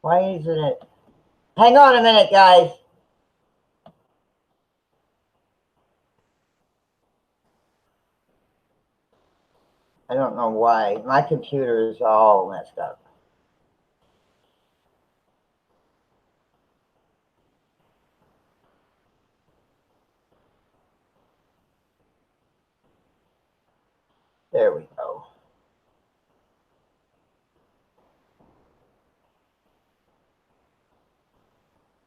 Why isn't it? Hang on a minute, guys. I don't know why. My computer is all messed up. There we go.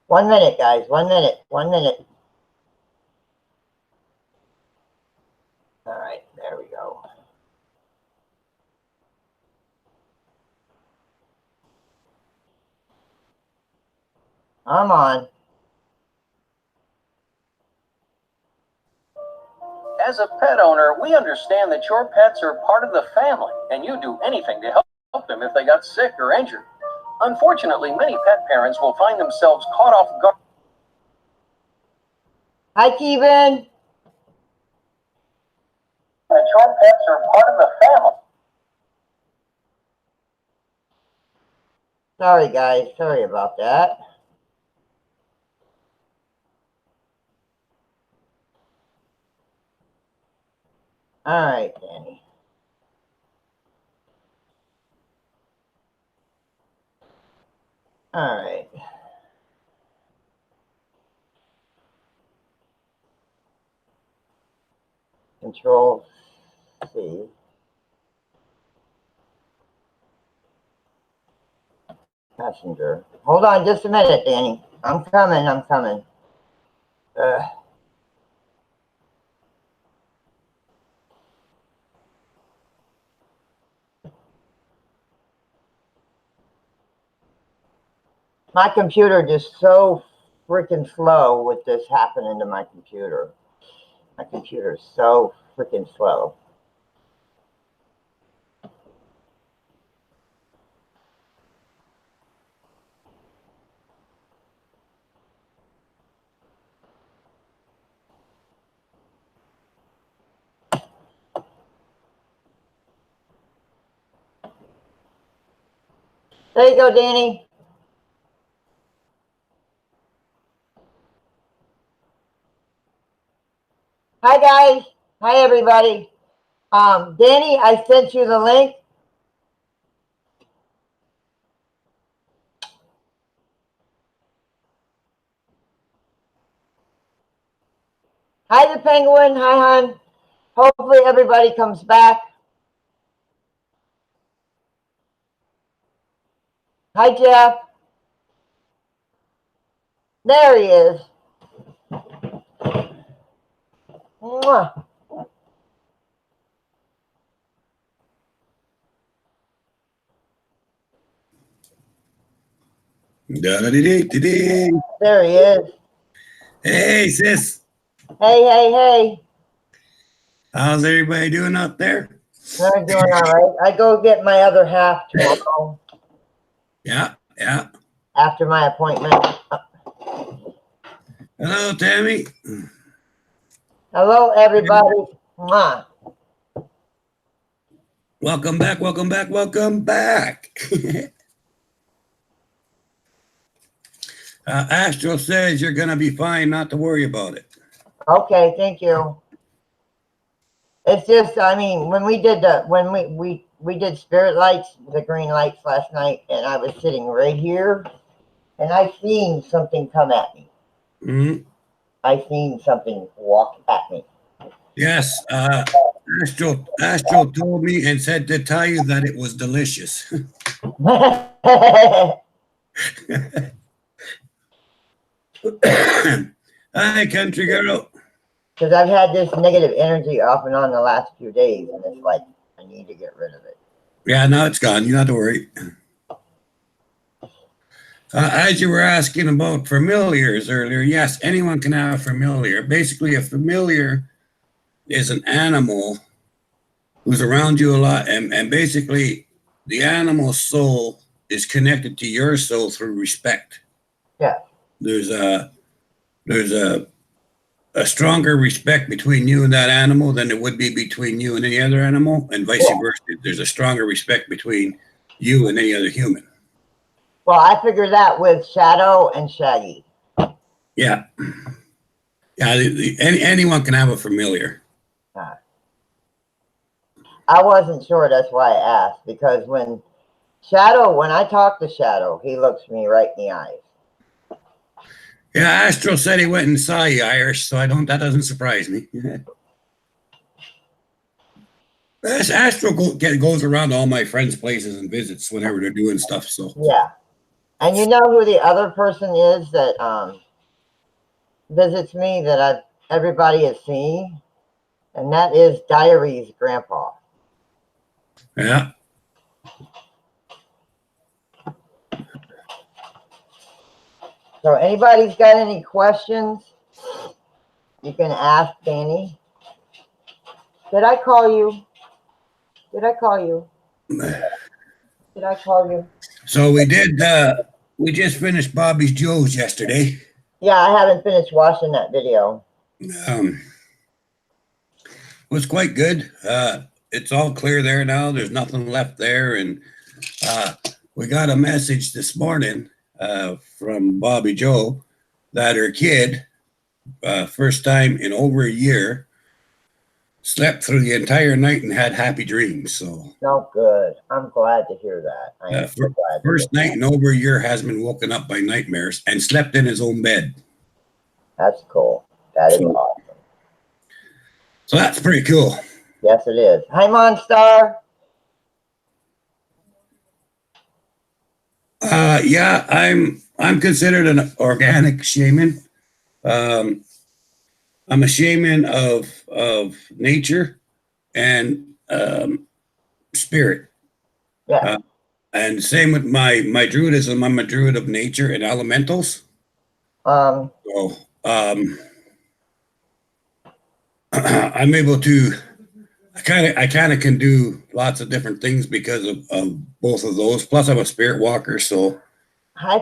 One minute, guys. 1 minute. 1 minute. All right, there we go. I'm on. As a pet owner, we understand that your pets are part of the family, and you'd do anything to help them if they got sick or injured. Unfortunately, many pet parents will find themselves caught off guard. Hi, Kevin. That your pets are part of the family. Sorry, guys. Sorry about that. All right, Danny. All right. Control C. Passenger. Hold on just a minute, Danny. I'm coming. I'm coming. My computer just so freaking slow with this happening to my computer. My computer is so freaking slow. There you go, Danny. Hi, guys. Hi, everybody. Danny, I sent you the link. Hi, the penguin. Hi, hon. Hopefully everybody comes back. Hi, Jeff. There he is. Mwah. There he is. Hey, sis. Hey, hey, hey. How's everybody doing out there? They're doing all right. I go get my other half tomorrow. Yeah, yeah. After my appointment. Hello, Tammy. Hello, everybody. Mwah. Welcome back, welcome back, welcome back. Astro says you're going to be fine, not to worry about it. Okay, thank you. It's just, I mean, when we did we did spirit lights, the green lights last night, and I was sitting right here, and I seen something come at me. Mm-hmm. I seen something walk at me. Yes, Astro told me and said to tell you that it was delicious. Hi, country girl. Because I've had this negative energy off and on the last few days, and it's like, I need to get rid of it. Yeah, now it's gone. You don't have to worry. As you were asking about familiars earlier, yes, anyone can have a familiar. Basically, a familiar is an animal who's around you a lot, and basically the animal's soul is connected to your soul through respect. Yeah. There's a stronger respect between you and that animal than it would be between you and any other animal, and vice versa. There's a stronger respect between you and any other human. Well, I figured that with Shadow and Shaggy. Yeah. Yeah, anyone can have a familiar. I wasn't sure, that's why I asked, because when I talk to Shadow, he looks me right in the eyes. Yeah, Astro said he went and saw you, Irish, so that doesn't surprise me. Astro goes around to all my friends' places and visits whenever they're doing stuff. So yeah, and you know who the other person is that visits me that everybody has seen, and that is Diary's grandpa. yeah. So anybody's got any questions, you can ask Danny. Did I call you? Did I call you? Did I call you? So we did. We just finished Bobby's Joe's yesterday. Yeah, I haven't finished watching that video. Was quite good. It's all clear there now. There's nothing left there, and we got a message this morning from Bobby Joe that her kid, first time in over a year, slept through the entire night and had happy dreams. So, no, good. I'm glad to hear that. I am so glad. First night in over a year has been woken up by nightmares and slept in his own bed. That's cool. That is awesome. So that's pretty cool. Yes, it is. Hi, Monstar. Yeah, I'm considered an organic shaman. I'm a shaman of nature and spirit. Yeah. And same with my druidism. I'm a druid of nature and elementals. So I'm able to. I kind of can do lots of different things because of both of those. Plus, I'm a spirit walker, so I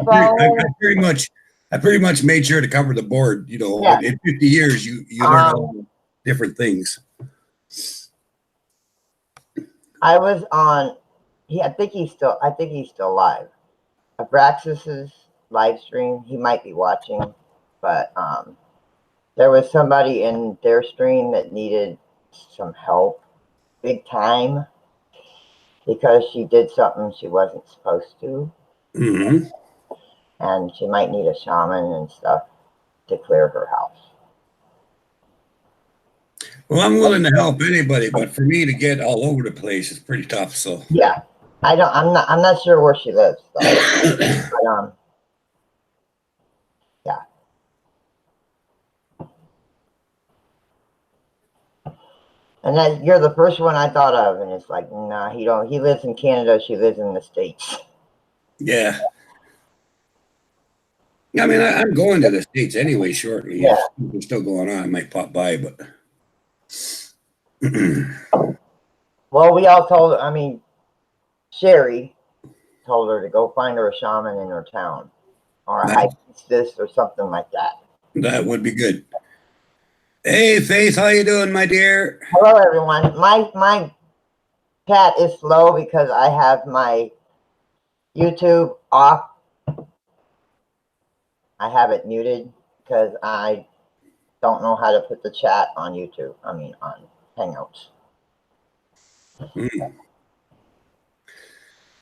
pretty much made sure to cover the board. You know, yeah. in 50 years, you learn all different things. I was on. I think he's still alive. Abraxas's live stream. He might be watching, but there was somebody in their stream that needed some help, big time, because she did something she wasn't supposed to. Mm-hmm. And she might need a shaman and stuff to clear her house. Well, I'm willing to help anybody, but for me to get all over the place is pretty tough. So yeah, I'm not sure where she lives. So. But, yeah. And then you're the first one I thought of, and it's like, nah, he lives in Canada, she lives in the States. Yeah. I mean, I'm going to the States anyway shortly. Yeah. If it's still going on, I might pop by, but. Well, we all told, Sherry told her to go find her a shaman in her town, or a high priestess or something like that. That would be good. Hey, Faith, how you doing, my dear? Hello, everyone. My chat is slow because I have my YouTube off. I have it muted because I don't know how to put the chat on YouTube. On Hangouts.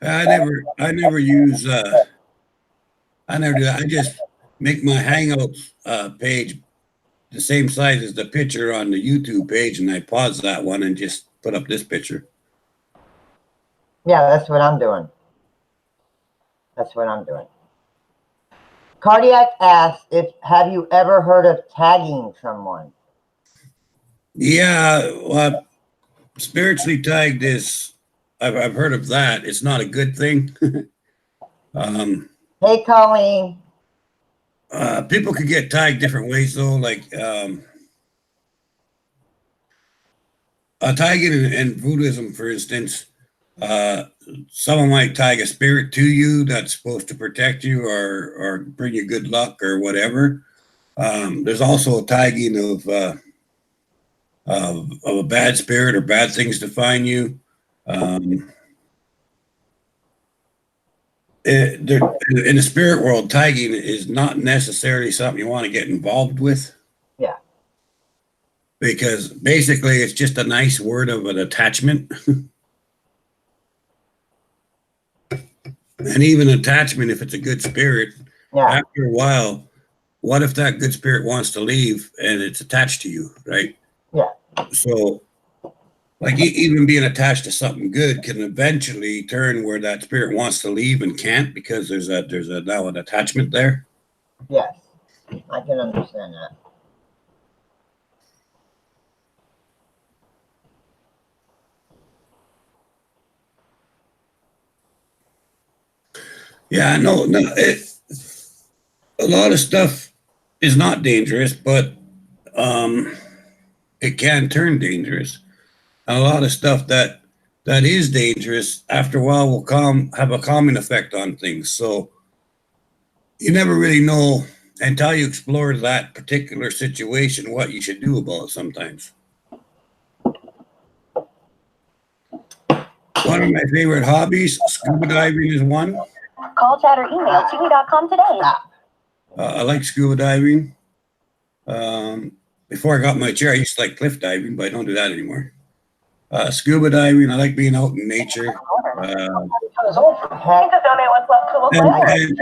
I never use. I never do that. I just make my Hangouts page the same size as the picture on the YouTube page, and I pause that one and just put up this picture. Yeah, that's what I'm doing. Cardiac asks, have you ever heard of tagging someone? Yeah, well, spiritually tagged is. I've heard of that. It's not a good thing. Hey, Colleen. People could get tagged different ways, though. Like tagging in Buddhism, for instance, someone might tag a spirit to you that's supposed to protect you or bring you good luck or whatever. There's also tagging of a bad spirit or bad things to find you. in the spirit world, tagging is not necessarily something you want to get involved with. Yeah. Because basically it's just a nice word of an attachment. And even attachment, if it's a good spirit, after a while, what if that good spirit wants to leave and it's attached to you, right? Yeah. So, like even being attached to something good can eventually turn where that spirit wants to leave and can't because there's now an attachment there. Yes, I can understand that. Yeah, no, a lot of stuff is not dangerous, but it can turn dangerous. A lot of stuff that is dangerous after a while will have a calming effect on things. So you never really know until you explore that particular situation what you should do about it sometimes. One of my favorite hobbies, scuba diving is one. Call, chat, or email Chewy.com today. I like scuba diving. Before I got my chair, I used to like cliff diving, but I don't do that anymore. Scuba diving, I like being out in nature.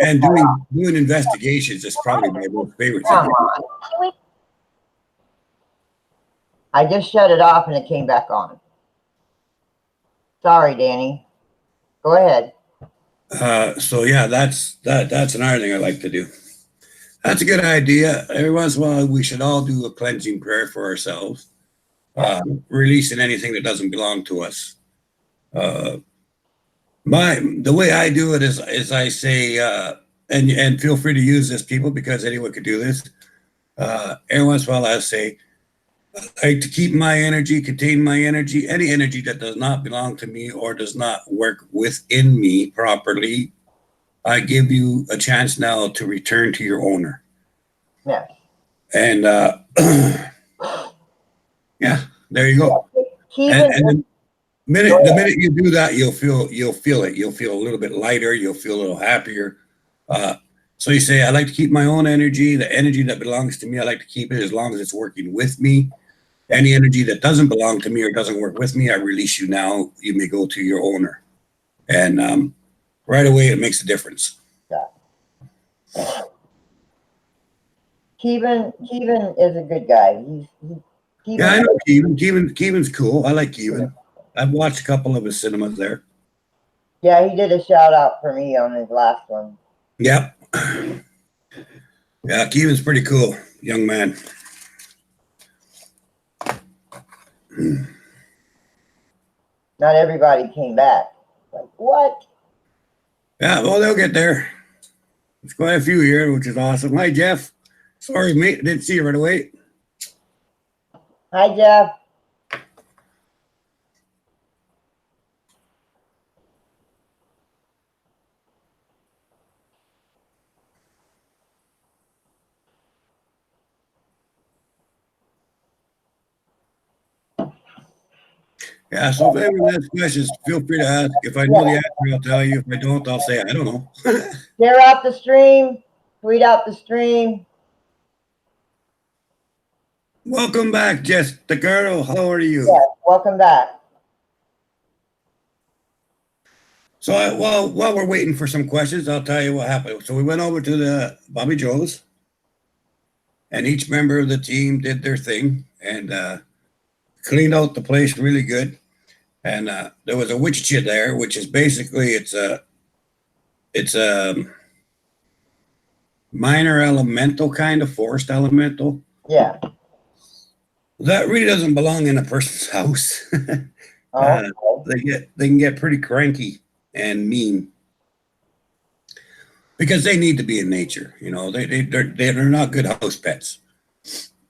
And doing investigations is probably my most favorite thing. I just shut it off and it came back on. Sorry, Danny. Go ahead. So yeah, that's another thing I like to do. That's a good idea. Every once in a while, we should all do a cleansing prayer for ourselves, releasing anything that doesn't belong to us. The way I do it is I say, and feel free to use this, people, because anyone could do this. Every once in a while, I say, I like to keep my energy, contain my energy, any energy that does not belong to me or does not work within me properly. I give you a chance now to return to your owner. Yeah. And yeah, there you go. And the minute you do that, you'll feel it. You'll feel a little bit lighter. You'll feel a little happier. So you say, I like to keep my own energy, the energy that belongs to me. I like to keep it as long as it's working with me. Any energy that doesn't belong to me or doesn't work with me, I release you now. You may go to your owner. And right away, it makes a difference. Yeah. Keevan is a good guy. Yeah, I know Keevan. Keevan's cool. I like Keevan. I've watched a couple of his cinemas there. Yeah, he did a shout out for me on his last one. Yep. Yeah, Keevan's pretty cool, young man. Not everybody came back. Like, what? Yeah, well, they'll get there. There's quite a few here, which is awesome. Hi, Jeff. Sorry, mate. Didn't see you right away. Hi, Jeff. Yeah, so if anyone has questions, feel free to ask. If I know the answer, I'll tell you. If I don't, I'll say I don't know. Share out the stream. Tweet out the stream. Welcome back, Jess the girl. How are you? Yeah, welcome back. So while we're waiting for some questions, I'll tell you what happened. So we went over to the Bobby Joe's, and each member of the team did their thing and cleaned out the place really good. And there was a witchcha there, which is basically it's a minor elemental, kind of forest elemental. Yeah. That really doesn't belong in a person's house. Okay. They can get pretty cranky and mean because they need to be in nature. You know, they're not good house pets.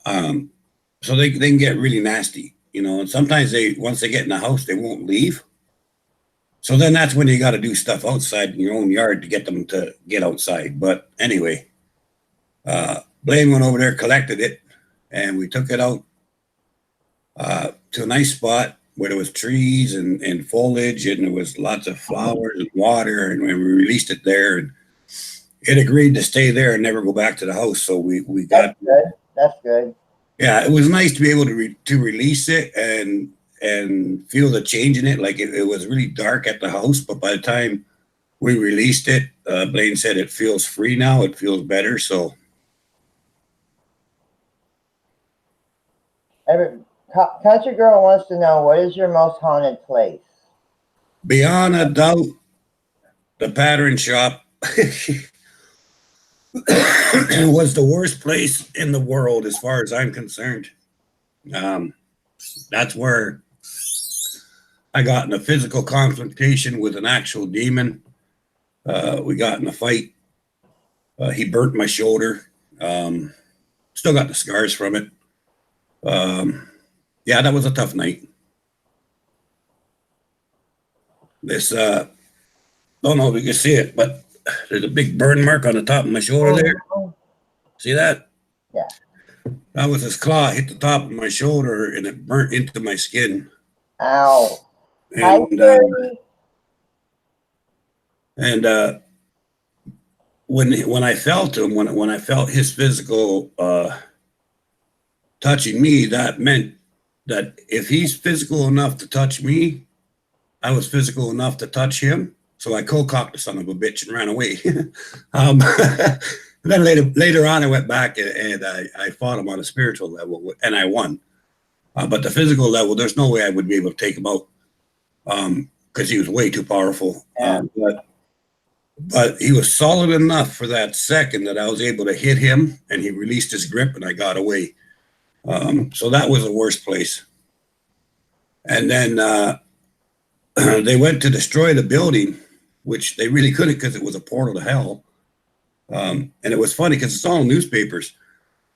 So they can get really nasty. You know, and sometimes once they get in the house, they won't leave. So then that's when you got to do stuff outside in your own yard to get them to get outside. But anyway, Blaine went over there, collected it, and we took it out to a nice spot. where there was trees and foliage, and there was lots of flowers and water, and we released it there, and it agreed to stay there and never go back to the house. So we got That's good. That's good. yeah, it was nice to be able to release it and feel the change in it. Like it was really dark at the house, but by the time we released it, Blaine said it feels free now. It feels better. So Country Girl wants to know, what is your most haunted place? beyond a doubt, the pattern shop was the worst place in the world as far as I'm concerned. That's where I got in a physical confrontation with an actual demon. We got in a fight. He burnt my shoulder. Still got the scars from it. Yeah, that was a tough night. This, don't know if you can see it, but there's a big burn mark on the top of my shoulder there. See that? Yeah. That was his claw hit the top of my shoulder and it burnt into my skin. Ow. And when I felt him, when I felt his physical touching me, that meant that if he's physical enough to touch me, I was physical enough to touch him. So I co-cocked the son of a bitch and ran away. Then later on, I went back and I fought him on a spiritual level, and I won. But the physical level, there's no way I would be able to take him out because he was way too powerful. Yeah. But he was solid enough for that second that I was able to hit him, and he released his grip, and I got away. So that was the worst place. And then they went to destroy the building, which they really couldn't because it was a portal to hell. And it was funny because it's all in newspapers.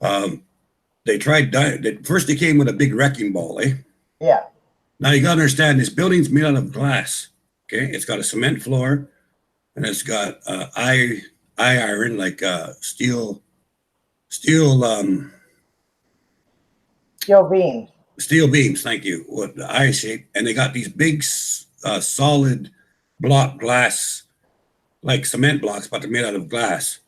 They tried, first they came with a big wrecking ball, eh? Yeah. Now you got to understand, this building's made out of glass, okay? It's got a cement floor, and it's got iron, like steel beams. Steel beams, thank you, with the eye shape. And they got these big solid block glass, like cement blocks, but they're made out of glass.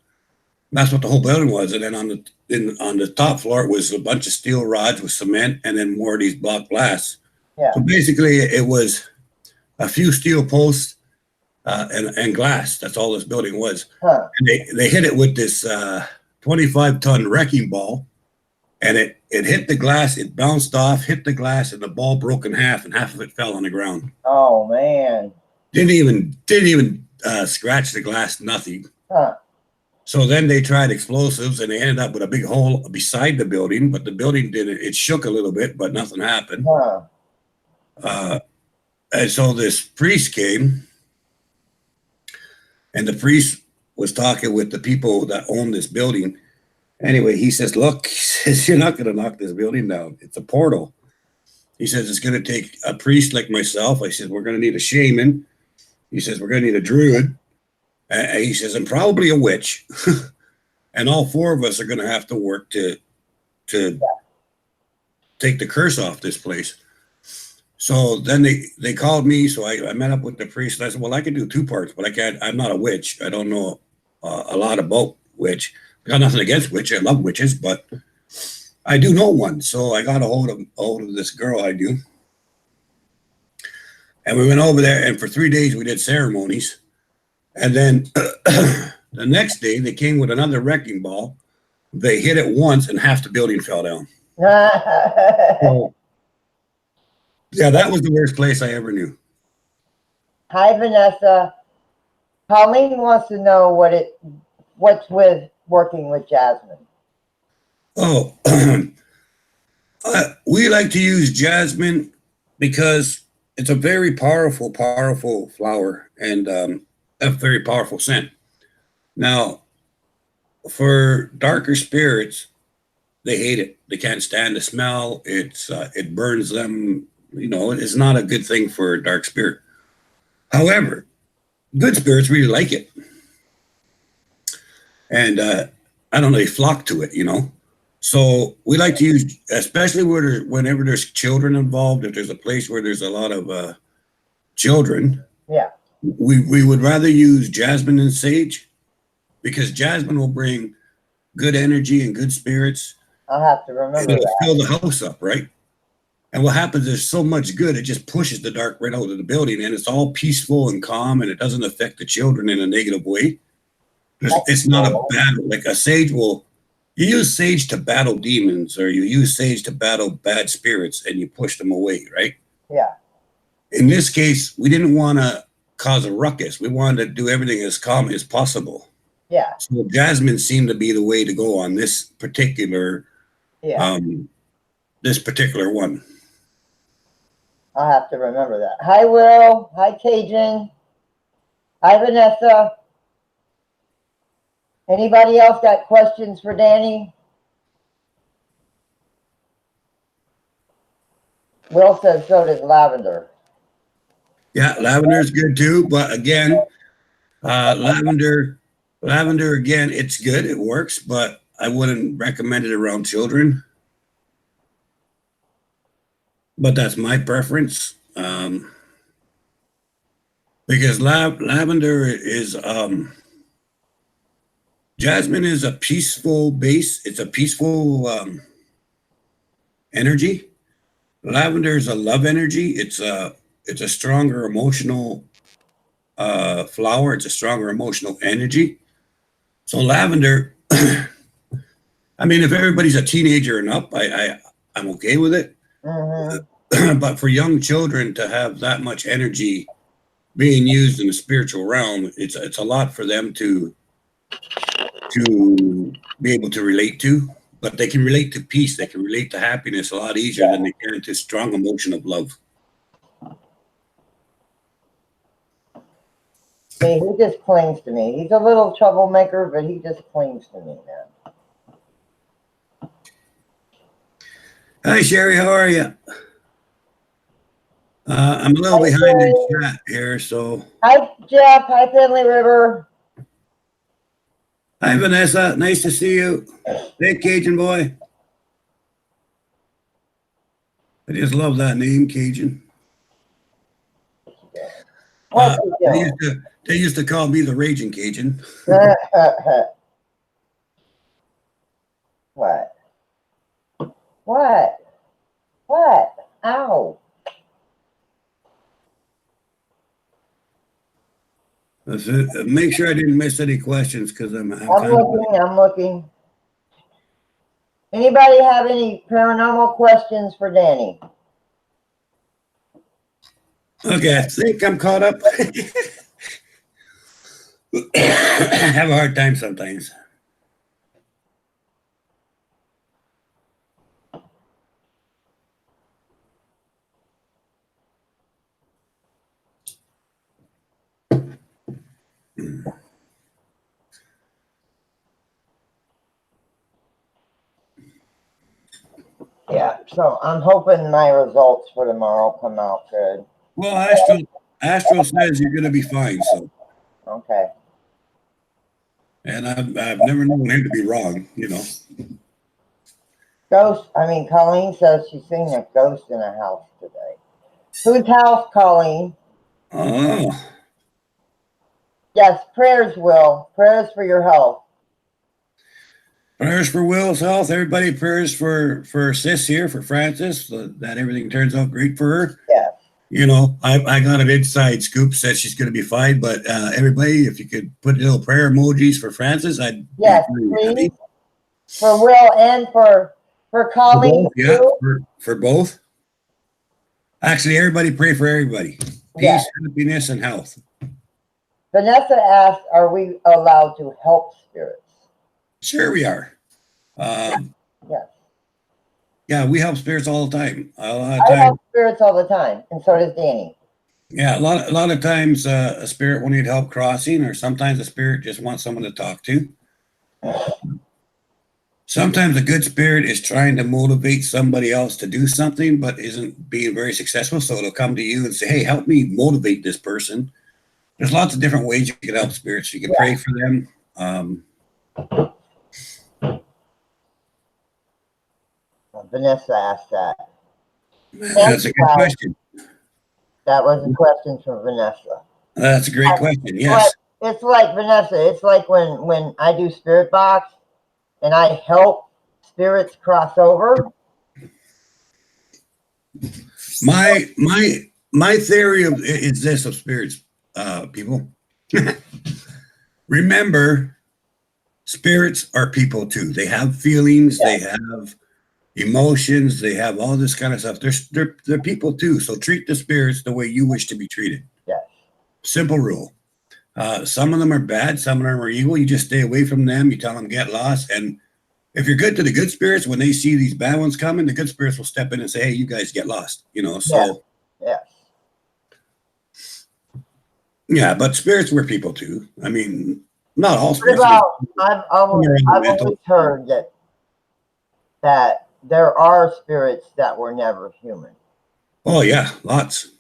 That's what the whole building was. And then on the top floor, it was a bunch of steel rods with cement, and then more of these block glass. Yeah. So basically, it was a few steel posts and glass. That's all this building was. Huh. And they hit it with this 25-ton wrecking ball, and it hit the glass. It bounced off, hit the glass, and the ball broke in half, and half of it fell on the ground. Oh man! Didn't even scratch the glass. Nothing. Huh. So then they tried explosives, and they ended up with a big hole beside the building. But the building it shook a little bit, but nothing happened. Huh. And so this priest came, and the priest was talking with the people that own this building. Anyway, he says, look, he says, you're not going to knock this building down. It's a portal. He says, it's going to take a priest like myself. I said, we're going to need a shaman. He says, we're going to need a druid. He says, and probably a witch. And all four of us are going to have to work to take the curse off this place. So then they called me. So I met up with the priest. And I said, well, I can do two parts, but I can't. I'm not a witch. I don't know a lot about witch. I got nothing against witch. I love witches, but I do know one. So I got a hold of this girl I do. And we went over there, and for 3 days we did ceremonies. And then the next day they came with another wrecking ball. They hit it once, and half the building fell down. So, yeah, that was the worst place I ever knew. Hi, Vanessa. Colleen wants to know what's with working with jasmine. Oh, we like to use jasmine because it's a very powerful flower and a very powerful scent. Now, for darker spirits, they hate it. They can't stand the smell. It burns them. You know, it's not a good thing for a dark spirit. However, good spirits really like it. And I don't know, they flock to it, you know. So we like to use, especially whenever there's children involved, if there's a place where there's a lot of children, Yeah. we would rather use jasmine and sage, because jasmine will bring good energy and good spirits. I'll have to remember It'll that. fill the house up, right? And what happens is so much good, it just pushes the dark right out of the building, and it's all peaceful and calm, and it doesn't affect the children in a negative way. It's not a battle. Like a sage will, you use sage to battle demons, or you use sage to battle bad spirits, and you push them away, right? Yeah. In this case, we didn't want to cause a ruckus. We wanted to do everything as calm as possible. Yeah. So jasmine seemed to be the way to go on this particular, Yeah. this particular one. I'll have to remember that. Hi, Will. Hi, Cajun. Hi, Vanessa. Anybody else got questions for Danny? Will says so does lavender. Yeah, lavender is good too, but again, lavender again, it's good, it works, but I wouldn't recommend it around children. But that's my preference, because lavender is jasmine is a peaceful base. It's a peaceful energy. Lavender is a love energy. It's a stronger emotional flower. It's a stronger emotional energy. So lavender, I mean, if everybody's a teenager and up, I'm okay with it. Mm-hmm. But for young children to have that much energy being used in the spiritual realm, it's a lot for them to be able to relate to. But they can relate to peace. They can relate to happiness a lot easier than they can to strong emotion of love. See, he just clings to me. He's a little troublemaker, but he just clings to me now. Hi, Sherry. How are you? I'm a little Hi, behind in Sherry. chat here, so. Hi, Jeff. Hi, Finley River. Hi, Vanessa. Nice to see you. Hey, Cajun boy. I just love that name, Cajun. What's he doing? They used to call me the Raging Cajun. What? What? What? Ow. Make sure I didn't miss any questions, because I'm looking. Anybody have any paranormal questions for Danny? Okay, I think I'm caught up. I have a hard time sometimes. Yeah, so I'm hoping my results for tomorrow come out good. Well, Astro says you're going to be fine, so. Okay. And I've never known him to be wrong, you know. Colleen says she's seeing a ghost in a house today. Whose house, Colleen? Oh. Yes, prayers, Will. Prayers for your health. Prayers for Will's health. Everybody, prayers for Sis here, for Francis, that everything turns out great for her. Yes. You know, I got an inside scoop, said she's going to be fine, but everybody, if you could put little prayer emojis for Francis, I'd be really happy. For Will and for Colleen. Yeah, for both. Actually, everybody pray for everybody. Peace, happiness, and health. Vanessa asked, are we allowed to help spirits? Sure we are. Yes. Yeah, we help spirits all the time. I help spirits all the time, and so does Danny. Yeah, a lot of times a spirit will need help crossing, or sometimes a spirit just wants someone to talk to. Sometimes a good spirit is trying to motivate somebody else to do something, but isn't being very successful. So it'll come to you and say, hey, help me motivate this person. There's lots of different ways you can help spirits. You can pray for them. Vanessa asked that. That's a good question. That was a question from Vanessa. That's a great question. But Yes. it's like Vanessa. It's like when I do spirit box and I help spirits cross over. My theory is this of spirits, people. Remember, spirits are people too. They have feelings. Yeah. They have emotions. They have all this kind of stuff. They're people too. So treat the spirits the way you wish to be treated. Yes. Simple rule. Some of them are bad. Some of them are evil. You just stay away from them. You tell them get lost. And if you're good to the good spirits, when they see these bad ones coming, the good spirits will step in and say, "Hey, you guys get lost." You know. So yes. Yeah, but spirits were people too. I mean, not all What spirits. about, I've always heard that there are spirits that were never human. Oh yeah, lots.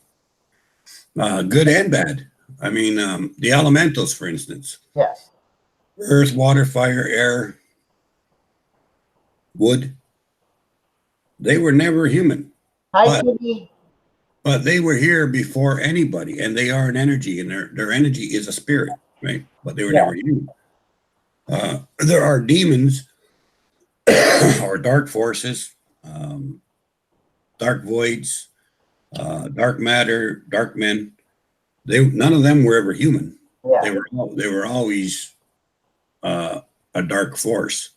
Good and bad. I mean, the elementals, for instance. Yes. Earth, water, fire, air, wood. They were never human. Hi, Kitty. But they were here before anybody, and they are an energy, and their energy is a spirit, right? But they were never human. There are demons or dark forces, dark voids, dark matter, dark men. None of them were ever human. Yeah. They were always a dark force.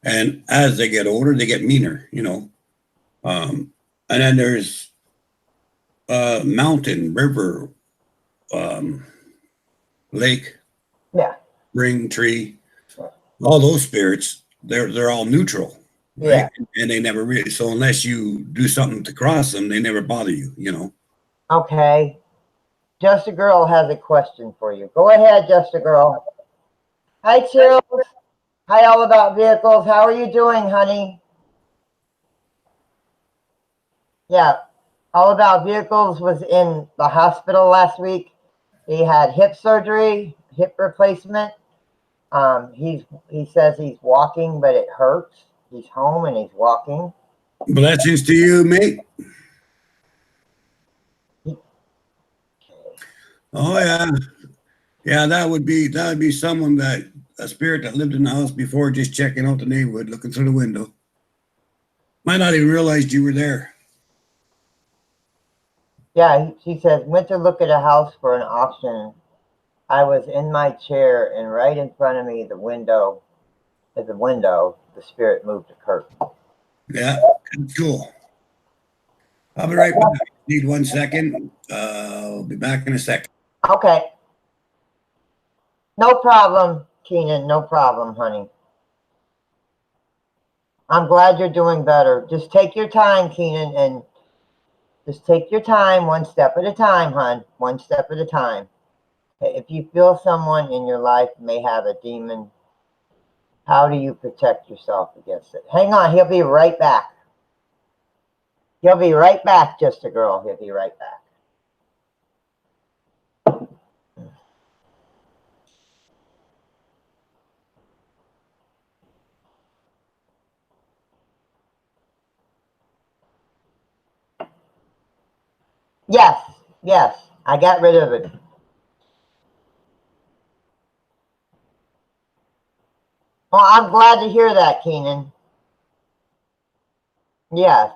And as they get older, they get meaner, you know. And then there's mountain, river, lake, ring, tree. All those spirits, they're all neutral, right? Yeah. And they never really. So unless you do something to cross them, they never bother you, you know. Okay. Just a Girl has a question for you. Go ahead, Just a Girl. Hi, Chills. Hi, All About Vehicles. How are you doing, honey? Yeah. All About Vehicles was in the hospital last week. He had hip surgery, hip replacement. He says he's walking, but it hurts. He's home and he's walking. Blessings to you, mate. Oh yeah, yeah. That would be someone a spirit that lived in the house before, just checking out the neighborhood, looking through the window. Might not even realized you were there. Yeah, he says went to look at a house for an auction. I was in my chair, and right in front of me, the spirit moved a curtain. Yeah, cool. I'll be right back. Need 1 second. I'll be back in a second. Okay. No problem, Keenan. No problem, honey. I'm glad you're doing better. Just take your time, Keenan, and just take your time, one step at a time, hon. One step at a time. If you feel someone in your life may have a demon, how do you protect yourself against it? Hang on, he'll be right back. He'll be right back, Just a Girl. He'll be right back. Yes, I got rid of it. Well, I'm glad to hear that, Keenan. Yes.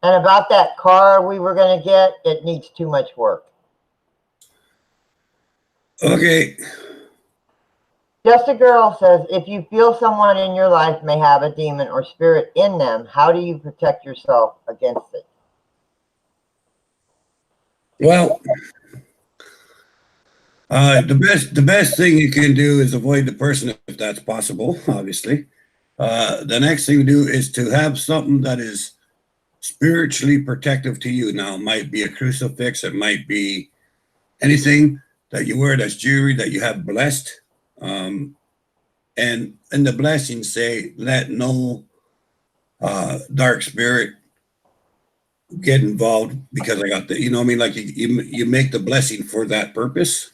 And about that car we were going to get, it needs too much work. Okay. Just a Girl says, if you feel someone in your life may have a demon or spirit in them, how do you protect yourself against it? Well, the best thing you can do is avoid the person if that's possible, obviously. The next thing to do is to have something that is spiritually protective to you. Now, it might be a crucifix, it might be anything that you wear that's jewelry that you have blessed. And the blessings say, let no dark spirit get involved because I got the, you know what I mean? Like you make the blessing for that purpose.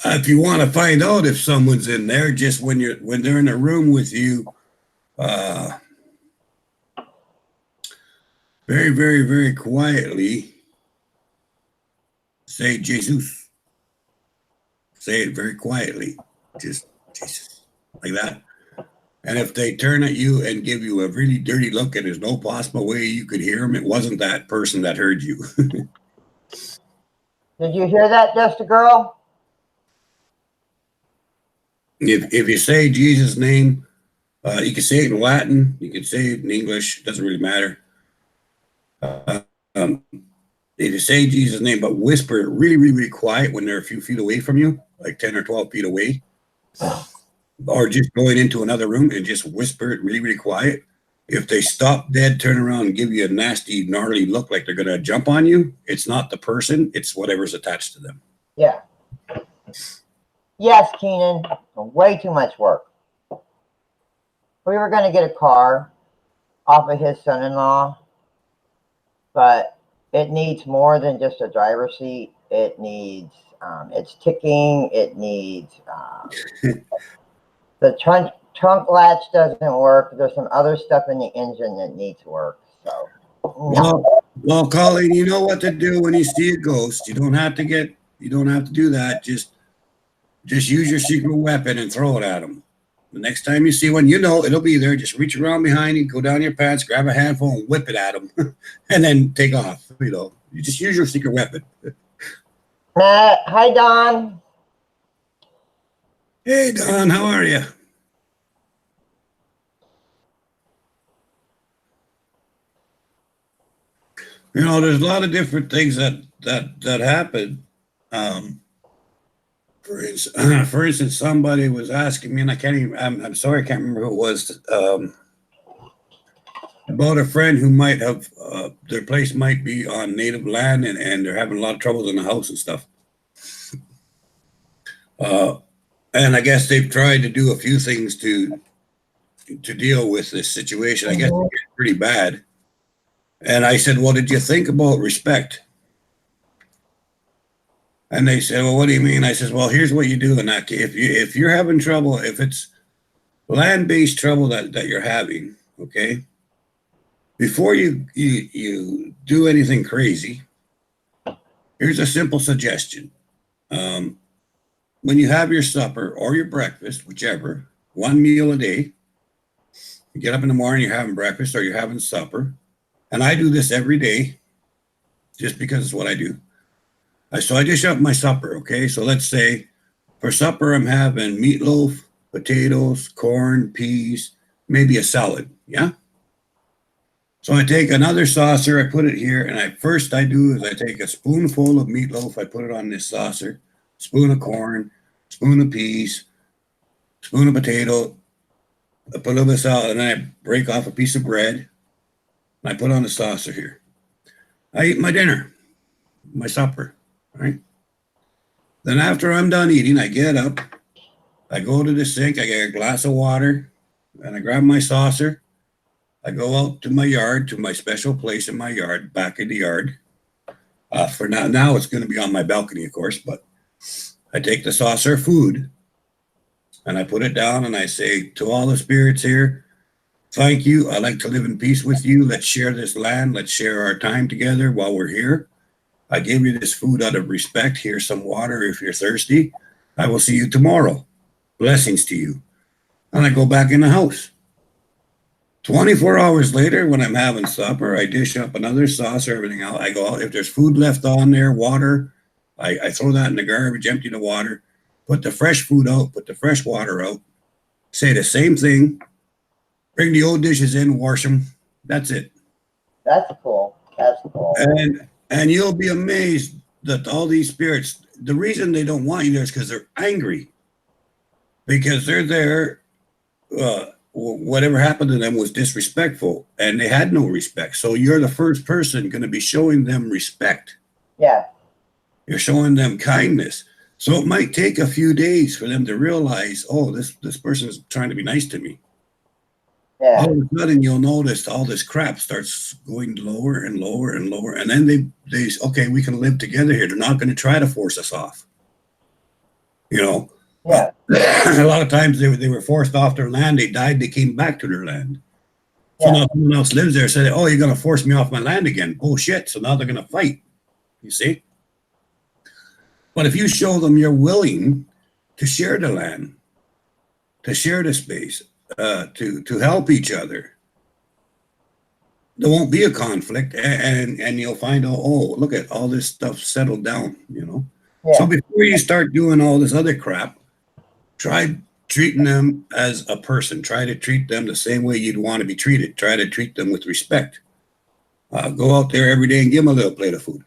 If you want to find out if someone's in there, just when they're in a room with you, very, very, very quietly say Jesus. Say it very quietly, just Jesus, like that. And if they turn at you and give you a really dirty look and there's no possible way you could hear them, it wasn't that person that heard you. Did you hear that, Just a Girl? If you say Jesus' name, you can say it in Latin, you can say it in English, it doesn't really matter. If you say Jesus' name, but whisper it really, really, really quiet when they're a few feet away from you, like 10 or 12 feet away, or just going into another room and just whisper it really, really quiet. If they stop dead, turn around and give you a nasty, gnarly look like they're going to jump on you, it's not the person, it's whatever's attached to them. Yeah. Yes, Keenan. Way too much work. We were going to get a car off of his son-in-law, but it needs more than just a driver's seat. It needs, it's ticking. It needs, the trunk latch doesn't work. There's some other stuff in the engine that needs work. So, no. Well, Colleen, you know what to do when you see a ghost. You don't have to do that. Just use your secret weapon and throw it at them. The next time you see one, you know it'll be there. Just reach around behind you, go down your pants, grab a handful and whip it at them, and then take off. You know, you just use your secret weapon. Hi, Don. Hey, Don, how are you? You know, there's a lot of different things that happen. For instance, somebody was asking me, and I can't even, I'm sorry, I can't remember who it was, about a friend who might have, their place might be on native land and they're having a lot of troubles in the house and stuff. And I guess they've tried to do a few things to deal with this situation. I guess it's pretty bad. And I said, well, did you think about respect? And they said, well, what do you mean? I says, well, here's what you do in that case. If you're having trouble, if it's land-based trouble that you're having, okay, before you do anything crazy, here's a simple suggestion. When you have your supper or your breakfast, whichever, one meal a day, you get up in the morning, you're having breakfast or you're having supper. And I do this every day just because it's what I do. So I dish up my supper, okay? So let's say for supper, I'm having meatloaf, potatoes, corn, peas, maybe a salad, yeah? So I take another saucer, I put it here, and I do is I take a spoonful of meatloaf, I put it on this saucer, spoon of corn, spoon of peas, spoon of potato, I put a little bit of salad, and then I break off a piece of bread, and I put on the saucer here. I eat my dinner, my supper. Right. Then after I'm done eating, I get up, I go to the sink, I get a glass of water, and I grab my saucer. I go out to my yard, to my special place in my yard, back in the yard. For now it's going to be on my balcony, of course, but I take the saucer of food and I put it down and I say to all the spirits here, thank you. I'd like to live in peace with you. Let's share this land. Let's share our time together while we're here. I gave you this food out of respect. Here's some water if you're thirsty. I will see you tomorrow. Blessings to you. And I go back in the house. 24 hours later, when I'm having supper, I dish up another saucer, everything else. I go out. If there's food left on there, water, I throw that in the garbage, empty the water, put the fresh food out, put the fresh water out, say the same thing, bring the old dishes in, wash them. That's it. That's cool. That's cool. And you'll be amazed that all these spirits, the reason they don't want you there is because they're angry. Because they're there, whatever happened to them was disrespectful, and they had no respect. So you're the first person going to be showing them respect. Yeah. You're showing them kindness. So it might take a few days for them to realize, oh, this person is trying to be nice to me. Yeah. All of a sudden you'll notice all this crap starts going lower and lower and lower. And then they okay, we can live together here. They're not going to try to force us off. You know, Yeah. a lot of times they were forced off their land. They died. They came back to their land. So Yeah. now someone else lives there. Said, "Oh, you're going to force me off my land again?" Bullshit. So now they're going to fight. You see. But if you show them you're willing to share the land, to share the space, to help each other, there won't be a conflict, and you'll find out. Oh, look at all this stuff settled down. You know. So Yeah. before you start doing all this other crap, try treating them as a person. Try to treat them the same way you'd want to be treated. Try to treat them with respect. Go out there every day and give them a little plate of food.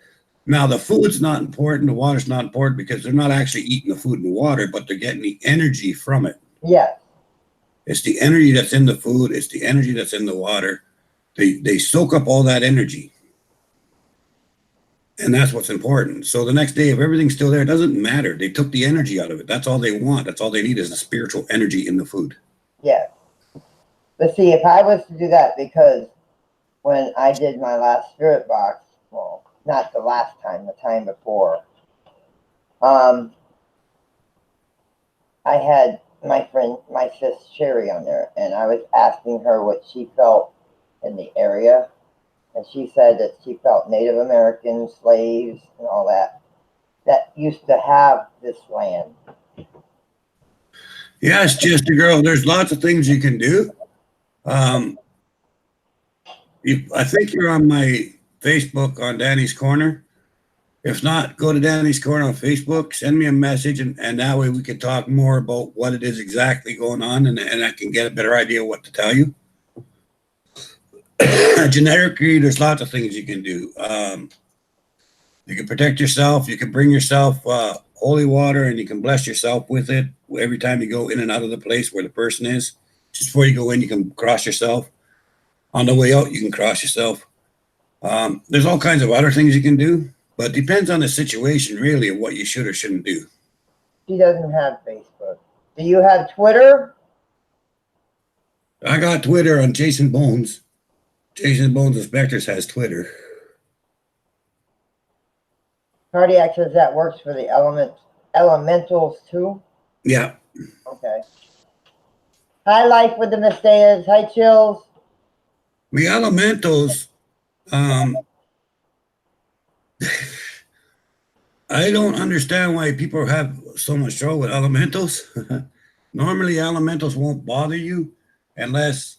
Now, the food's not important. The water's not important because they're not actually eating the food and the water, but they're getting the energy from it. Yeah. It's the energy that's in the food. It's the energy that's in the water. They soak up all that energy. And that's what's important. So the next day, if everything's still there, it doesn't matter. They took the energy out of it. That's all they want. That's all they need is the spiritual energy in the food. Yeah. But see, if I was to do that, because when I did my last spirit box, well, not the last time, the time before, I had my friend, my sis Sherry on there, and I was asking her what she felt in the area. And she said that she felt Native American slaves and all that used to have this land. Yes, just a girl. There's lots of things you can do. I think you're on my Facebook on Danny's Corner. If not, go to Danny's Corner on Facebook, send me a message, and that way we can talk more about what it is exactly going on, and I can get a better idea what to tell you. Generically, there's lots of things you can do. You can protect yourself. You can bring yourself holy water, and you can bless yourself with it every time you go in and out of the place where the person is. Just before you go in, you can cross yourself. On the way out, you can cross yourself. There's all kinds of other things you can do, but it depends on the situation, really, of what you should or shouldn't do. She doesn't have Facebook. Do you have Twitter? I got Twitter on Jason Bones. Jason Bones of Specters has Twitter. Cardiac says that works for the elementals too. Yeah. Okay. Hi, Life with the Mistayas. Hi, Chills. The elementals, I don't understand why people have so much trouble with elementals. Normally, elementals won't bother you unless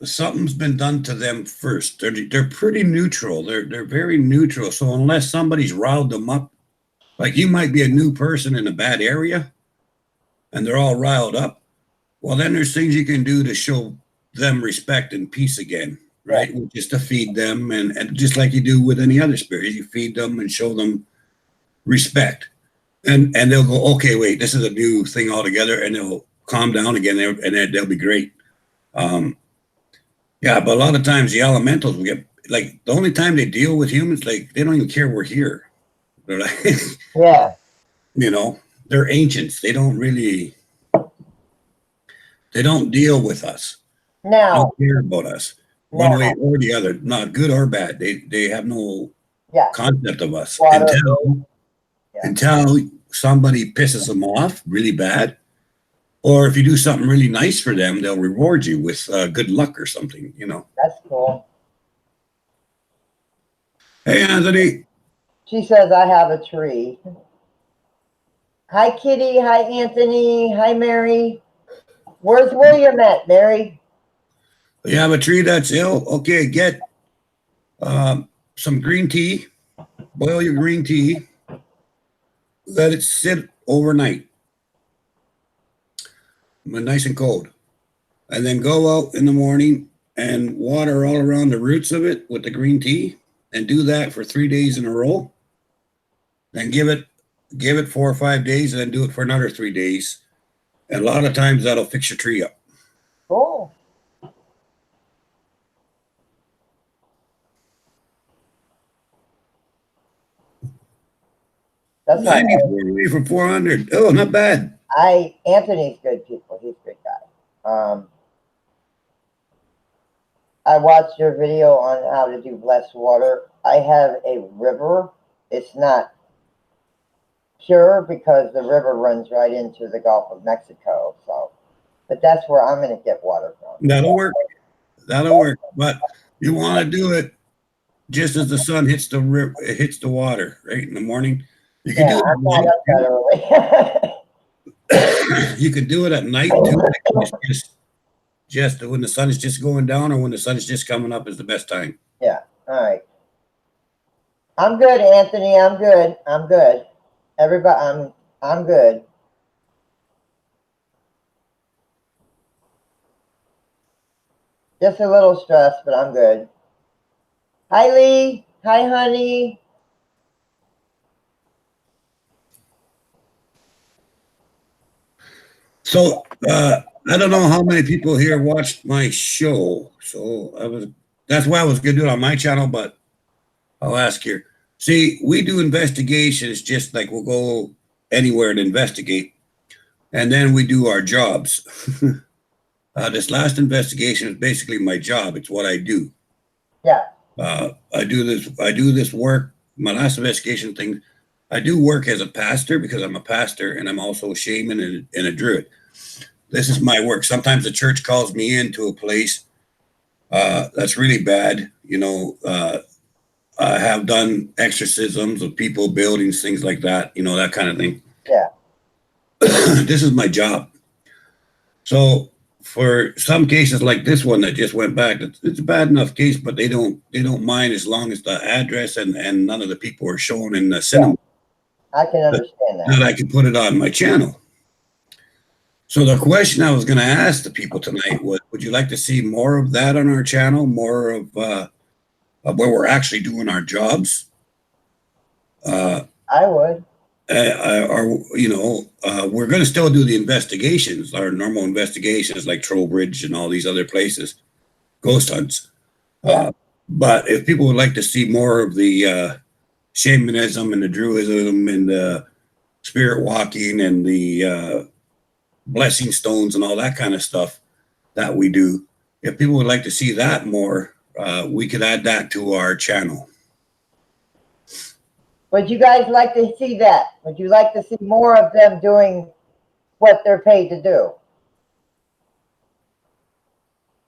something's been done to them first. They're pretty neutral. They're very neutral. So unless somebody's riled them up, like you might be a new person in a bad area, and they're all riled up, well, then there's things you can do to show them respect and peace again, right? Just to feed them, and just like you do with any other spirit, you feed them and show them respect, and they'll go, okay, wait, this is a new thing altogether, and they'll calm down again, and they'll be great. Yeah, but a lot of times the elementals will get, like, the only time they deal with humans, like, they don't even care we're here. They're like, Yeah. you know, they're ancients. They don't deal with us. They Now, don't care about us one way or the other, not good or bad. They have no concept of us until somebody pisses them off really bad. Or if you do something really nice for them, they'll reward you with good luck or something, you know. that's cool. Hey, Anthony. She says, I have a tree. Hi, Kitty. Hi, Anthony. Hi, Mary. Where's William at, Mary? You have a tree that's ill? Okay, get some green tea. Boil your green tea. Let it sit overnight. Nice and cold. And then go out in the morning and water all around the roots of it with the green tea, and do that for 3 days in a row. Then give it 4 or 5 days, and then do it for another 3 days. And a lot of times that'll fix your tree up. Cool. That's not 94 away from 400. Oh, not bad. Anthony's good people. He's a good guy. I watched your video on how to do blessed water. I have a river. It's not pure because the river runs right into the Gulf of Mexico. So, but that's where I'm going to get water from. That'll work. That'll work. But you want to do it just as the sun hits the river, it hits the water, right in the morning. You can Yeah, do I'm not it up that early. at night. You can do it at night too. Just when the sun is just going down or when the sun is just coming up is the best time. Yeah. All right. I'm good, Anthony. I'm good. I'm good. Everybody, I'm good. Just a little stressed, but I'm good. Hi, Lee. Hi, honey. So I don't know how many people here watched my show. So that's why I was gonna do it on my channel, but I'll ask here. See, we do investigations just like we'll go anywhere to investigate, and then we do our jobs. This last investigation is basically my job. It's what I do. Yeah. I do this work. My last investigation thing, I do work as a pastor because I'm a pastor and I'm also a shaman and a druid. This is my work. Sometimes the church calls me into a place that's really bad. You know, I have done exorcisms of people, buildings, things like that. You know, that kind of thing. Yeah. This is my job. So for some cases like this one that just went back, it's a bad enough case, but they don't mind as long as the address and none of the people are shown in the cinema. I can understand that. That I can put it on my channel. So the question I was going to ask the people tonight was, would you like to see more of that on our channel? More of where we're actually doing our jobs? I would. Or, you know, we're going to still do the investigations, our normal investigations like Trowbridge and all these other places, ghost hunts. Yeah. But if people would like to see more of the shamanism and the druidism and the spirit walking and the blessing stones and all that kind of stuff that we do, if people would like to see that more, we could add that to our channel. Would you guys like to see that? Would you like to see more of them doing what they're paid to do?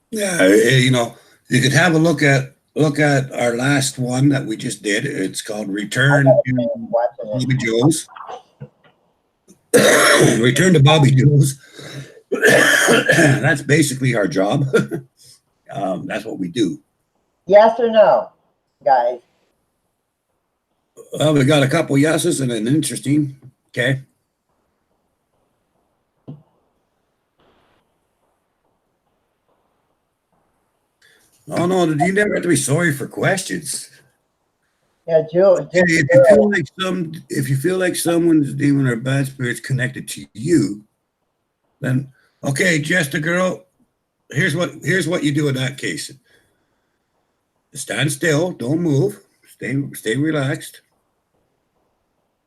Yeah, you know, you could have a look at our last one that we just did. It's called Return to Bobby Joe's. Return to Bobby Joe's. That's basically our job. That's what we do. Yes or no, guys? Well, we got a couple yeses and an interesting. Okay. Oh no, you never have to be sorry for questions. Yeah, Jill. If you feel like someone's demon or bad spirit's connected to you, then okay, Jester girl, here's what you do in that case. Stand still, don't move, stay relaxed.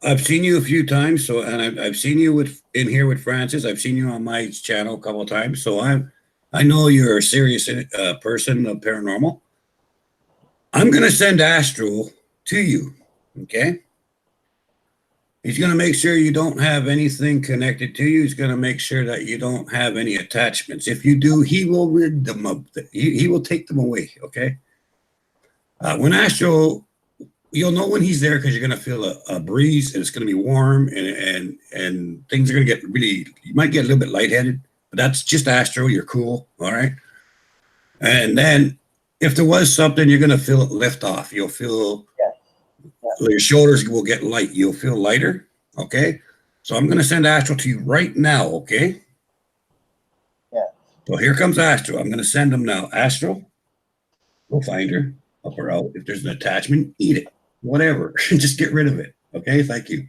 I've seen you a few times, so and I've seen you in here with Francis. I've seen you on my channel a couple of times, so I know you're a serious person of paranormal. I'm gonna send Astral to you, okay? He's gonna make sure you don't have anything connected to you. He's gonna make sure that you don't have any attachments. If you do, he will rid them of. He will take them away, okay? When Astral, you'll know when he's there because you're gonna feel a breeze and it's gonna be warm and things are gonna get really. You might get a little bit lightheaded, but that's just Astral. You're cool, all right. And then if there was something, you're gonna feel it lift off. You'll feel your shoulders will get light. You'll feel lighter, okay. So I'm gonna send Astral to you right now, okay. Yeah. So here comes Astral. I'm gonna send him now. Astral, go find her. Up or out. If there's an attachment, eat it. Whatever. Just get rid of it. Okay, thank you.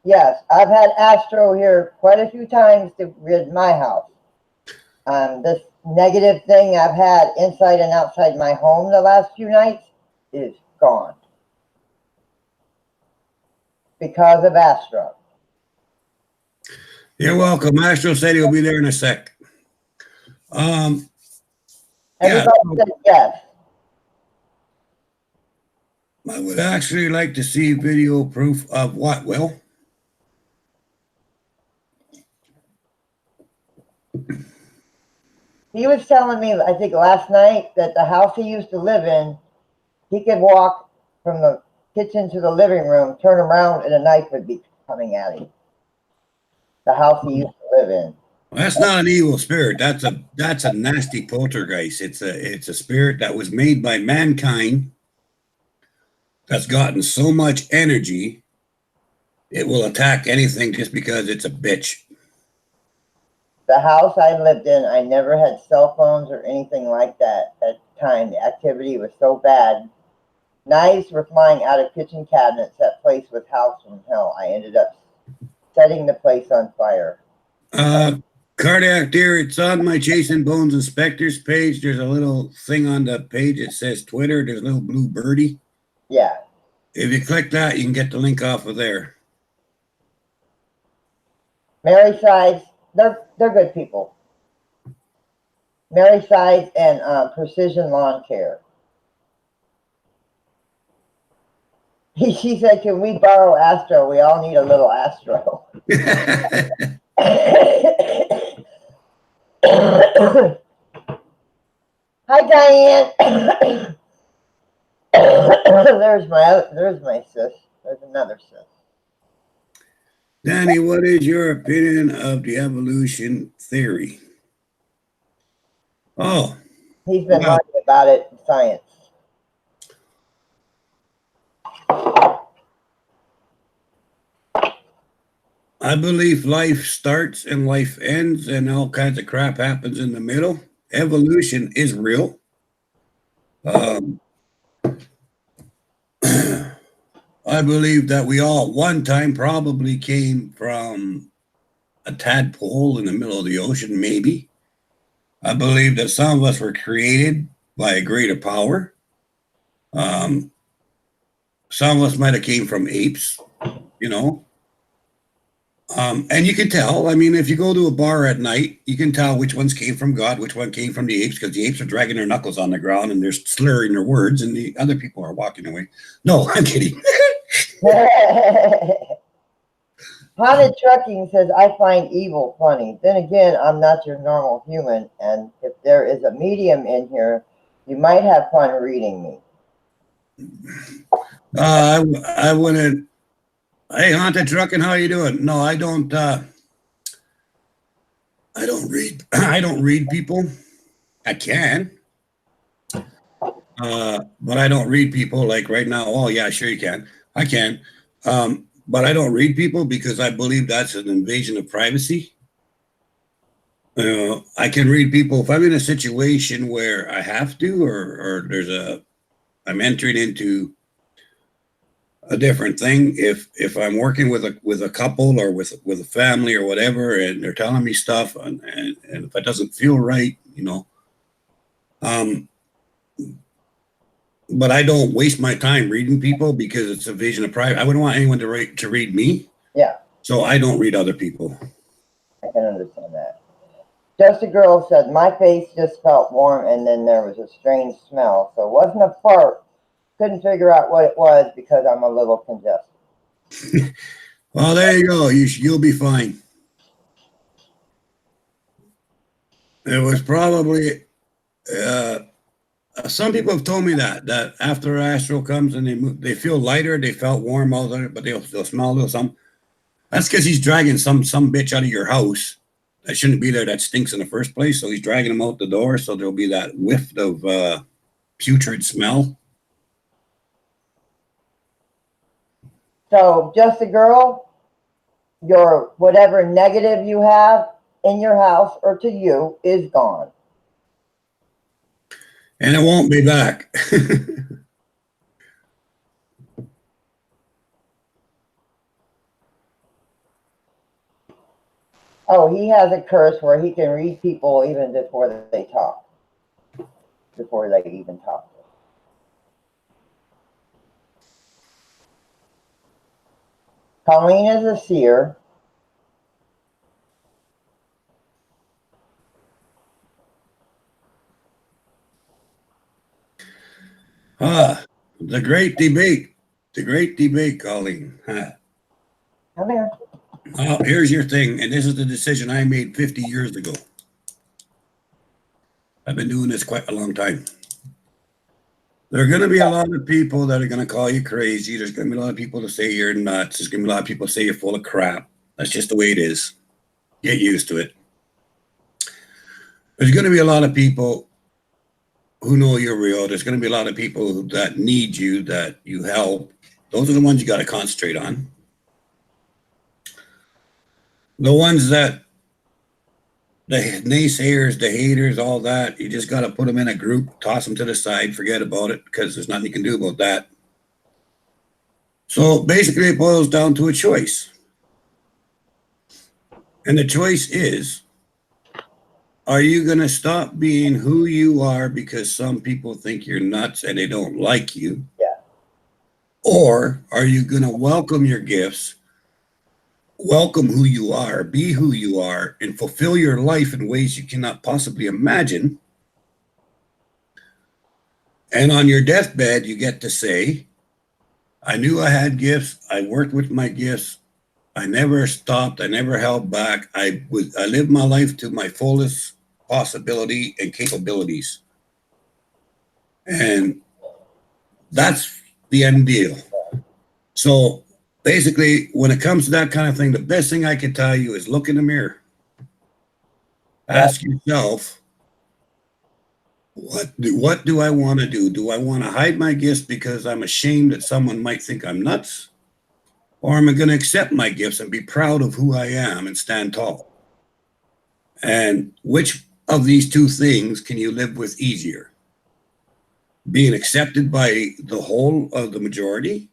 Yes, I've had Astro here quite a few times to rid my house. This negative thing I've had inside and outside my home the last few nights is gone because of Astro. You're welcome. Astro said he'll be there in a sec. Yeah, Everybody said yes. I would actually like to see video proof of what, Will? He was telling me, I think last night, that the house he used to live in, he could walk from the kitchen to the living room, turn around, and a knife would be coming at him. The house he used to live in. Well, that's not an evil spirit. That's a nasty poltergeist. It's a spirit that was made by mankind that's gotten so much energy it will attack anything just because it's a bitch. The house I lived in, I never had cell phones or anything like that at the time. The activity was so bad. Knives were flying out of kitchen cabinets. That place was house from hell. I ended up setting the place on fire. Uh, Cardiac deer, it's on my Chasing Bones and Specters page. There's a little thing on the page that says Twitter. There's a little blue birdie. Yeah. If you click that, you can get the link off of there. Mary Sides, they're good people. Mary Sides and Precision Lawn Care. She said, "Can we borrow Astro? We all need a little Astro." Hi, Diane. there's my sis. There's another sis. Danny, what is your opinion of the evolution theory? Oh, He's been wow. writing about it in science. I believe life starts and life ends, and all kinds of crap happens in the middle. Evolution is real. I believe that we all at one time probably came from a tadpole in the middle of the ocean, maybe. I believe that some of us were created by a greater power. Some of us might have came from apes, you know. And you can tell, I mean, if you go to a bar at night, you can tell which ones came from God, which one came from the apes, because the apes are dragging their knuckles on the ground and they're slurring their words, and the other people are walking away. No, I'm kidding. Haunted Trucking says, "I find evil funny. Then again, I'm not your normal human, and if there is a medium in here, you might have fun reading me." I wouldn't. Hey, Haunted Trucking, how you doing? No, I don't. I don't read. I don't read people. I can, but I don't read people. Like right now. Oh yeah, sure you can. I can, but I don't read people because I believe that's an invasion of privacy. I can read people if I'm in a situation where I have to, or I'm entering into a different thing. If I'm working with a couple or with a family or whatever, and they're telling me stuff, and if it doesn't feel right, you know, but I don't waste my time reading people because it's a vision of private. I wouldn't want anyone to read me. Yeah, So I don't read other people. I can understand that. Just a Girl said, "My face just felt warm, and then there was a strange smell. So it wasn't a fart. Couldn't figure out what it was because I'm a little congested." Well, there you go. You'll be fine. It was probably some people have told me that after astral comes and they feel lighter, they felt warm all the, but they'll smell a little something. That's because he's dragging some bitch out of your house that shouldn't be there, that stinks in the first place. So he's dragging them out the door, so there'll be that whiff of putrid smell. So, Just a Girl, your whatever negative you have in your house or to you is gone. And it won't be back. Oh, he has a curse where he can read people even before they talk. Before they even talk. Colleen is a seer. Ah, the great debate. The great debate, Colleen. Come here. Oh, here's your thing, and this is the decision I made 50 years ago. I've been doing this quite a long time. There are going to be a lot of people that are going to call you crazy. There's going to be a lot of people that say you're nuts. There's going to be a lot of people that say you're full of crap. That's just the way it is. Get used to it. There's going to be a lot of people who know you're real. There's going to be a lot of people that need you, that you help. Those are the ones you got to concentrate on. The ones that, the naysayers, the haters, all that, you just got to put them in a group, toss them to the side, forget about it, because there's nothing you can do about that. So basically, it boils down to a choice. And the choice is, are you going to stop being who you are because some people think you're nuts and they don't like you? Yeah. Or are you going to welcome your gifts, welcome who you are, be who you are, and fulfill your life in ways you cannot possibly imagine? And on your deathbed, you get to say, I knew I had gifts. I worked with my gifts. I never stopped. I never held back. I lived my life to my fullest possibility and capabilities. And that's the end deal. So basically, when it comes to that kind of thing, the best thing I can tell you is look in the mirror. Ask yourself, what do I want to do? Do I want to hide my gifts because I'm ashamed that someone might think I'm nuts? Or am I going to accept my gifts and be proud of who I am and stand tall? And which of these two things can you live with easier? Being accepted by the whole of the majority,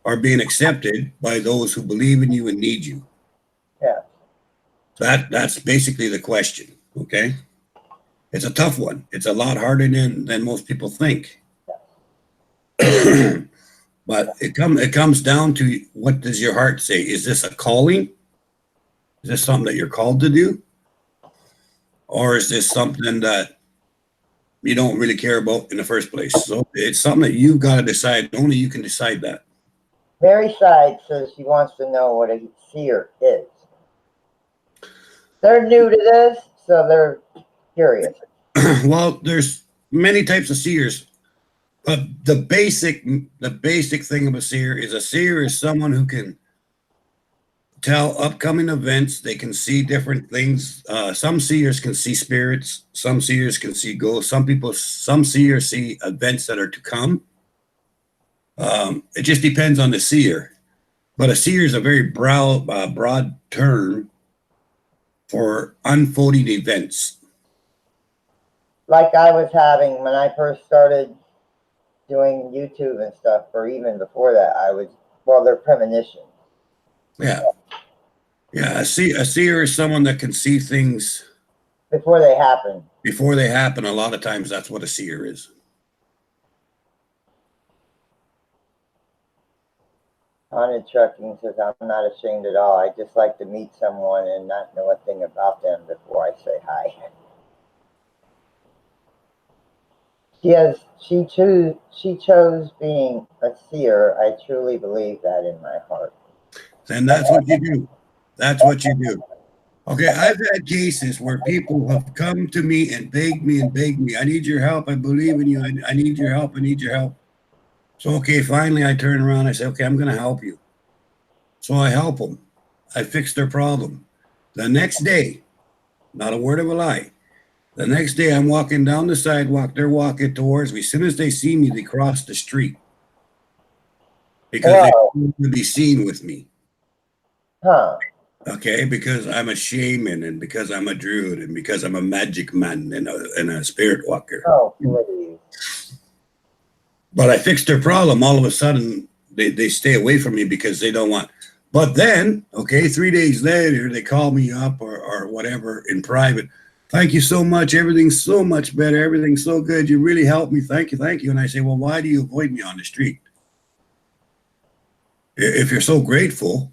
or being accepted by those who believe in you and need you? Yeah. That's basically the question, okay? It's a tough one. It's a lot harder than most people think. But it comes down to, what does your heart say? Is this a calling? Is this something that you're called to do? Or is this something that you don't really care about in the first place? So it's something that you've got to decide. Only you can decide that. Mary Side says she wants to know what a seer is. They're new to this, so they're curious. Well, there's many types of seers. But the basic thing of a seer is someone who can tell upcoming events. They can see different things. Some seers can see spirits. Some seers can see ghosts. Some seers see events that are to come. It just depends on the seer. But a seer is a very broad term for unfolding events. Like I was having when I first started doing YouTube and stuff, or even before that, they're premonitions. Yeah. Yeah, a seer is someone that can see things before they happen. Before they happen, a lot of times that's what a seer is. Haunted Trucking says, I'm not ashamed at all. I just like to meet someone and not know a thing about them before I say hi. She chose being a seer. I truly believe that in my heart. And that's what you do. That's what you do. Okay, I've had cases where people have come to me and begged me. I need your help. I believe in you. I need your help. I need your help. So, okay, finally I turn around. I say, okay, I'm going to help you. So I help them. I fix their problem. The next day, not a word of a lie, the next day I'm walking down the sidewalk. They're walking towards me. As soon as they see me, they cross the street. Because they want to be seen with me. Huh. Okay, because I'm a shaman, and because I'm a druid, and because I'm a magic man and a spirit walker. Oh, please. But I fixed their problem. All of a sudden, they stay away from me because they don't want. But then, okay, 3 days later, they call me up or whatever in private. Thank you so much. Everything's so much better. Everything's so good. You really helped me. Thank you. Thank you. And I say, well, why do you avoid me on the street? If you're so grateful,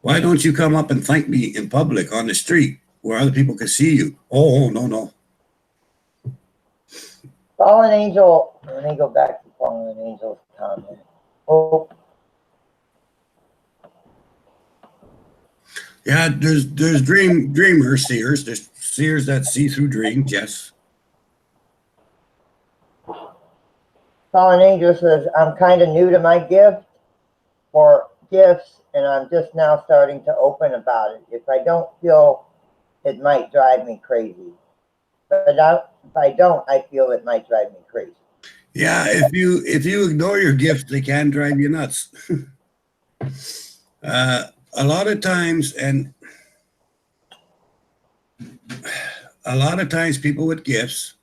why don't you come up and thank me in public on the street where other people can see you? Oh, no. Fallen angel. Let me go back to fallen angel's comment. Oh, Yeah, there's dreamers, seers. There's seers that see through dreams. Yes. fallen angel says, I'm kind of new to my gift or gifts, and I'm just now starting to open about it. If I don't feel it might drive me crazy. But if I don't, I feel it might drive me crazy. Yeah, if you ignore your gifts, they can drive you nuts. A lot of times, and a lot of times, people with gifts.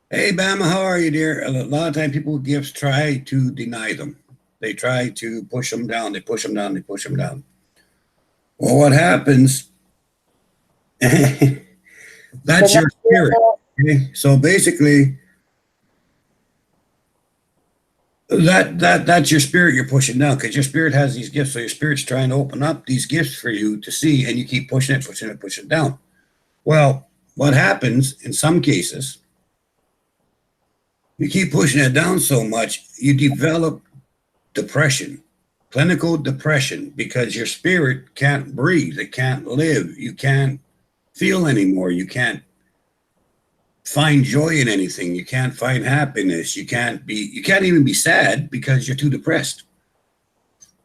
Hey, Bama, how are you, dear? A lot of times, people with gifts try to deny them. They try to push them down. They push them down. They push them down. Well, what happens? That's your spirit. Okay? So basically, that's your spirit you're pushing down because your spirit has these gifts. So your spirit's trying to open up these gifts for you to see, and you keep pushing it, pushing it, pushing it down. Well, what happens in some cases, you keep pushing it down so much, you develop depression, clinical depression, because your spirit can't breathe, it can't live, you can't feel anymore, you can't find joy in anything, you can't find happiness, you can't even be sad because you're too depressed.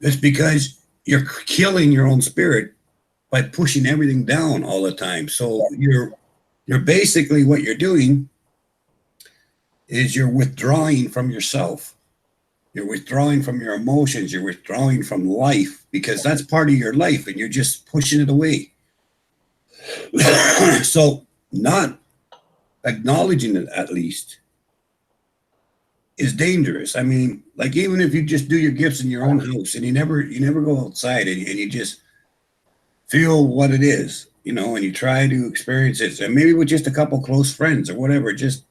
It's because you're killing your own spirit by pushing everything down all the time. So you're basically, what you're doing is you're withdrawing from yourself. You're withdrawing from your emotions. You're withdrawing from life because that's part of your life and you're just pushing it away. So not acknowledging it, at least, is dangerous. I mean, like, even if you just do your gifts in your own house and you never go outside and you just feel what it is, you know, and you try to experience it, and maybe with just a couple close friends or whatever, just,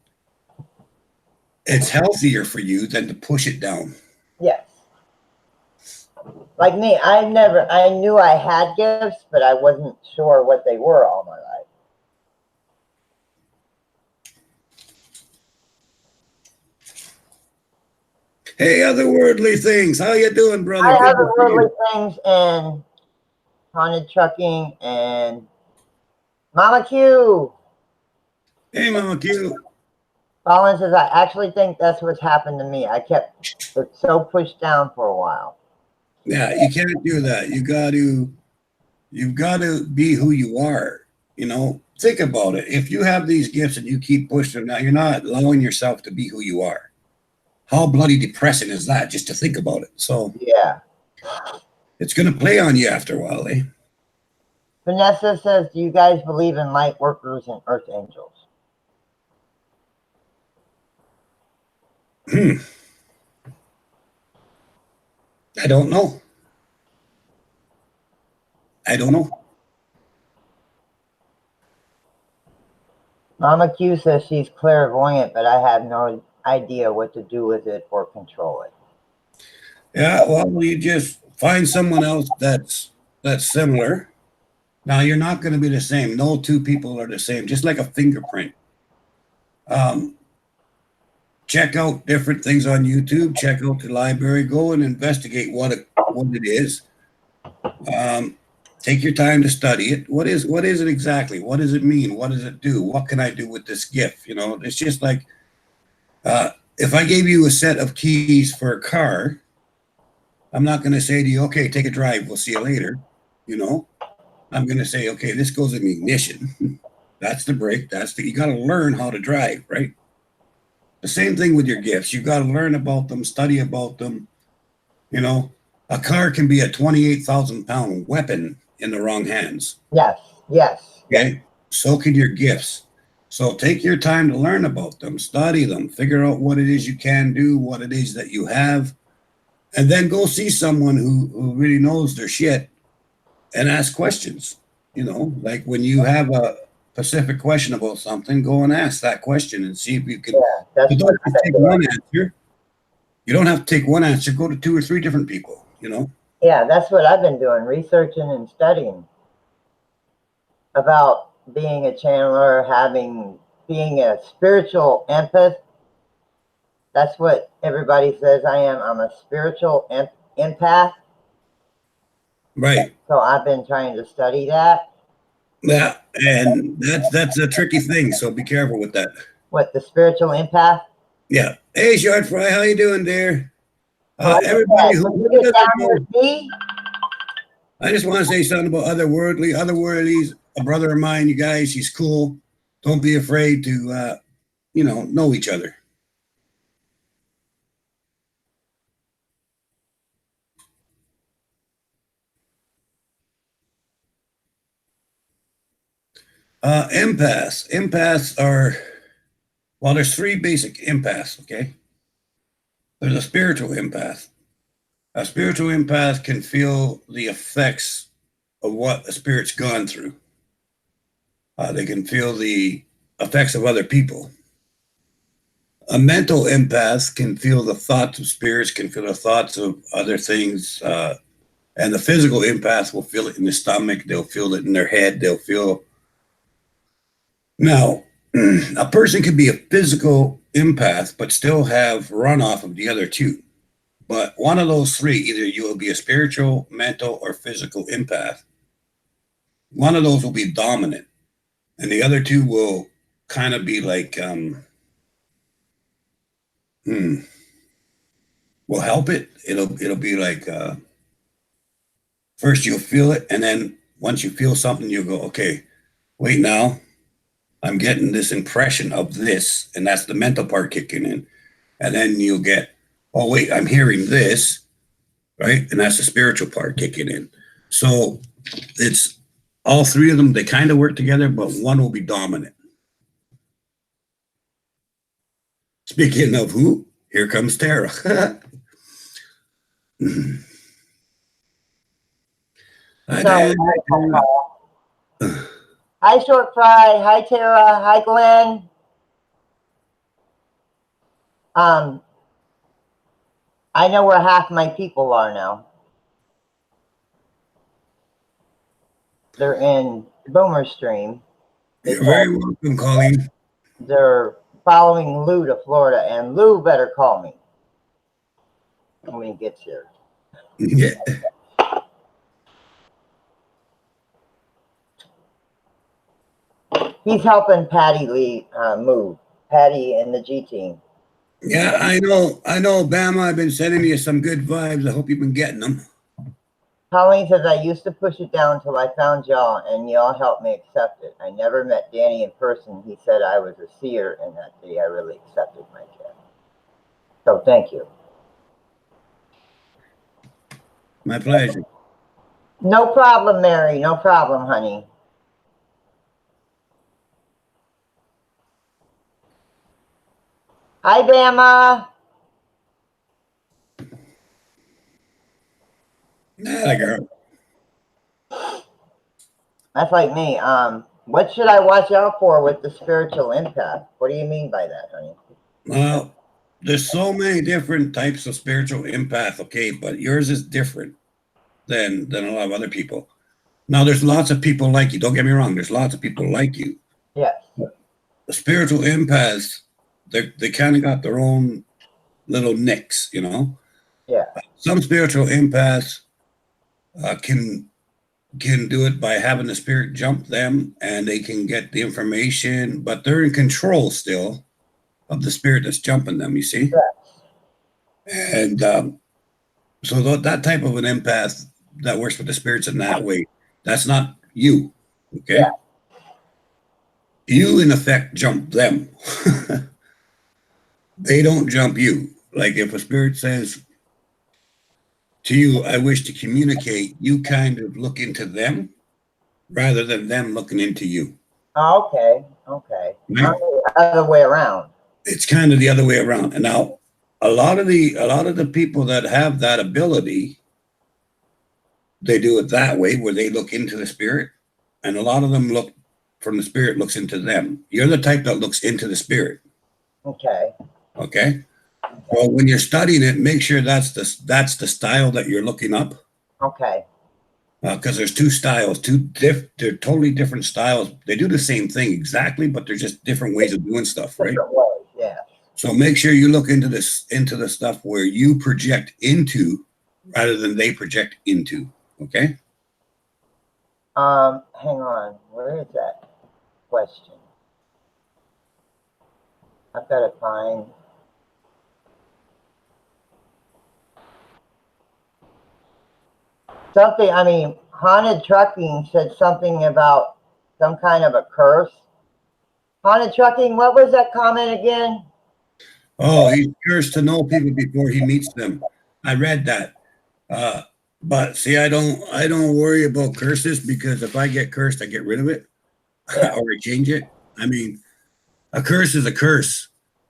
it's healthier for you than to push it down. Yes. Like me, I knew I had gifts, but I wasn't sure what they were all my life. Hey, otherworldly things, how you doing, brother? I have otherworldly things and haunted trucking and Mama Q. Hey, Mama Q. Colin says, I actually think that's what's happened to me. I kept it so pushed down for a while. Yeah, you can't do that. You've got to be who you are. You know, think about it. If you have these gifts and you keep pushing them down, you're not allowing yourself to be who you are. How bloody depressing is that, just to think about it? So yeah, it's going to play on you after a while, eh? Vanessa says, do you guys believe in light workers and earth angels? I don't know. Mama Q says she's clairvoyant, but I have no idea what to do with it or control it. Yeah, well, you just find someone else that's similar. Now, you're not going to be the same. No two people are the same, just like a fingerprint. Check out different things on YouTube. Check out the library. Go and investigate what it is. Take your time to study it. What is it exactly? What does it mean? What does it do? What can I do with this gift? You know, it's just like if I gave you a set of keys for a car, I'm not going to say to you, okay, take a drive. We'll see you later. You know, I'm going to say, okay, this goes in the ignition. That's the brake. You got to learn how to drive, right? The same thing with your gifts. You've got to learn about them, study about them. You know, a car can be a 28,000-pound weapon in the wrong hands. Yes. Okay. So can your gifts. So take your time to learn about them, study them, figure out what it is you can do, what it is that you have, and then go see someone who really knows their shit and ask questions. You know, like when you have a specific question about something, go and ask that question and see if you can. You don't have to take one answer. You don't have to take one answer. Go to 2 or 3 different people, you know? Yeah, that's what I've been doing, researching and studying about being a channeler, being a spiritual empath, That's what everybody says I am. I'm a spiritual empath. Right. So I've been trying to study that. Yeah, and that's a tricky thing. So be careful with that. What, the spiritual empath? Yeah. Hey, Short Fry, how you doing there? Well, like I Everybody said, who when you get doesn't down know, with me, I just want to say something about otherworldly. Otherworldly's a brother of mine. You guys, he's cool. Don't be afraid to, know each other. Empaths. Empaths are, well, there's three basic empaths, okay? There's a spiritual empath. A spiritual empath can feel the effects of what a spirit's gone through. They can feel the effects of other people. A mental empath can feel the thoughts of spirits, can feel the thoughts of other things. And the physical empath will feel it in the stomach. They'll feel it in their head. They'll feel. Now, a person could be a physical empath, but still have runoff of the other two. But one of those three, either you will be a spiritual, mental, or physical empath. One of those will be dominant, and the other two will kind of be like, will help it. It'll be like first you'll feel it, and then once you feel something, you'll go, okay, wait now, I'm getting this impression of this, and that's the mental part kicking in, and then you'll get, oh wait, I'm hearing this, right, and that's the spiritual part kicking in. So it's all three of them. They kind of work together, but one will be dominant. Speaking of who, here comes Tara. Hi, no. Dan. Hi, Short Fry. Hi, Tara. Hi, Glenn. I know where half my people are now. They're in Boomer Stream. You're very welcome, Colleen. They're following Lou to Florida, and Lou better call me when he gets here. Yeah. He's helping Patty Lee move. Patty and the G team. Yeah, I know, Bama. I've been sending you some good vibes. I hope you've been getting them. Colleen says, I used to push it down till I found y'all, and y'all helped me accept it. I never met Danny in person. He said I was a seer, and that day I really accepted my gift. So thank you. My pleasure. No problem, Mary. No problem, honey. Hi, Bama. Nah, girl. That's like me. What should I watch out for with the spiritual empath? What do you mean by that, honey? Well, there's so many different types of spiritual empath, okay, but yours is different than a lot of other people. Now, there's lots of people like you. Don't get me wrong. There's lots of people like you. Yes. The spiritual empaths, they kind of got their own little nicks, you know. Yeah. Some spiritual empaths can do it by having the spirit jump them, and they can get the information, but they're in control still of the spirit that's jumping them. You see. Yes. And so that type of an empath that works with the spirits in that way, that's not you, okay? Yeah. You, in effect, jump them. They don't jump you. Like if a spirit says to you, I wish to communicate, you kind of look into them rather than them looking into you. Oh, okay. Okay. Right? The other way around. It's kind of the other way around. And now a lot of the people that have that ability, they do it that way where they look into the spirit, and a lot of them look from the spirit looks into them. You're the type that looks into the spirit. Okay. Okay. Well, when you're studying it, make sure that's the style that you're looking up. Okay. Because there's two styles, they're totally different styles. They do the same thing exactly, but they're just different ways of doing stuff, right? Different ways, yeah. So make sure you look into the stuff where you project into rather than they project into. Okay. Hang on. Where is that question? I've got to find. Something, I mean, Haunted Trucking said something about some kind of a curse. Haunted Trucking, what was that comment again? Oh, he's cursed to know people before he meets them. I read that. But see, I don't worry about curses because if I get cursed, I get rid of it or I change it. I mean, a curse is a curse.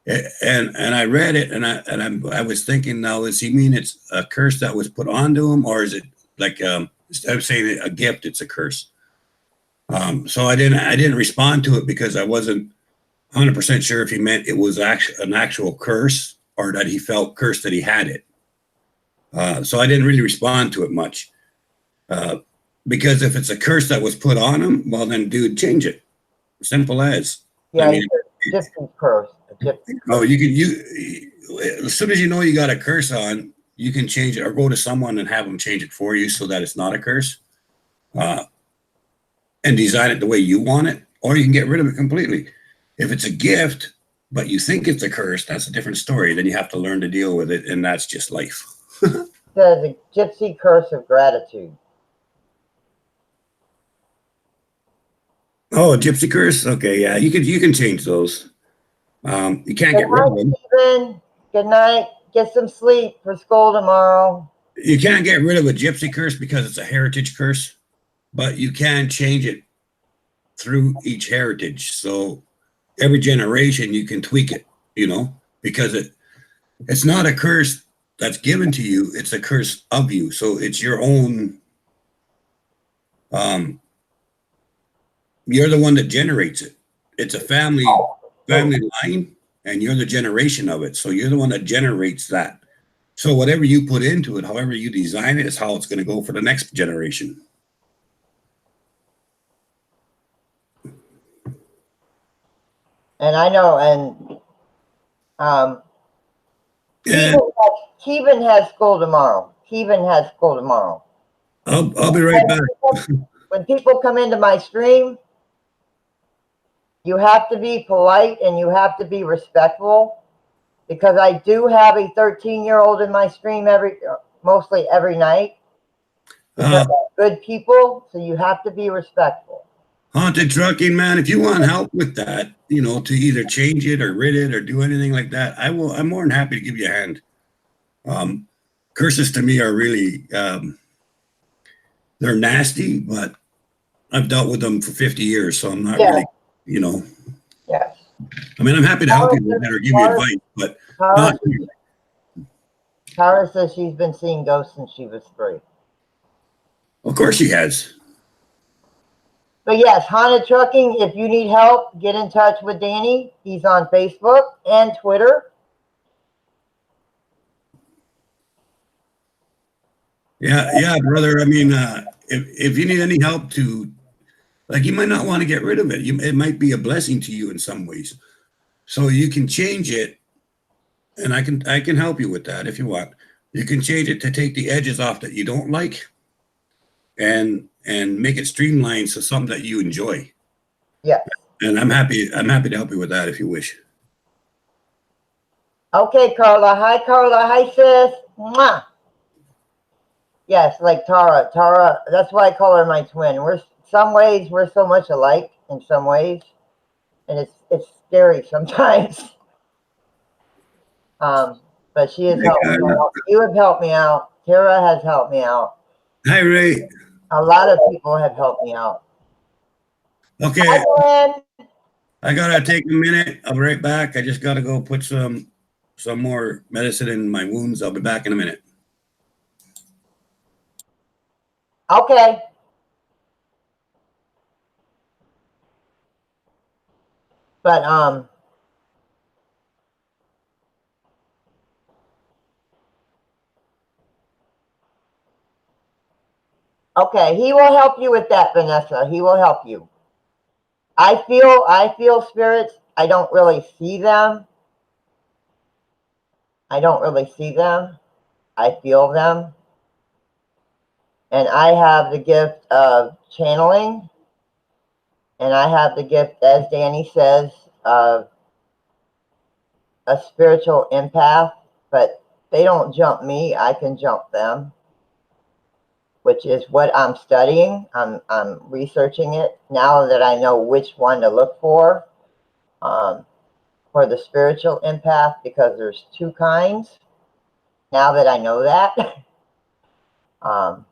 And I read it and I was thinking now, does he mean it's a curse that was put onto him, or is it like instead of saying a gift, it's a curse? So I didn't respond to it because I wasn't 100% sure if he meant it was an actual curse or that he felt cursed that he had it. So I didn't really respond to it much. Because if it's a curse that was put on him, well then dude, change it. Simple as. Yeah, I mean, gypsy curse. A gypsy curse. Oh, as soon as you know you got a curse on, you can change it or go to someone and have them change it for you so that it's not a curse. And design it the way you want it, or you can get rid of it completely. If it's a gift, but you think it's a curse, that's a different story. Then you have to learn to deal with it, and that's just life. Says a gypsy curse of gratitude. Oh, a gypsy curse? Okay, yeah, you can change those. You can't get rid of them. Stephen. Good night. Get some sleep for school tomorrow. You can't get rid of a gypsy curse because it's a heritage curse, but you can change it through each heritage. So every generation you can tweak it, because it's not a curse that's given to you, it's a curse of you. So it's your own, you're the one that generates it. It's a family line, and you're the generation of it. So you're the one that generates that. So whatever you put into it, however you design it, is how it's going to go for the next generation. And I know, and Keevan has school tomorrow. I'll be right back. When people come into my stream, you have to be polite and you have to be respectful, because I do have a 13-year-old in my stream mostly every night. Because they're good people, so you have to be respectful. Haunted Trucking, man, if you want help with that, to either change it or rid it or do anything like that, I'm more than happy to give you a hand. Curses to me are really, they're nasty, but I've dealt with them for 50 years, so I'm not really, Yes. I mean, I'm happy to help you with that or give you advice, but Tara says she's been seeing ghosts since she was 3. Of course she has. But yes, Haunted Trucking, if you need help, get in touch with Danny. He's on Facebook and Twitter. Yeah, brother. I mean, if you need any help you might not want to get rid of it. It might be a blessing to you in some ways. So you can change it, and I can help you with that if you want. You can change it to take the edges off that you don't like, and make it streamlined so something that you enjoy. Yeah. And I'm happy to help you with that if you wish. Okay, Carla. Hi, Carla. Hi, sis. Mwah. Yes, like Tara. Tara, that's why I call her my twin. We're so much alike in some ways, and it's scary sometimes. But she has helped me out. You have helped me out. Tara has helped me out. Hi, Ray. A lot of people have helped me out. Okay. Hi, I gotta take a minute. I'll be right back. I just gotta go put some more medicine in my wounds. I'll be back in a minute. Okay. But okay, he will help you with that, Vanessa. He will help you. I feel spirits. I don't really see them. I don't really see them. I feel them. And I have the gift of channeling. And I have the gift, as Danny says, of a spiritual empath. But they don't jump me. I can jump them, which is what I'm studying. I'm researching it now that I know which one to look for the spiritual empath, because there's two kinds. Now that I know that, love.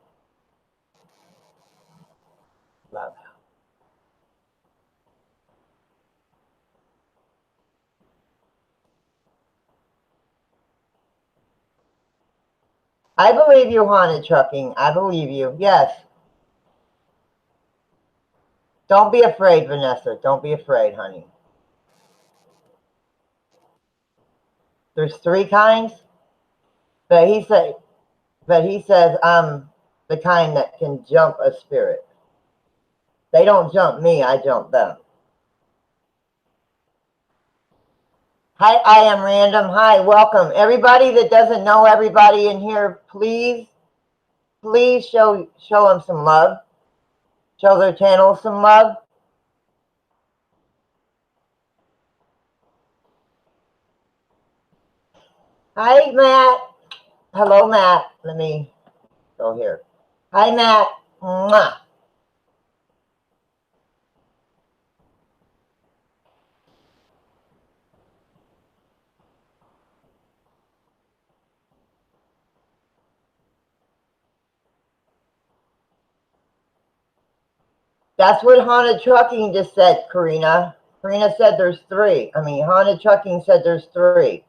I believe you, haunted trucking. I believe you. Yes. Don't be afraid, Vanessa. Don't be afraid, honey. There's three kinds, but he says I'm the kind that can jump a spirit. They don't jump me, I jump them. Hi, I am random. Hi, welcome. Everybody that doesn't know everybody in here, please show them some love. Show their channel some love. Hi, Matt. Hello, Matt. Let me go here. Hi, Matt. Mwah. That's what haunted trucking just said, Karina. Karina said there's three. I mean, haunted trucking said there's three.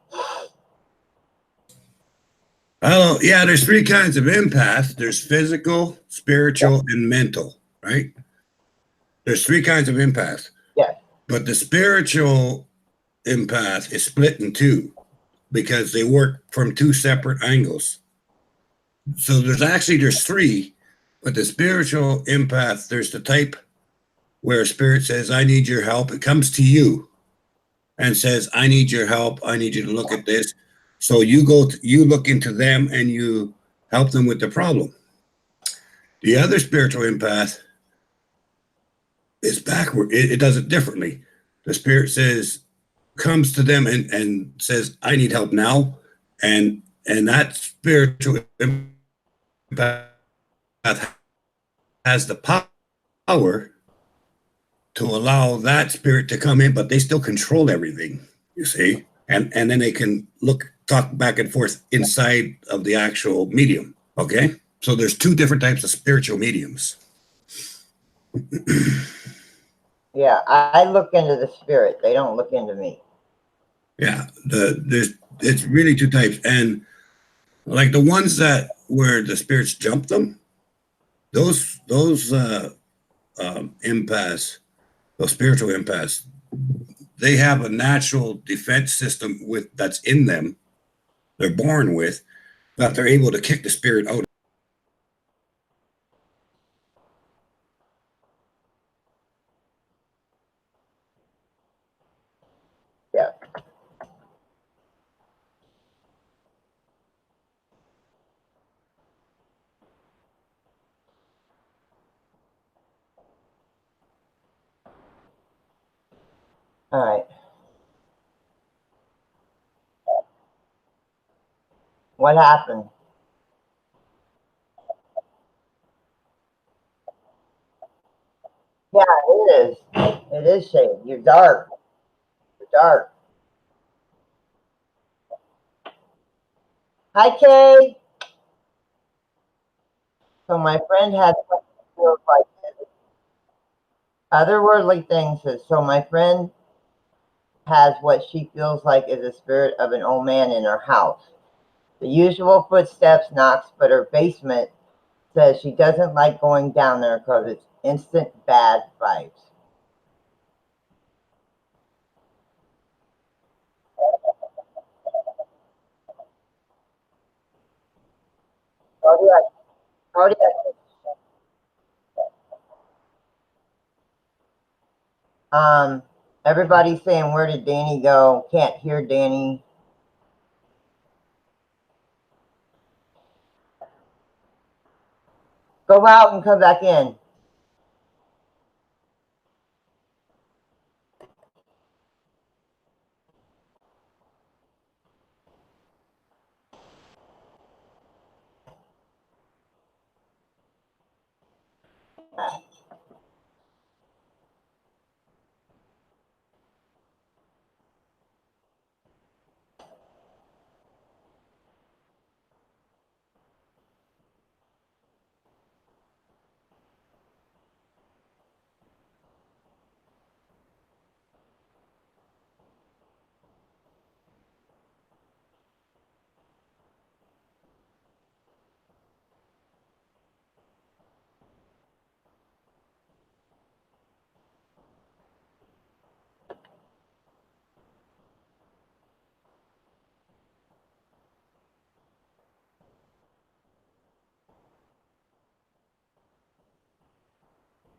Oh, yeah, there's three kinds of empaths. There's physical, spiritual, and mental, right? There's three kinds of empaths. Yes. But the spiritual empath is split in two because they work from two separate angles. So there's three, but the spiritual empath, there's the type where spirit says, I need your help. It comes to you and says, I need your help. I need you to look at this. So you look into them and you help them with the problem. The other spiritual empath is backward. It does it differently. The spirit comes to them and says, I need help now. And that spiritual empath has the power to allow that spirit to come in, but they still control everything, you see? And then they can talk back and forth inside of the actual medium, okay? So there's two different types of spiritual mediums. Yeah, I look into the spirit. They don't look into me. Yeah, it's really two types. And like the ones where the spirits jump them, those empaths, those spiritual empaths, they have a natural defense system that's in them, they're born with, that they're able to kick the spirit out. Yeah. All right. What happened? Yeah, it is. It is shade. You're dark. You're dark. Hi, Kay. So my friend had like otherworldly things. So my friend has what she feels like is a spirit of an old man in her house. The usual footsteps, knocks, but her basement says she doesn't like going down there because it's instant bad vibes. How do I, how do everybody's saying, where did Danny go? Can't hear Danny. Go out and come back in.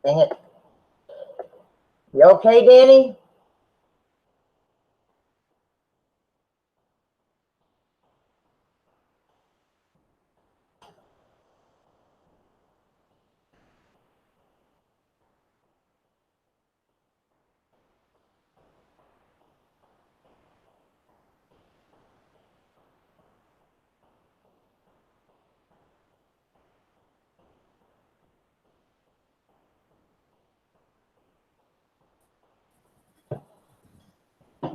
Dang it. You okay, Danny?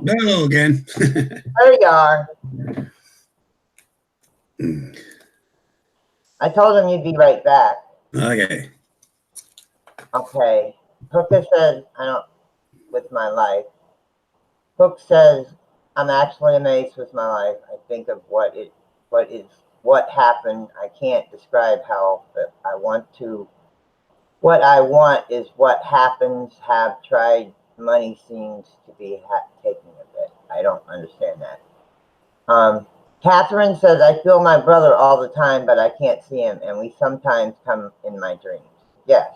Hello again. There you are. I told him you'd be right back. Okay. Okay. Hooker says, I don't, with my life. Hook says, I'm actually amazed with my life. I think of what happened. I can't describe how, but I want to. What I want is what happens. Have tried. Money seems to be taking a bit. I don't understand that. Catherine says, I feel my brother all the time, but I can't see him, and we sometimes come in my dreams. Yes.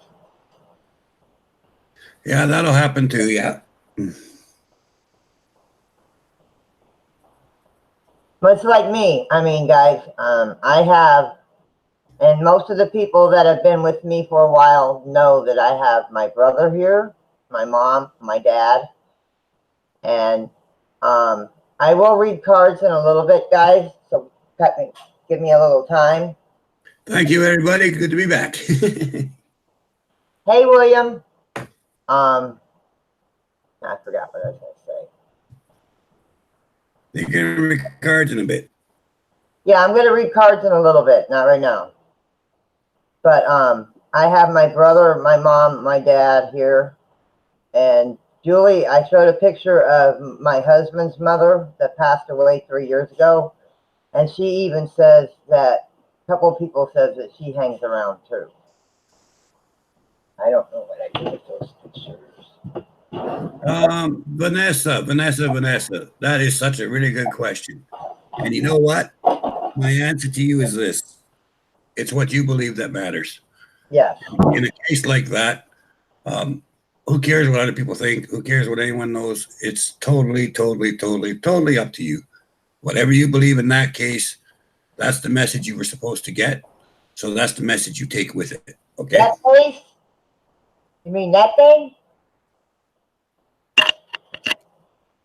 Yeah, that'll happen too. Yeah. Much like me. I mean, guys, I have, and most of the people that have been with me for a while know that I have my brother here, my mom, my dad, and I will read cards in a little bit, guys. So give me a little time. Thank you, everybody. Good to be back. Hey, William. I forgot what I was going to say. You're going to read cards in a bit. Yeah, I'm going to read cards in a little bit, not right now. But I have my brother, my mom, my dad here, and Julie. I showed a picture of my husband's mother that passed away 3 years ago, and she even says that a couple of people says that she hangs around too. I don't know what I do with those pictures. Vanessa, that is such a really good question. And you know what? My answer to you is this. It's what you believe that matters. Yes. In a case like that, who cares what other people think? Who cares what anyone knows? It's totally up to you. Whatever you believe in that case, that's the message you were supposed to get. So that's the message you take with it. Okay? That place? You mean that thing?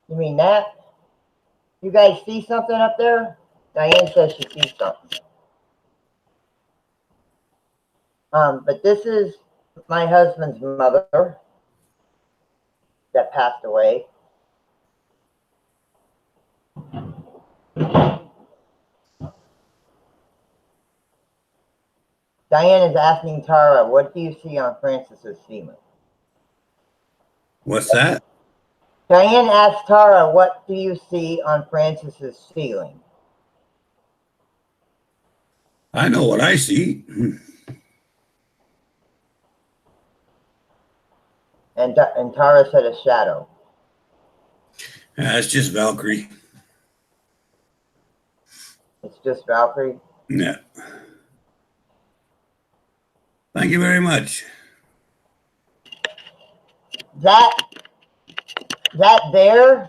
You mean that? You guys see something up there? Diane says she sees something. But this is my husband's mother that passed away. Diane is asking Tara, what do you see on Francis's ceiling? What's that? Diane asked Tara, what do you see on Francis's ceiling? I know what I see. And Tara said a shadow. It's just Valkyrie. It's just Valkyrie? Yeah. Thank you very much. That there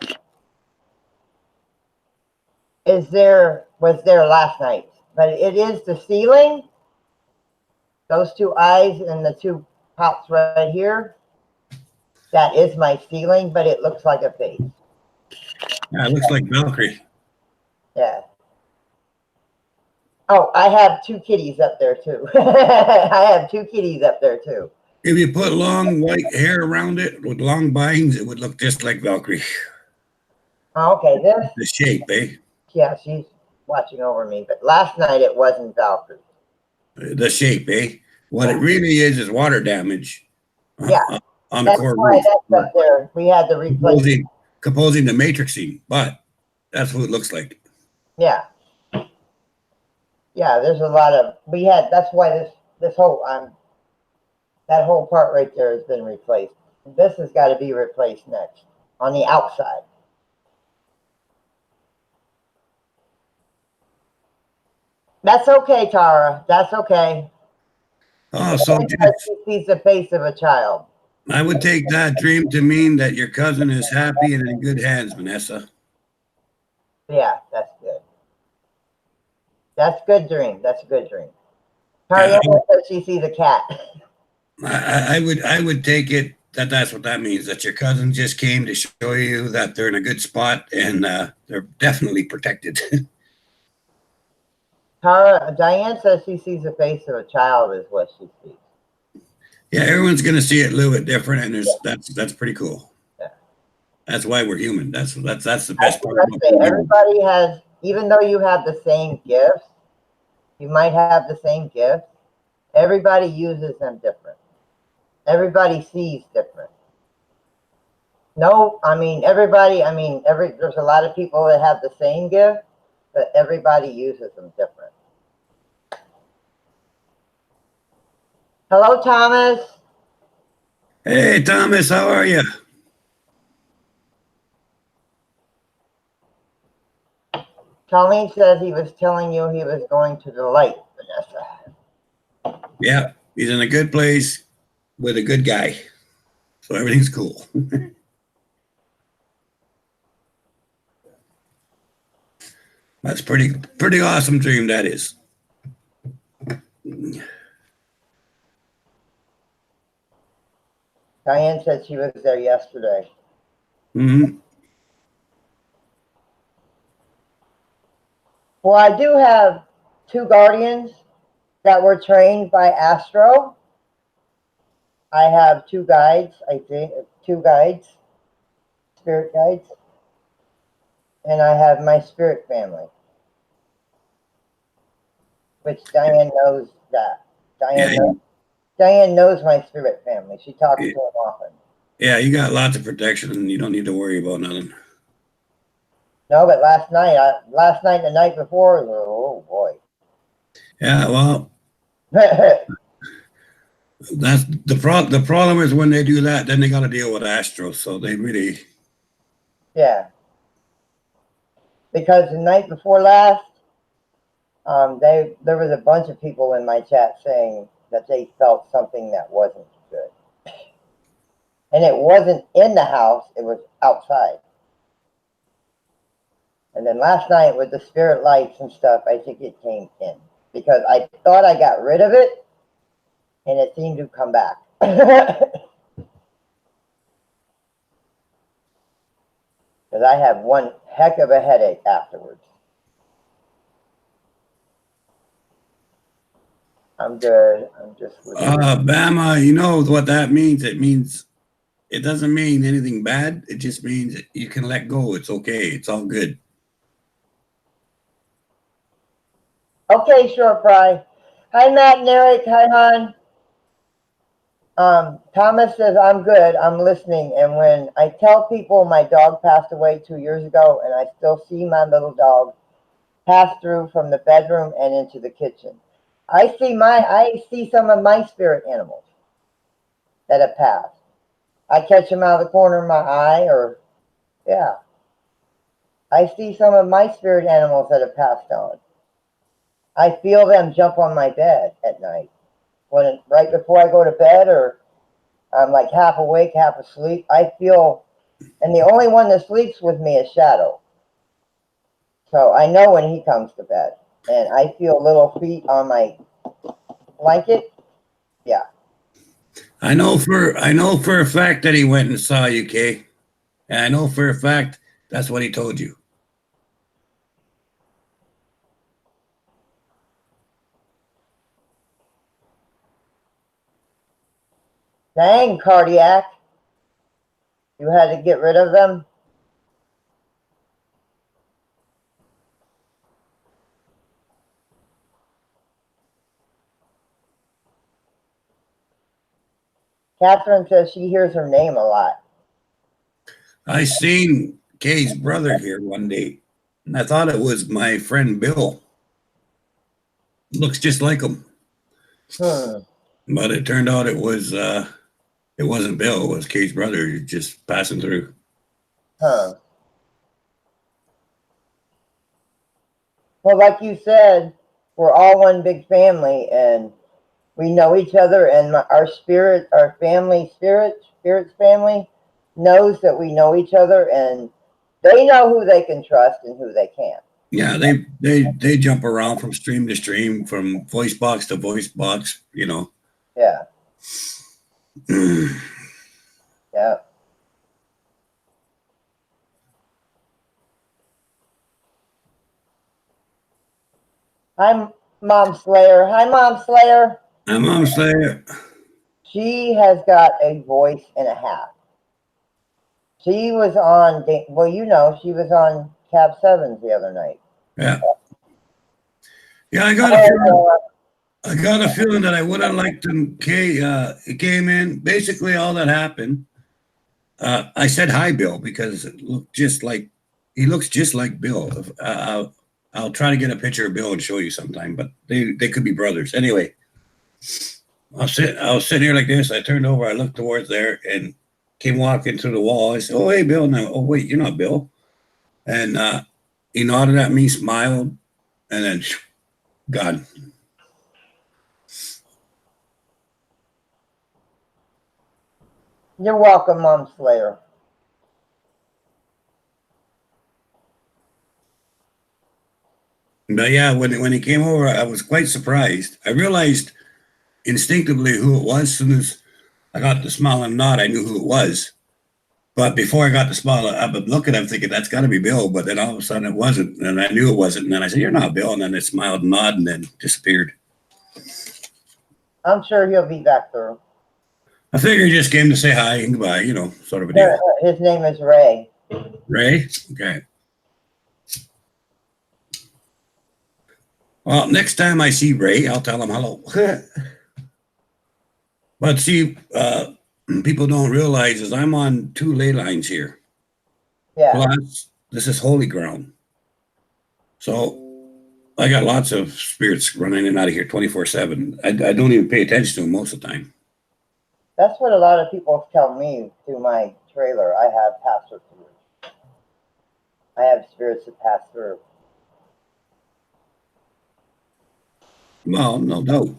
was there last night, but it is the ceiling. those two eyes and the two pops right here, that is my ceiling, but it looks like a face. Yeah, it looks like Valkyrie. Yeah. Oh, I have two kitties up there too. I have two kitties up there too. If you put long white hair around it with long bangs, it would look just like Valkyrie. Oh, okay, this, The shape, eh? yeah, she's watching over me, but last night it wasn't Valkyrie. The shape, eh? What it really is water damage. Yeah, On the that's core why roof. that's up there. We had to replace. Composing the matrixing, but that's what it looks like. Yeah. Yeah, there's a lot of, that's why this whole, that whole part right there has been replaced. This has got to be replaced next on the outside. That's okay, Tara. That's okay. Oh, so She sees the face of a child. I would take that dream to mean that your cousin is happy and in good hands, Vanessa. Yeah, that's good. That's good dream. That's a good dream. Yeah, Tara says she sees a cat. I would take it that that's what that means. That your cousin just came to show you that they're in a good spot and they're definitely protected. Diane says she sees the face of a child is what she sees. Yeah, everyone's gonna see it a little bit different, and that's pretty cool. Yeah. That's why we're human. That's the best part. Everybody has, even though you have the same gifts, you might have the same gifts. Everybody uses them different. Everybody sees different. No, I mean everybody. I mean there's a lot of people that have the same gift, but everybody uses them different. Hello, Thomas. Hey, Thomas, how are you? Colleen says he was telling you he was going to the light, Vanessa. Yeah, he's in a good place with a good guy, so everything's cool. That's pretty awesome dream, that is. Diane said she was there yesterday. Mm-hmm. Well, I do have two guardians that were trained by Astro. I have two guides, I think, spirit guides. And I have my spirit family, which Diane knows that. Diane knows my spirit family. She talks to them often. Yeah, you got lots of protection and you don't need to worry about nothing. No, but last night and the night before, oh boy. Yeah, well, that's the problem. The problem is when they do that, then they got to deal with Astro. So they really. Yeah. Because the night before last, there was a bunch of people in my chat saying that they felt something that wasn't good. And it wasn't in the house, it was outside. And then last night with the spirit lights and stuff, I think it came in. Because I thought I got rid of it, and it seemed to come back. Because I have one heck of a headache afterwards. I'm good. I'm just. Bama, you know what that means? It doesn't mean anything bad. It just means you can let go. It's okay. It's all good. Okay, Short Fry. Hi, Matt and Eric. Hi, hon. Thomas says, I'm good. I'm listening. And when I tell people my dog passed away 2 years ago, and I still see my little dog pass through from the bedroom and into the kitchen, I see some of my spirit animals that have passed. I catch them out of the corner of my eye, or yeah. I see some of my spirit animals that have passed on. I feel them jump on my bed at night. Right before I go to bed, or I'm like half awake, half asleep, I feel, and the only one that sleeps with me is Shadow. So I know when he comes to bed, and I feel little feet on my blanket, Yeah. I know for a fact that he went and saw you, Kay. And I know for a fact that's what he told you. Dang, cardiac. You had to get rid of them? Catherine says she hears her name a lot. I seen Kay's brother here one day, and I thought it was my friend Bill. Looks just like him. But it turned out it wasn't Bill, it was Kay's brother just passing through. Huh. Well, like you said, we're all one big family, and we know each other, and our family, Spirit's family knows that we know each other, and they know who they can trust and who they can't. Yeah, they jump around from stream to stream, from voice box to voice box, you know. Yeah. Yeah. Hi, Mom Slayer. Hi, Mom Slayer. My mom said, She has got a voice and a half. She was on, well, you know, she was on Cab 7s the other night. yeah. Yeah, I got a feeling that I would have liked him. Kay came in. Basically, all that happened. I said hi, Bill, because it looked just like he looks just like Bill. I'll try to get a picture of Bill and show you sometime, but they could be brothers. Anyway, I was sitting here like this. I turned over. I looked towards there and came walking through the wall. I said, "Oh, hey, Bill." Now, oh, wait, you're not Bill. And he nodded at me, smiled, and then gone. You're welcome, Mom Slayer. But yeah, when he came over, I was quite surprised. I realized instinctively who it was. As soon as I got the smile and nod, I knew who it was. But before I got the smile, I've been looking, I'm thinking, that's got to be Bill. But then all of a sudden it wasn't. And I knew it wasn't. And then I said, "You're not Bill." And then it smiled and nodded and then disappeared. I'm sure he'll be back through. I figured he just came to say hi and goodbye, you know, sort of a deal. His name is Ray. Ray? Okay. Well, next time I see Ray, I'll tell him hello. But see, people don't realize is I'm on 2 ley lines here. Yeah. Plus, this is holy ground. So I got lots of spirits running in and out of here 24/7. I don't even pay attention to them most of the time. That's what a lot of people tell me through my trailer. I have pass-through. I have spirits that pass through. Well, no doubt.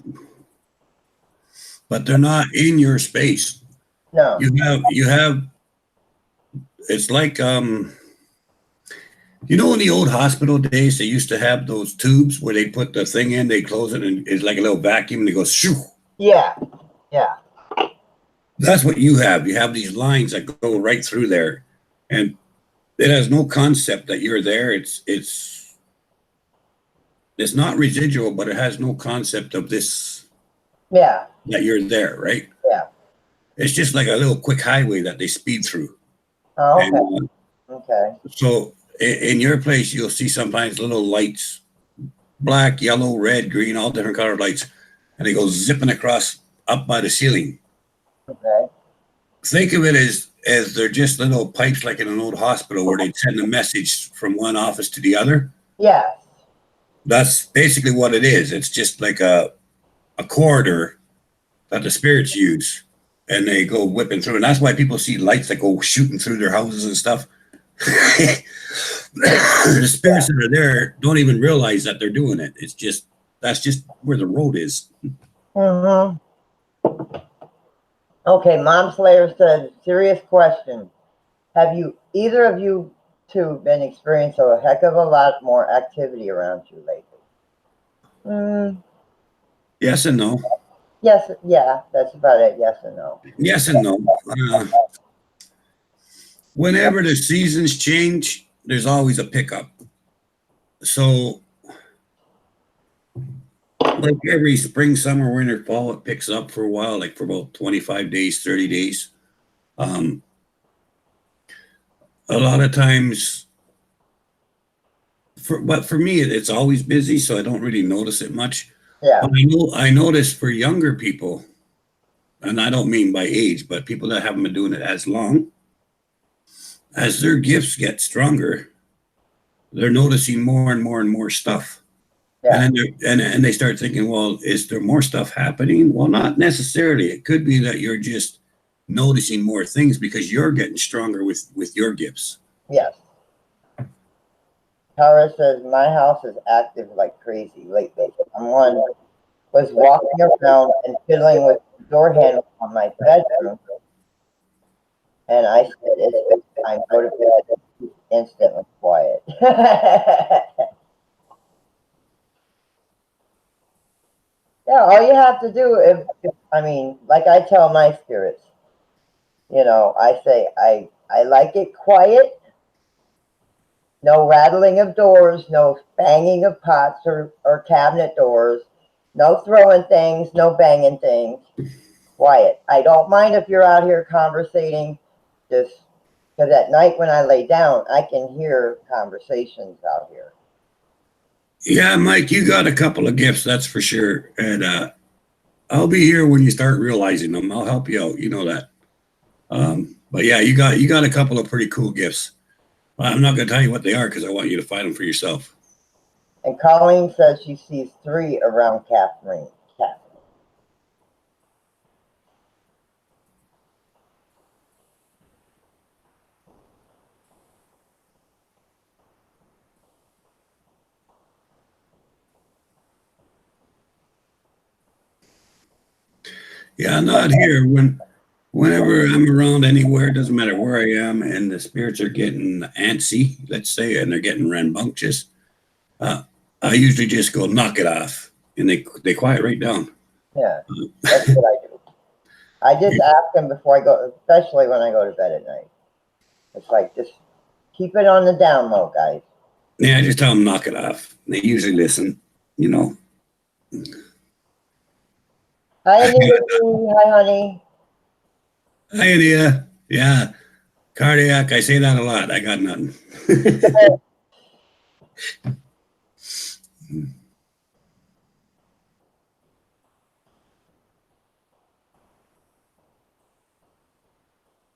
But they're not in your space. No. You have it's like you know, in the old hospital days, they used to have those tubes where they put the thing in, they close it, and it's like a little vacuum, and it goes shoo. Yeah. Yeah. That's what you have. You have these lines that go right through there, and it has no concept that you're there. It's not residual, but it has no concept of this. Yeah. That you're there, right? Yeah. It's just like a little quick highway that they speed through. Oh, okay. And, okay. So in your place, you'll see sometimes little lights, black, yellow, red, green, all different colored lights, and they go zipping across up by the ceiling. Okay. Think of it as they're just little pipes like in an old hospital where they'd send a message from one office to the other. Yes. That's basically what it is. It's just like a corridor that the spirits use, and they go whipping through. And that's why people see lights that go shooting through their houses and stuff. The spirits that are there don't even realize that they're doing it. That's just where the road is. Mm-hmm. Okay, Mom Slayer said, serious question. Have you, either of you two, been experiencing a heck of a lot more activity around you lately? Yes and no. Yes, yeah, that's about it. Yes and no. Yes and no. Whenever the seasons change, there's always a pickup. So, like every spring, summer, winter, fall, it picks up for a while, like for about 25 days, 30 days. Um, a lot of times, but for me, it's always busy, so I don't really notice it much. Yeah, But I notice for younger people, and I don't mean by age, but people that haven't been doing it as long, as their gifts get stronger, they're noticing more and more and more stuff. yeah, And then and they start thinking, well, is there more stuff happening? Well, not necessarily. It could be that you're just noticing more things because you're getting stronger with your gifts. yes. Tara says my house is active like crazy lately. Someone was walking around and fiddling with the door handle on my bedroom, and I said, "It's bedtime. Go to bed." She's instantly quiet. Yeah, all you have to do, if I mean, like I tell my spirits, I say I like it quiet, no rattling of doors, no banging of pots or cabinet doors, no throwing things, no banging things. Quiet. I don't mind if you're out here conversating, just because at night when I lay down, I can hear conversations out here. Yeah, Mike, you got a couple of gifts, that's for sure. And I'll be here when you start realizing them. I'll help you out. You know that. But yeah, you got a couple of pretty cool gifts. I'm not going to tell you what they are because I want you to find them for yourself. And Colleen says she sees three around Catherine. Yeah, not here. Whenever I'm around anywhere, it doesn't matter where I am, and the spirits are getting antsy, let's say, and they're getting rambunctious. Uh, I usually just go knock it off, and they quiet right down. Yeah, that's what I do. I just ask them before I go, especially when I go to bed at night. It's like, just keep it on the down low, guys. Yeah, I just tell them knock it off. They usually listen. You know. Hi, Anita. Hi, honey. Hi, Anita. Yeah, cardiac. I say that a lot. I got nothing.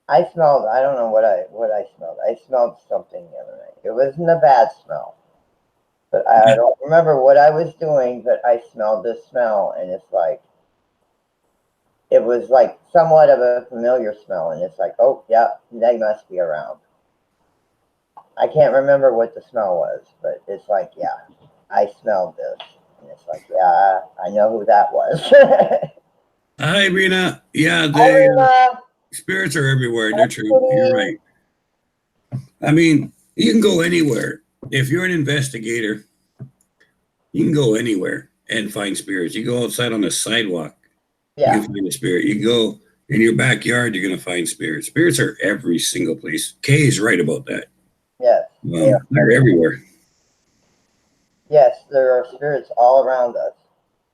I smelled. I don't know what I smelled. I smelled something the other night. It wasn't a bad smell, but I don't remember what I was doing. But I smelled this smell, and it's like it was like somewhat of a familiar smell, and it's like, oh yeah, they must be around. I can't remember what the smell was, but it's like, yeah, I smelled this, and it's like, yeah, I know who that was. Hi, Rena. Yeah, Hi, the Rena. spirits are everywhere. They're true. You're right. I mean, you can go anywhere. If you're an investigator, you can go anywhere and find spirits. You go outside on the sidewalk, you Yeah, can find a spirit. You go in your backyard, you're going to find spirits. Spirits are every single place. Kay is right about that. yes, They're everywhere. yes, there are spirits all around us.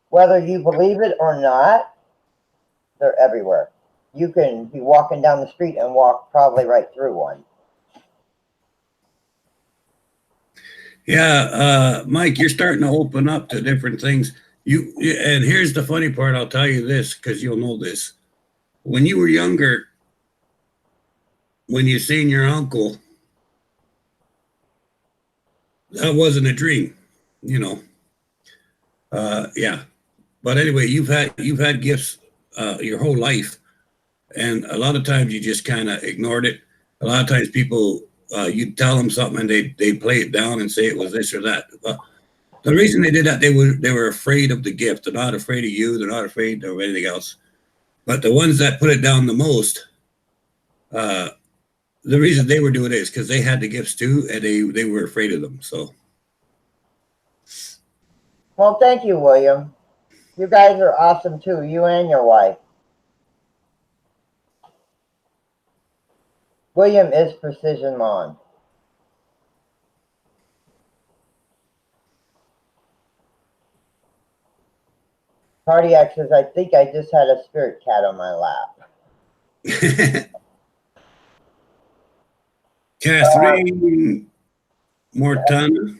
Whether you believe it or not, they're everywhere. You can be walking down the street and walk probably right through one. Yeah, Mike, you're starting to open up to different things. And here's the funny part. I'll tell you this because you'll know this. When you were younger, when you seen your uncle, that wasn't a dream, you know. Yeah. But anyway, you've had gifts your whole life, and a lot of times you just kind of ignored it. A lot of times people you tell them something and they play it down and say it was this or that. The reason they did that, they were afraid of the gift. They're not afraid of you. They're not afraid of anything else. But the ones that put it down the most, uh, the reason they were doing it is because they had the gifts too, and they were afraid of them. So Well, thank you, William. You guys are awesome too, you and your wife. William is Precision Mon. Cardiac says, I think I just had a spirit cat on my lap. Catherine Mortana,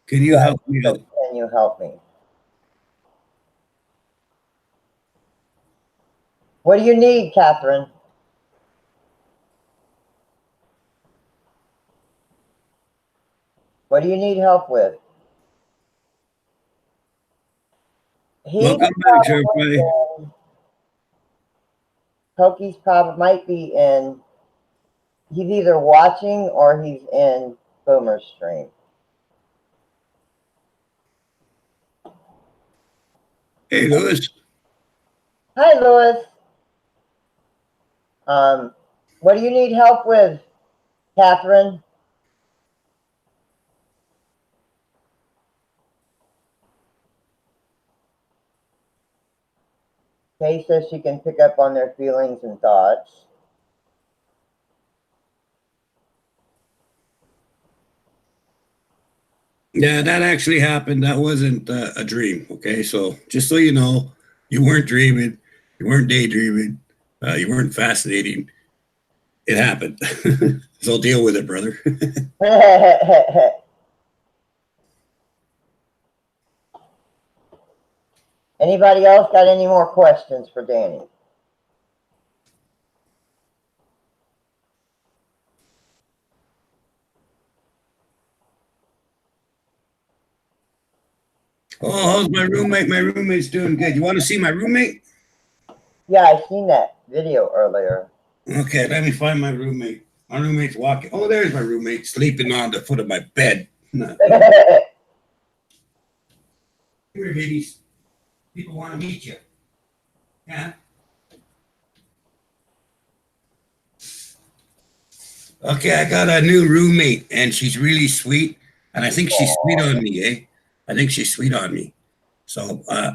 can you help me out? Can you help me? What do you need, Catherine? What do you need help with? Welcome back, everybody. Toki's probably might be in. He's either watching or he's in Boomer's stream. Hey, Louis. Hi, Louis. What do you need help with, Catherine? Kay says she can pick up on their feelings and thoughts. Yeah, that actually happened. That wasn't a dream. Okay, so just so you know, you weren't dreaming, you weren't daydreaming, you weren't fascinating. It happened. So deal with it, brother. Anybody else got any more questions for Danny? Oh, how's my roommate? My roommate's doing good. You want to see my roommate? Yeah, I seen that video earlier. Okay, let me find my roommate. My roommate's walking. Oh, there's my roommate sleeping on the foot of my bed. No. Come here, babies. People want to meet you. Yeah. Okay, I got a new roommate, and she's really sweet. And I think she's sweet on me, eh? I think she's sweet on me. So, I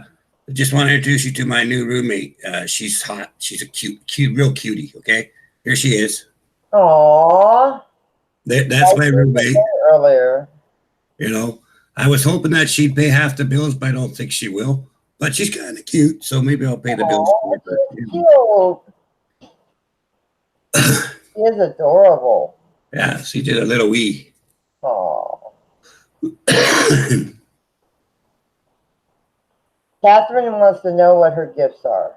just want to introduce you to my new roommate. She's hot. She's a cute, real cutie. Okay, here she is. Aww. That's my roommate. Earlier. You know, I was hoping that she'd pay half the bills, but I don't think she will. But she's kind of cute, so maybe I'll pay the bills. For her, cute. She is adorable. Yeah, she did a little wee. Aww. Catherine wants to know what her gifts are.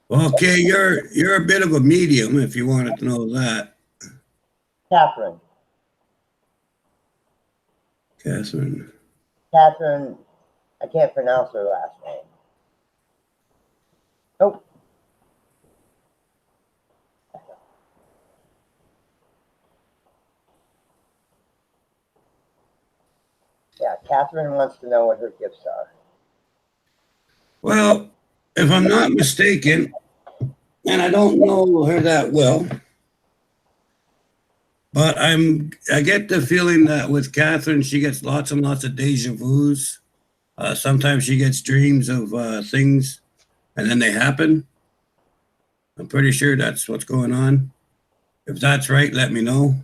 Okay, you're a bit of a medium, if you wanted to know that. Catherine. Catherine. Catherine, I can't pronounce her last name. Nope. Yeah, Catherine wants to know what her gifts are. Well, if I'm not mistaken, and I don't know her that well, but I get the feeling that with Catherine, she gets lots and lots of deja vus. Sometimes she gets dreams of things, and then they happen. I'm pretty sure that's what's going on. If that's right, let me know.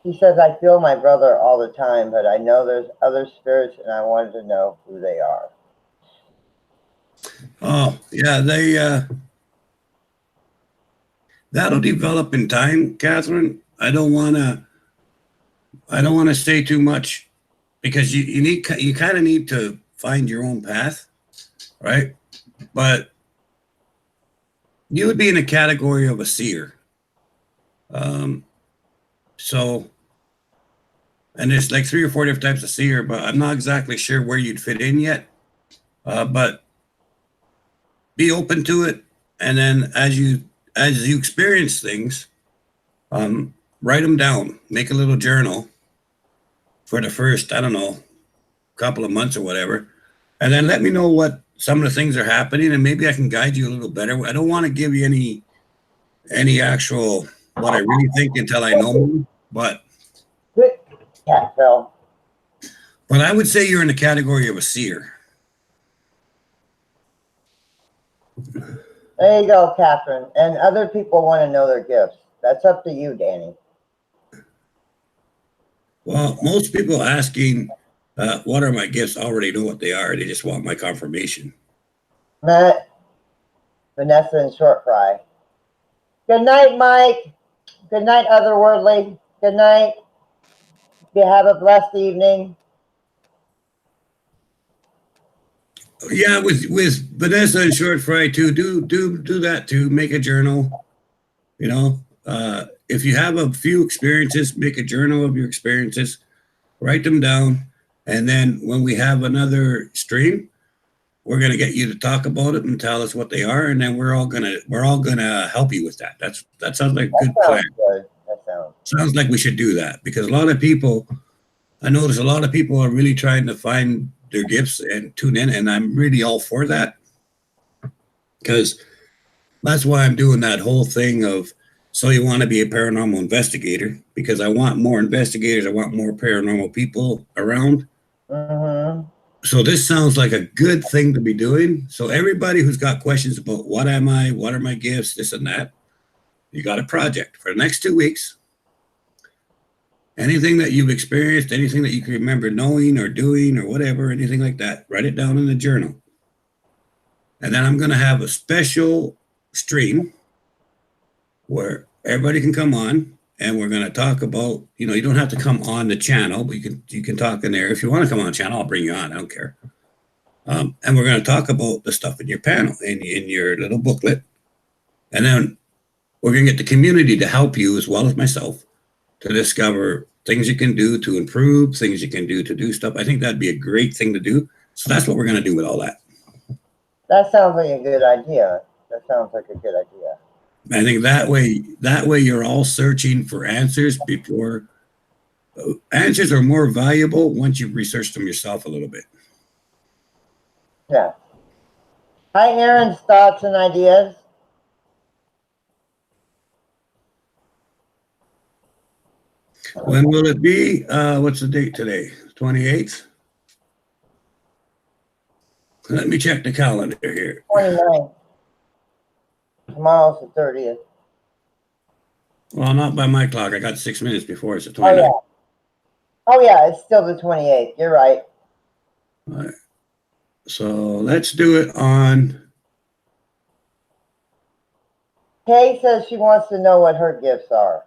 She says, I feel my brother all the time, but I know there's other spirits and I wanted to know who they are. Oh, yeah, that'll develop in time, Catherine. I don't want to say too much because you kind of need to find your own path, right? But you would be in a category of a seer. So, and there's like 3 or 4 different types of seer, but I'm not exactly sure where you'd fit in yet. But be open to it, and then as you experience things, write them down. Make a little journal for the first, I don't know, couple of months or whatever, and then let me know what some of the things are happening, and maybe I can guide you a little better. I don't want to give you any actual what I really think until I know more, but Good. Yeah, Phil. I would say you're in the category of a seer. There you go, Catherine. And other people want to know their gifts. That's up to you, Danny. Well, most people asking, what are my gifts already know what they are. They just want my confirmation. Matt, Vanessa, and Short Fry. Good night, Mike. Good night, Otherworldly. Good night. You have a blessed evening. Yeah, with Vanessa and Short Fry too. Do that too. Make a journal. You know, if you have a few experiences, make a journal of your experiences. Write them down, and then when we have another stream, we're gonna get you to talk about it and tell us what they are, and then we're all gonna help you with that. That sounds like a good plan. Good. That Sounds like we should do that, because a lot of people, I notice a lot of people are really trying to find their gifts and tune in, and I'm really all for that, because that's why I'm doing that whole thing of, so you want to be a paranormal investigator, because I want more investigators, I want more paranormal people around. Mm-hmm. So this sounds like a good thing to be doing. So everybody who's got questions about what am I, what are my gifts, this and that, you got a project for the next 2 weeks. Anything that you've experienced, anything that you can remember knowing or doing or whatever, anything like that, write it down in the journal. And then I'm going to have a special stream where everybody can come on, and we're going to talk about, you don't have to come on the channel, but you can talk in there. If you want to come on the channel, I'll bring you on. I don't care. And we're going to talk about the stuff in your panel, in your little booklet. And then we're going to get the community to help you, as well as myself, to discover things you can do to improve, things you can do to do stuff. I think that'd be a great thing to do. So that's what we're going to do with all that. That sounds like a good idea. That sounds like a good idea. I think that way you're all searching for answers before. Answers are more valuable once you've researched them yourself a little bit. Yeah. Hi, Aaron's thoughts and ideas. When will it be? What's the date today? 28th? Let me check the calendar here. 29th. Tomorrow's the 30th. Well, not by my clock. I got 6 minutes before it's the 29th. Oh, yeah. Oh, yeah, it's still the 28th. You're right. All right. So let's do it on. Kay says she wants to know what her gifts are.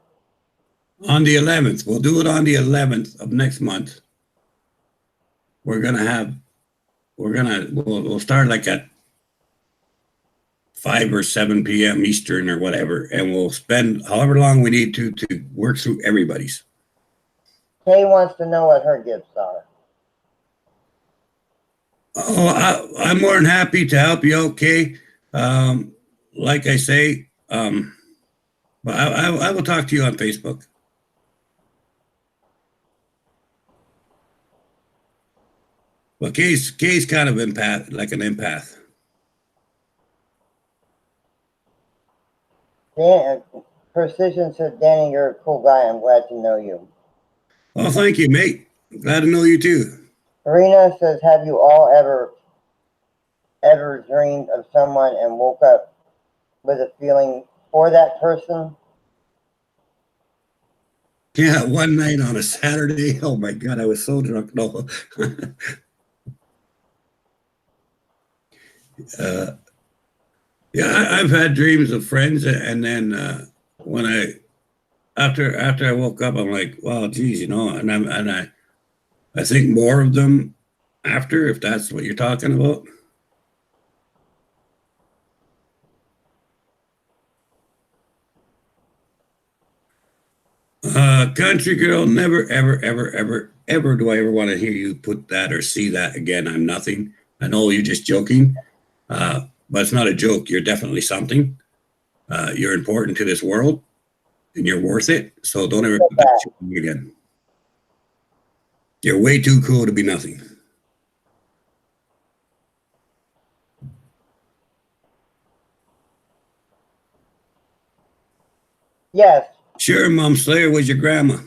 On the 11th. We'll do it on the 11th of next month. We'll start like at 5 or 7 p.m. Eastern or whatever, and we'll spend however long we need to work through everybody's. Kay wants to know what her gifts are. Oh, I'm more than happy to help you out, Kay. Like I say, but I will talk to you on Facebook. Well, Kay's kind of empath, like an empath. Dan, Precision said, Danny, you're a cool guy. I'm glad to know you. Well, thank you, mate. Glad to know you too. Karina says, have you all ever dreamed of someone and woke up with a feeling for that person? Yeah, one night on a Saturday. Oh my God, I was so drunk. No. Yeah, I've had dreams of friends, and then when after I woke up, I'm like, wow, geez, and I think more of them after, if that's what you're talking about. Country girl, never, ever, ever, ever, ever do I ever want to hear you put that or see that again. I'm nothing. I know you're just joking, but it's not a joke. You're definitely something. You're important to this world, and you're worth it. So don't ever put that shit on me again. You're way too cool to be nothing. Yes. Sure, Mom Slayer was your grandma.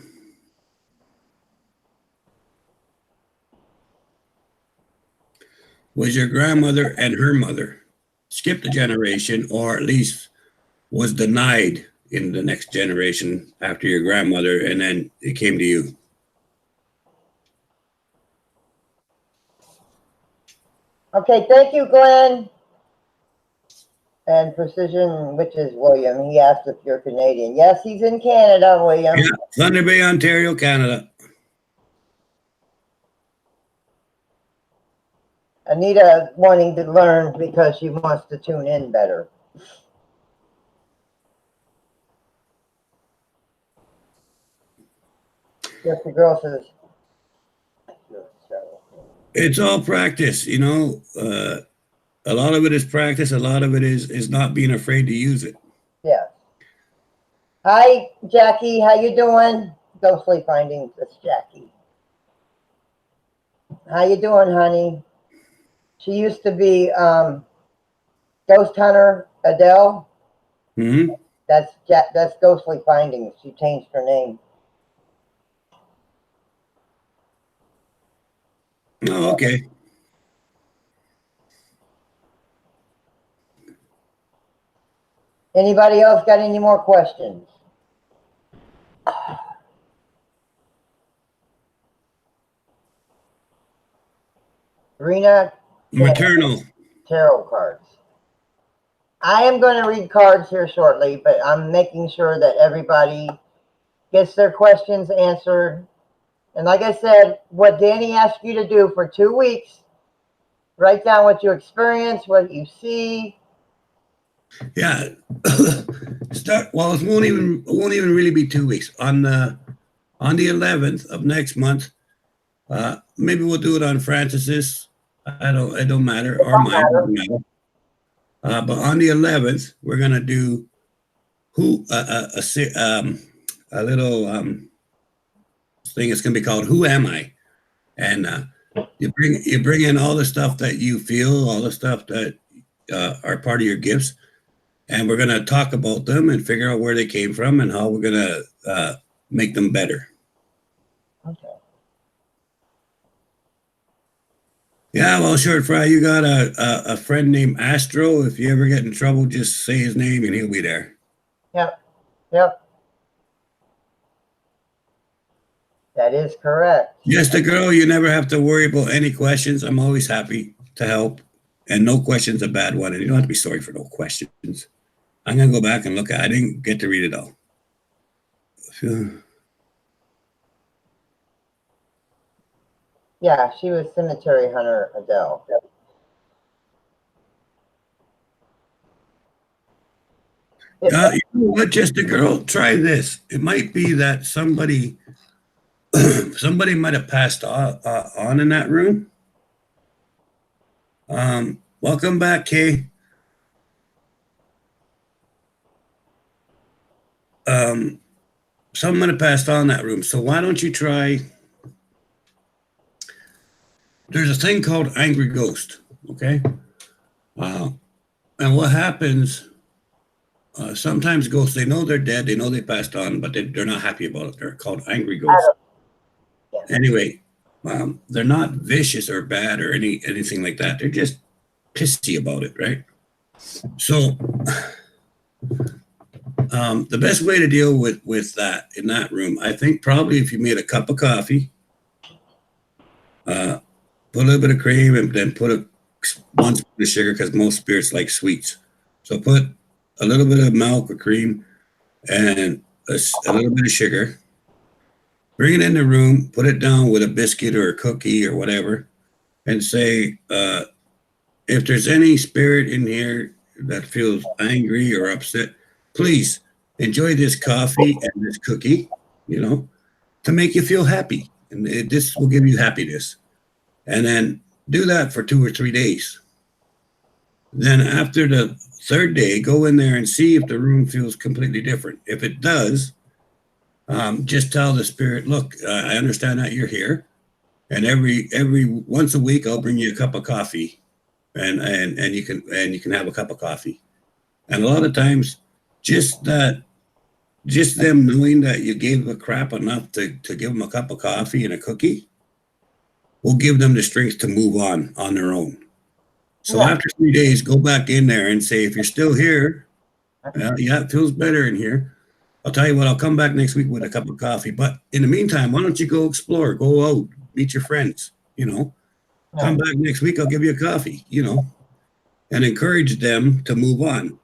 Was your grandmother and her mother skipped a generation, or at least was denied in the next generation after your grandmother, and then it came to you? Okay, thank you, Glenn. And Precision, which is William, he asked if you're Canadian. Yes, he's in Canada, William. Yeah, Thunder Bay, Ontario, Canada. Anita wanting to learn because she wants to tune in better. Just the girl says, It's all practice, you know. A lot of it is practice. A lot of it is not being afraid to use it. yeah. Hi, Jackie. How you doing? Ghostly Findings. It's Jackie. How you doing, honey? She used to be Ghost Hunter Adele. Mm-hmm. That's Ghostly Findings. She changed her name. Oh, okay. Anybody else got any more questions? Rena? Maternal. Tarot cards. I am going to read cards here shortly, but I'm making sure that everybody gets their questions answered. And like I said, what Danny asked you to do for 2 weeks, write down what you experience, what you see. Yeah. Well, it won't even really be 2 weeks. On the 11th of next month, maybe we'll do it on Francis's. It don't matter, or mine, doesn't matter. But on the 11th, we're gonna do a little thing. It's gonna be called "Who Am I?" And you bring in all the stuff that you feel, all the stuff that are part of your gifts, and we're gonna talk about them and figure out where they came from and how we're gonna make them better. Okay. Yeah, well, Short Fry, you got a friend named Astro. If you ever get in trouble, just say his name and he'll be there. Yep. Yep. That is correct. Just a girl, you never have to worry about any questions. I'm always happy to help. And no question's a bad one. And you don't have to be sorry for no questions. I'm going to go back and look at it. I didn't get to read it all. Yeah, she was Cemetery Hunter Adele. You know what, just a girl, try this. It might be that somebody might have passed on in that room. Welcome back, Kay. Someone might have passed on that room. So why don't you try? There's a thing called Angry Ghost, okay? And what happens, sometimes ghosts, they know they're dead, they know they passed on, but they're not happy about it. They're called Angry Ghosts. Anyway, they're not vicious or bad or anything like that. They're just pissy about it, right? So the best way to deal with that in that room, I think probably if you made a cup of coffee, put a little bit of cream and then put one spoon of sugar, because most spirits like sweets. So put a little bit of milk or cream and a little bit of sugar. Bring it in the room, put it down with a biscuit or a cookie or whatever, and say, if there's any spirit in here that feels angry or upset, please enjoy this coffee and this cookie, to make you feel happy. And this will give you happiness. And then do that for 2 or 3 days. Then after the 3rd day, go in there and see if the room feels completely different. If it does, just tell the spirit, look, I understand that you're here, and every once a week I'll bring you a cup of coffee, and you can have a cup of coffee. And a lot of times, just that just them knowing that you gave a crap enough to give them a cup of coffee and a cookie will give them the strength to move on their own. So Yeah. after 3 days, go back in there and say, if you're still here, yeah, it feels better in here. I'll tell you what, I'll come back next week with a cup of coffee. But in the meantime, why don't you go explore, go out, meet your friends, come back next week, I'll give you a coffee, and encourage them to move on.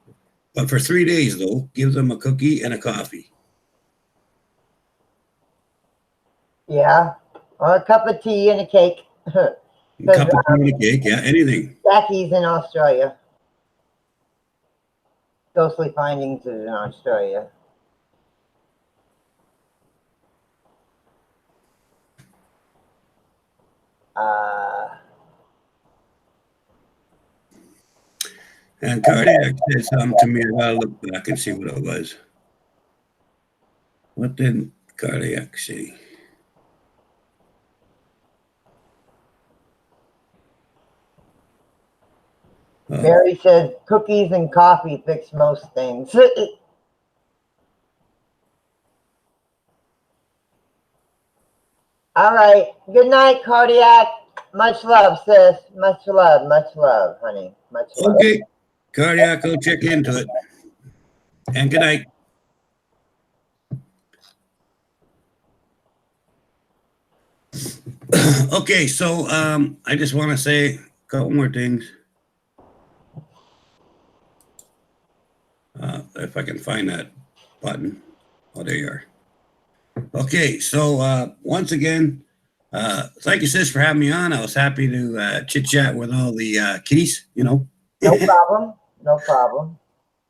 But for 3 days, though, give them a cookie and a coffee. Yeah. Or a cup of tea and a cake. A cup of tea and a cake, yeah, anything. Jackie's in Australia. Ghostly Findings is in Australia. And Cardiac said something to me. I gotta look back and see what it was. What did Cardiac say? Mary said cookies and coffee fix most things. All right. Good night, Cardiac. Much love, sis. Much love, honey. Much love. Okay. Cardiac, go check into it. And good night. Okay, so I just want to say a couple more things. If I can find that button. Oh, there you are. Okay, so once again, thank you, sis, for having me on. I was happy to chit-chat with all the kitties, No problem. No problem.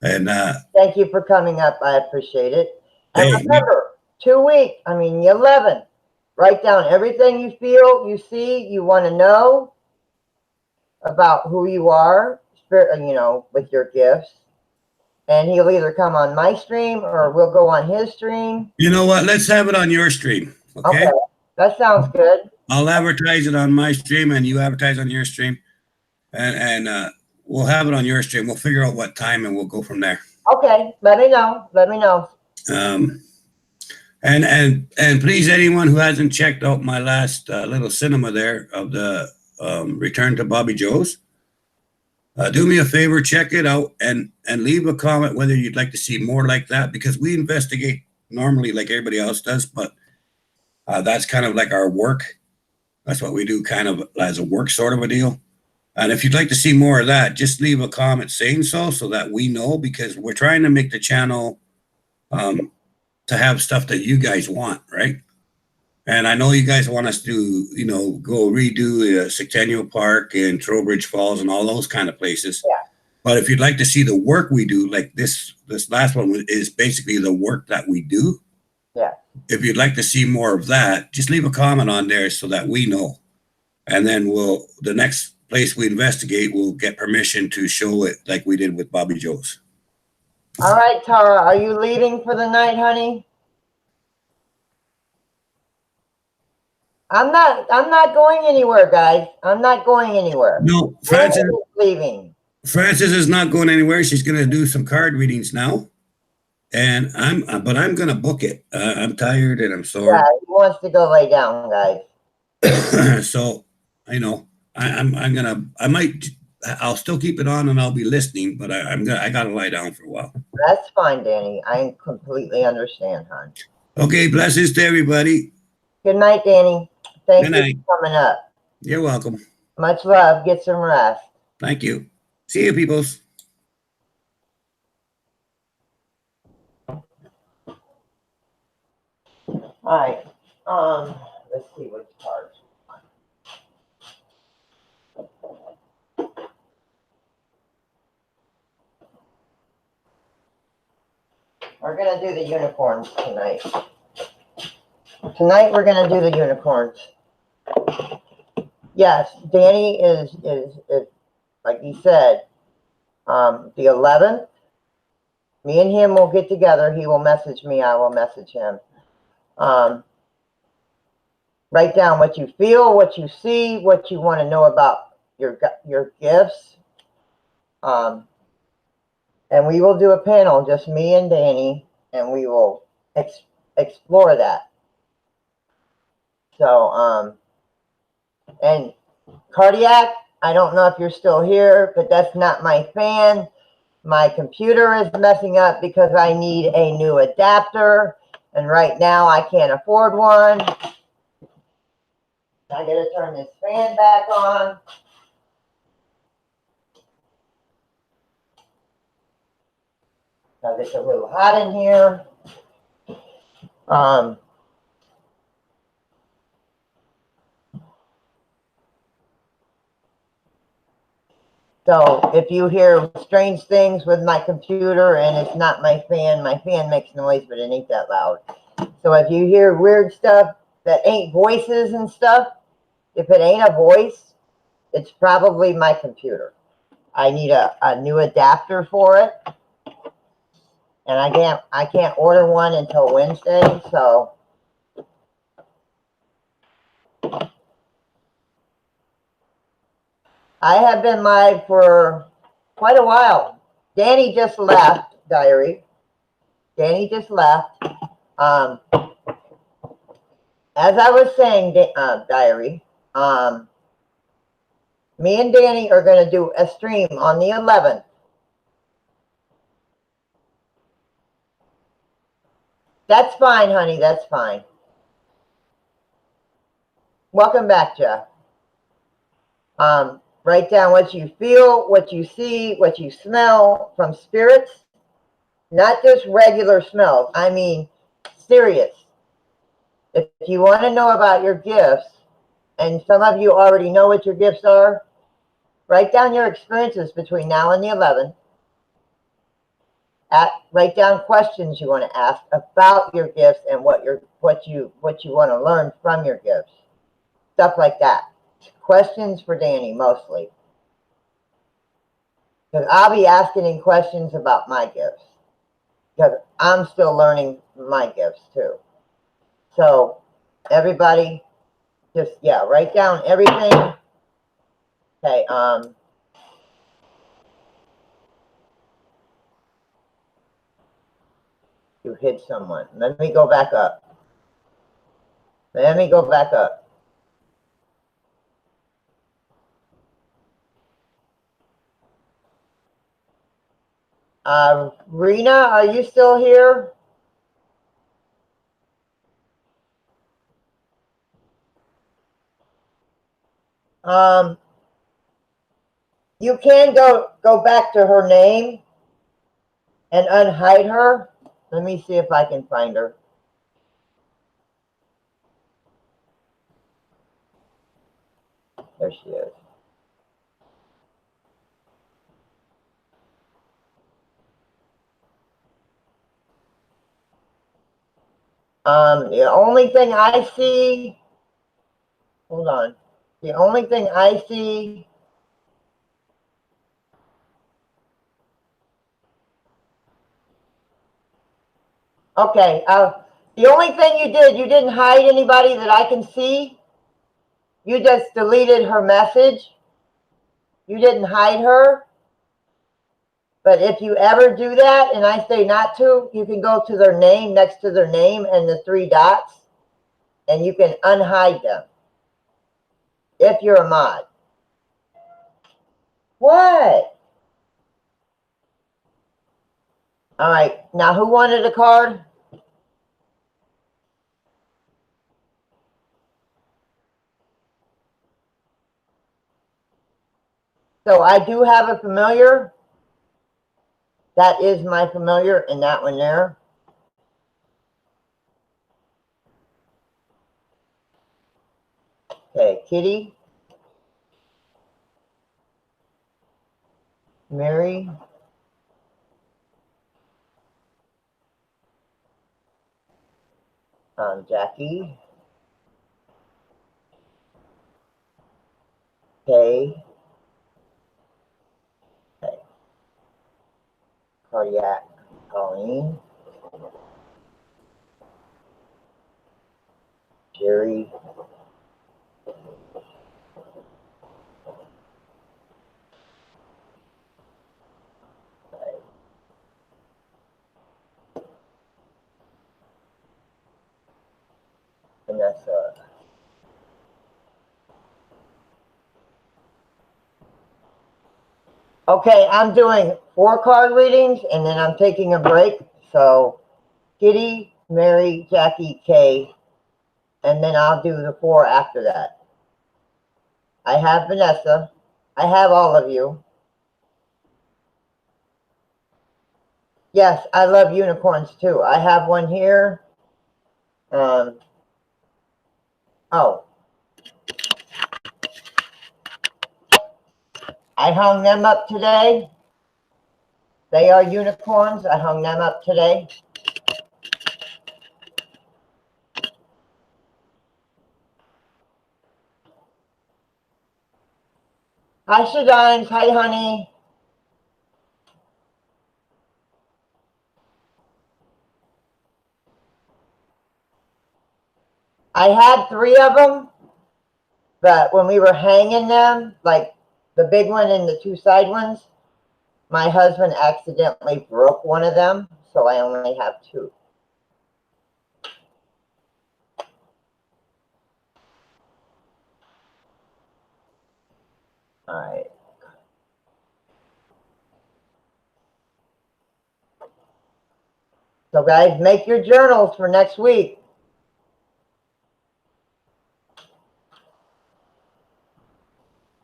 And thank you for coming up. I appreciate it. And hey, remember, 2 weeks, the 11th, write down everything you feel, you see, you want to know about who you are, with your gifts. And he'll either come on my stream or we'll go on his stream. You know what? Let's have it on your stream. Okay. That sounds good. I'll advertise it on my stream and you advertise on your stream. And we'll have it on your stream. We'll figure out what time and we'll go from there. Okay. Let me know. And please, anyone who hasn't checked out my last little cinema there of the Return to Bobby Joe's, do me a favor, check it out and leave a comment whether you'd like to see more like that, because we investigate normally like everybody else does, but that's kind of like our work. That's what we do kind of as a work sort of a deal. And if you'd like to see more of that, just leave a comment saying so that we know, because we're trying to make the channel to have stuff that you guys want, right? And I know you guys want us to, go redo Centennial Park and Trowbridge Falls and all those kind of places. Yeah. But if you'd like to see the work we do, like this last one is basically the work that we do. Yeah. If you'd like to see more of that, just leave a comment on there so that we know. And then the next place we investigate, we'll get permission to show it like we did with Bobby Joe's. All right, Tara, are you leaving for the night, honey? I'm not going anywhere, guys. I'm not going anywhere. No, Francis is leaving. Francis is not going anywhere. She's going to do some card readings now, and I'm going to book it. I'm tired and I'm sore. Yeah, he wants to go lay down, guys. So, I'll still keep it on and I'll be listening, but I got to lie down for a while. That's fine, Danny. I completely understand, hon. Okay, blessings to everybody. Good night, Danny. Thank Good you night. for coming up. You're welcome. Much love. Get some rest. Thank you. See you, peoples. All right. Let's see which cards. We're gonna do the unicorns tonight. Tonight we're gonna do the unicorns. Yes, Danny is like he said, the 11th. Me and him will get together. He will message me. I will message him. Write down what you feel, what you see, what you want to know about your gifts. And we will do a panel, just me and Danny, and we will explore that. So, and cardiac, I don't know if you're still here, but that's not my fan. My computer is messing up because I need a new adapter, and right now I can't afford one. I gotta turn this fan back on. Because it's a little hot in here. So if you hear strange things with my computer and it's not my fan makes noise, but it ain't that loud. So if you hear weird stuff that ain't voices and stuff, if it ain't a voice, it's probably my computer. I need a new adapter for it. And I can't order one until Wednesday, so I have been live for quite a while. Danny just left, Diary. Danny just left. As I was saying, Diary, me and Danny are going to do a stream on the 11th. That's fine, honey. That's fine. Welcome back, Jeff. Write down what you feel, what you see, what you smell from spirits. Not just regular smells. I mean, serious. If you want to know about your gifts, and some of you already know what your gifts are, write down your experiences between now and the 11th. Write down questions you want to ask about your gifts and what you want to learn from your gifts. Stuff like that. Questions for Danny mostly. Because I'll be asking him questions about my gifts. Because I'm still learning my gifts too. So everybody just, yeah, write down everything. Okay, you hit someone. Let me go back up. Let me go back up. Rena, are you still here? You can go back to her name and unhide her. Let me see if I can find her. There she is. The only thing I see, hold on. The only thing I see okay, the only thing you didn't hide anybody that I can see. You just deleted her message. You didn't hide her. But if you ever do that, and I say not to, you can go to their name, next to their name and the 3 dots, and you can unhide them. If you're a mod. What? All right, now who wanted a card? So I do have a familiar. That is my familiar, and that one there. Okay, Kitty. Mary. Jackie. Kay. Okay. Cardiac. Colleen. Jerry. Vanessa. Okay, I'm doing 4 card readings and then I'm taking a break. So Kitty, Mary, Jackie, Kay, and then I'll do the 4 after that. I have Vanessa. I have all of you. Yes, I love unicorns too. I have one here. Oh, I hung them up today. They are unicorns. I hung them up today. Hi, Shadines. Hi, honey. I had 3 of them, but when we were hanging them, like the big one and the 2 side ones, my husband accidentally broke one of them, so I only have 2. All right. So guys, make your journals for next week.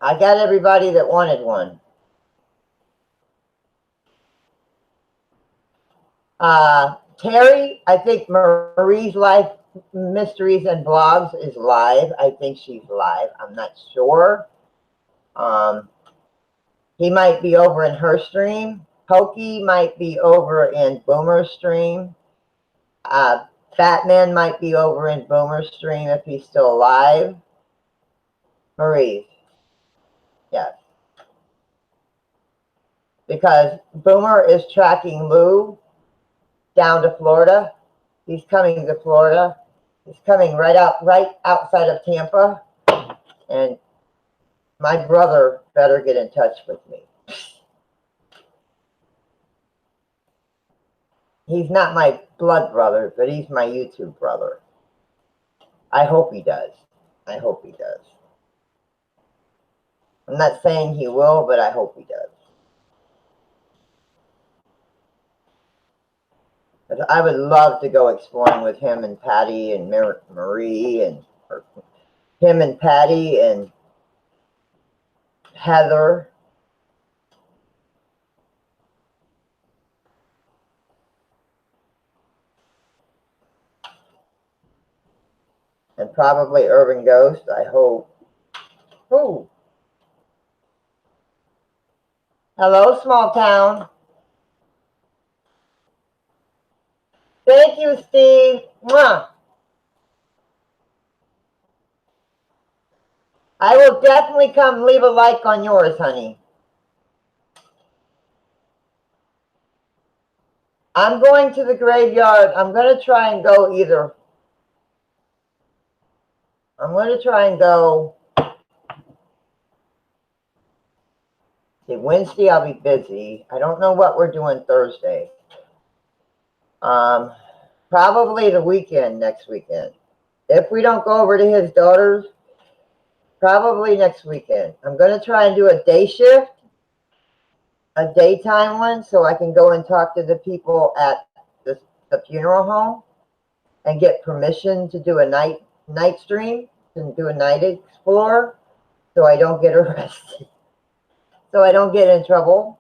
I got everybody that wanted one. Terry, I think Marie's Life Mysteries and Blogs is live. I think she's live. I'm not sure. He might be over in her stream. Pokey might be over in Boomer's stream. Fat Man might be over in Boomer's stream if he's still alive. Marie. Yes. Because Boomer is tracking Lou down to Florida. He's coming to Florida. He's coming right outside of Tampa. And my brother better get in touch with me. He's not my blood brother, but he's my YouTube brother. I hope he does. I hope he does. I'm not saying he will, but I hope he does. But I would love to go exploring with him and Patty and Marie and him and Patty and Heather. And probably Urban Ghost, I hope. Ooh. Hello, small town. Thank you, Steve. Mwah. I will definitely come leave a like on yours, honey. I'm going to the graveyard. I'm going to try and go either. I'm going to try and go. See, Wednesday I'll be busy. I don't know what we're doing Thursday. Probably the weekend, next weekend. If we don't go over to his daughter's, probably next weekend. I'm going to try and do a day shift, a daytime one, so I can go and talk to the people at the funeral home and get permission to do a night stream and do a night explore, so I don't get arrested, so I don't get in trouble.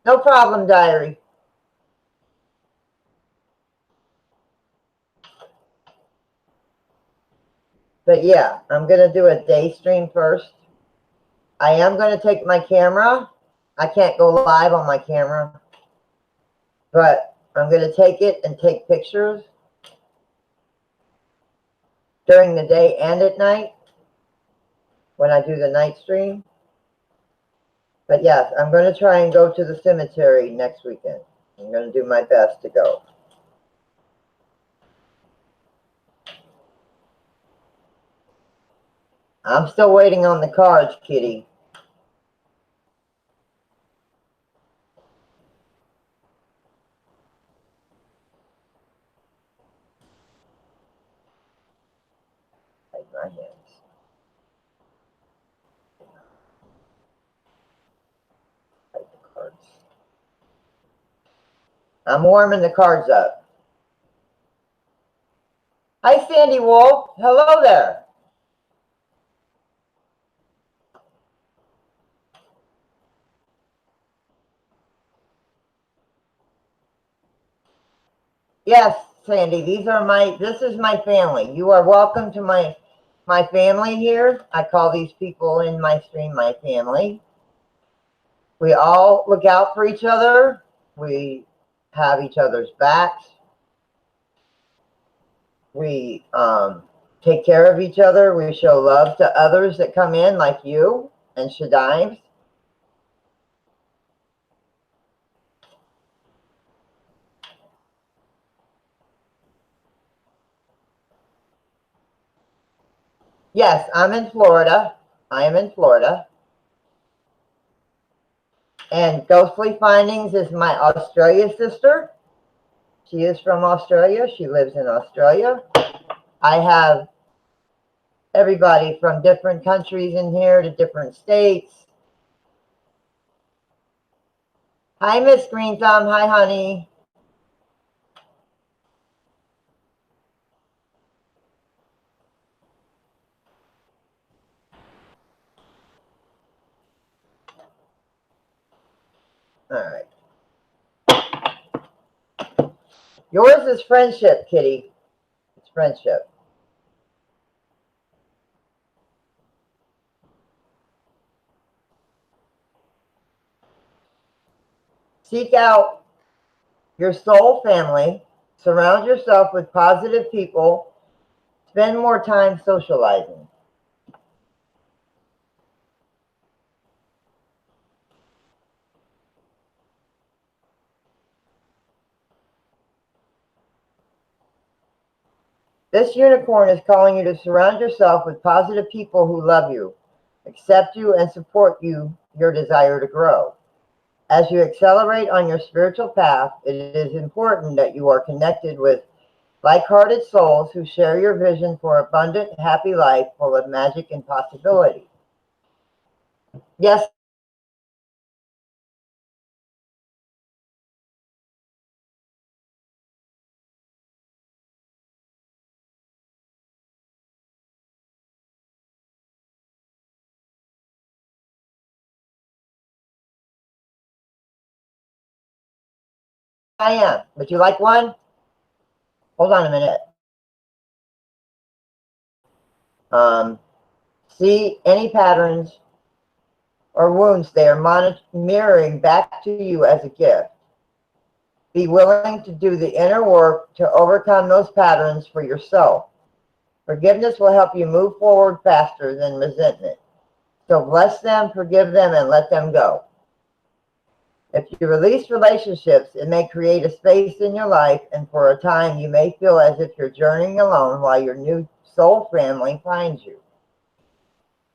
No problem, diary. But yeah, I'm going to do a day stream first. I am going to take my camera. I can't go live on my camera, but I'm going to take it and take pictures during the day and at night when I do the night stream. But yes, I'm going to try and go to the cemetery next weekend. I'm going to do my best to go. I'm still waiting on the cards, Kitty. Hide my hands. Hide the cards. I'm warming the cards up. Hi, Sandy Wolf. Hello there. Yes, Sandy, this is my family. You are welcome to my family here. I call these people in my stream my family. We all look out for each other. We have each other's backs. We take care of each other. We show love to others that come in, like you and Shadimes. Yes, I'm in Florida. I am in Florida. And Ghostly Findings is my Australia sister. She is from Australia. She lives in Australia. I have everybody from different countries in here to different states. Hi, Miss Green Thumb. Hi, honey. All right. Yours is friendship, Kitty. It's friendship. Seek out your soul family. Surround yourself with positive people. Spend more time socializing. This unicorn is calling you to surround yourself with positive people who love you, accept you, and support your desire to grow. As you accelerate on your spiritual path, it is important that you are connected with like-hearted souls who share your vision for abundant, happy life full of magic and possibility. Yes, I am. Would you like one? Hold on a minute. See any patterns or wounds they are mirroring back to you as a gift. Be willing to do the inner work to overcome those patterns for yourself. Forgiveness will help you move forward faster than resentment. So bless them, forgive them, and let them go. If you release relationships, it may create a space in your life, and for a time you may feel as if you're journeying alone while your new soul family finds you.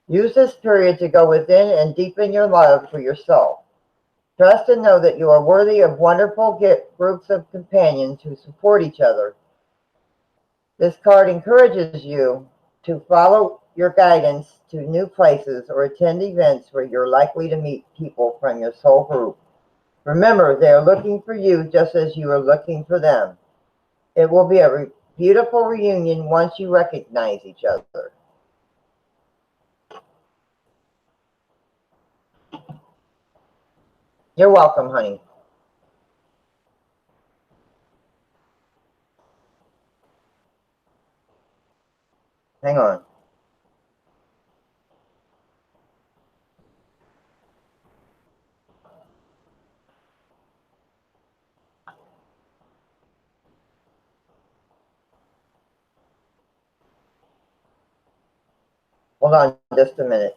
Use this period to go within and deepen your love for yourself. Trust and know that you are worthy of wonderful groups of companions who support each other. This card encourages you to follow your guidance to new places or attend events where you're likely to meet people from your soul group. Remember, they are looking for you just as you are looking for them. It will be a beautiful reunion once you recognize each other. You're welcome, honey. Hang on. Hold on just a minute.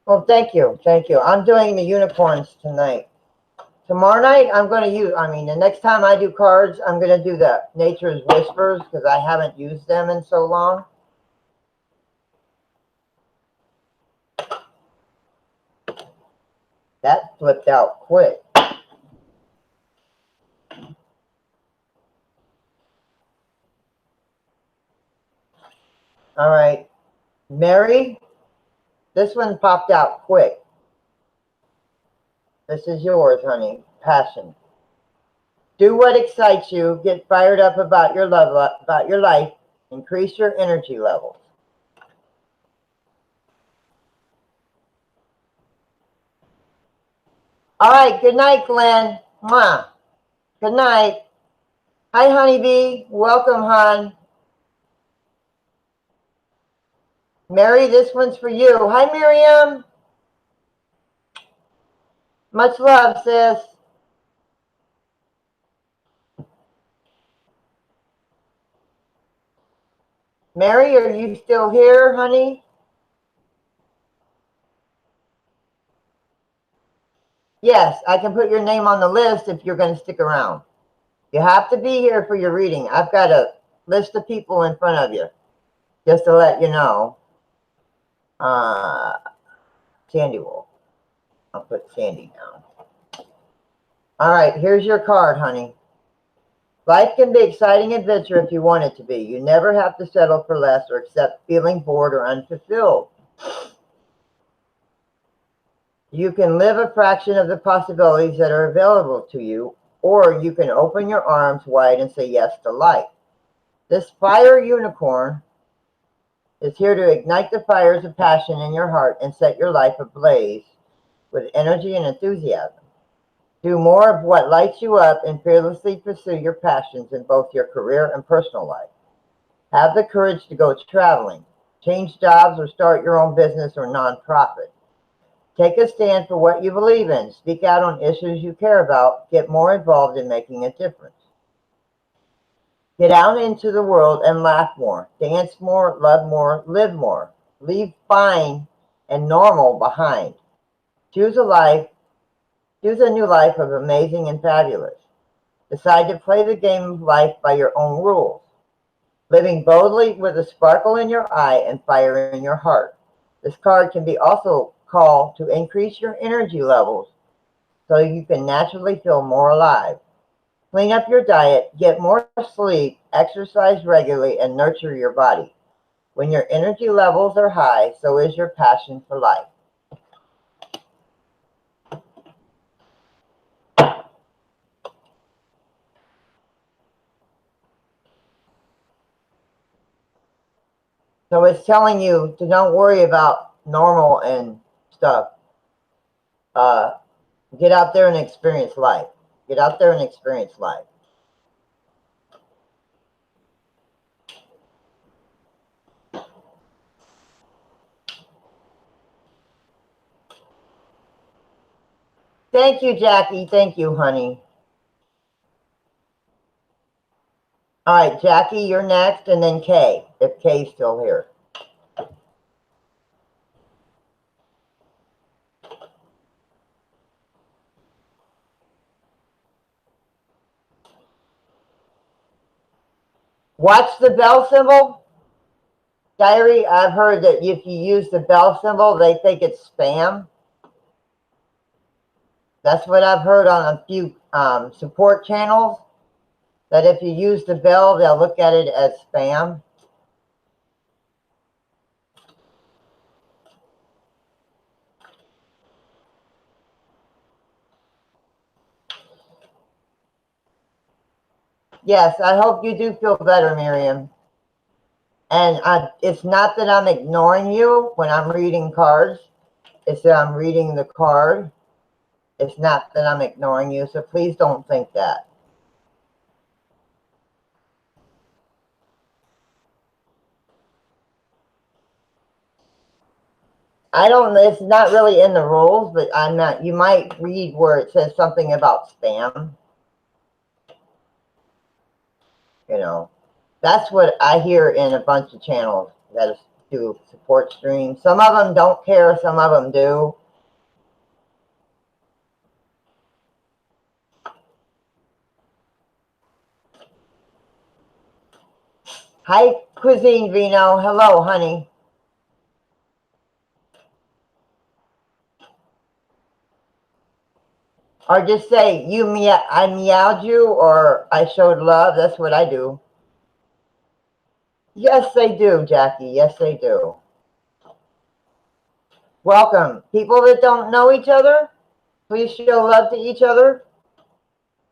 Well, thank you. Thank you. I'm doing the unicorns tonight. Tomorrow night, I'm going to use, I mean, the next time I do cards, I'm going to do the Nature's Whispers because I haven't used them in so long. That flipped out quick. All right. Mary, this one popped out quick. This is yours, honey. Passion. Do what excites you. Get fired up about your life. Increase your energy levels. All right. Good night, Glenn. Mwah. Good night. Hi, honeybee. Welcome, hon. Mary, this one's for you. Hi, Miriam. Much love, sis. Mary, are you still here, honey? Yes, I can put your name on the list if you're going to stick around. You have to be here for your reading. I've got a list of people in front of you, just to let you know. Sandy Wolf. I'll put Sandy down. All right, here's your card, honey. Life can be exciting adventure if you want it to be. You never have to settle for less or accept feeling bored or unfulfilled. You can live a fraction of the possibilities that are available to you, or you can open your arms wide and say yes to life. This fire unicorn is here to ignite the fires of passion in your heart and set your life ablaze with energy and enthusiasm. Do more of what lights you up and fearlessly pursue your passions in both your career and personal life. Have the courage to go traveling, change jobs, or start your own business or nonprofit. Take a stand for what you believe in. Speak out on issues you care about. Get more involved in making a difference. Get out into the world and laugh more. Dance more, love more, live more. Leave fine and normal behind. Choose a new life of amazing and fabulous. Decide to play the game of life by your own rules. Living boldly with a sparkle in your eye and fire in your heart. This card can be also called to increase your energy levels so you can naturally feel more alive. Clean up your diet, get more sleep, exercise regularly, and nurture your body. When your energy levels are high, so is your passion for life. So it's telling you to don't worry about normal and stuff. Get out there and experience life. Get out there and experience life. Thank you, Jackie. Thank you, honey. All right, Jackie, you're next, and then Kay, if Kay's still here. Watch the bell symbol. Diary, I've heard that if you use the bell symbol, they think it's spam. That's what I've heard on a few support channels, that if you use the bell, they'll look at it as spam. Yes, I hope you do feel better, Miriam. And it's not that I'm ignoring you when I'm reading cards. It's that I'm reading the card. It's not that I'm ignoring you, so please don't think that. I don't, it's not really in the rules, but I'm not, you might read where it says something about spam. You know, that's what I hear in a bunch of channels that do support streams. Some of them don't care, some of them do. Hi, Cuisine Vino. Hello, honey. Or just say, I meowed you, or I showed love. That's what I do. Yes, they do, Jackie. Yes, they do. Welcome. People that don't know each other, please show love to each other.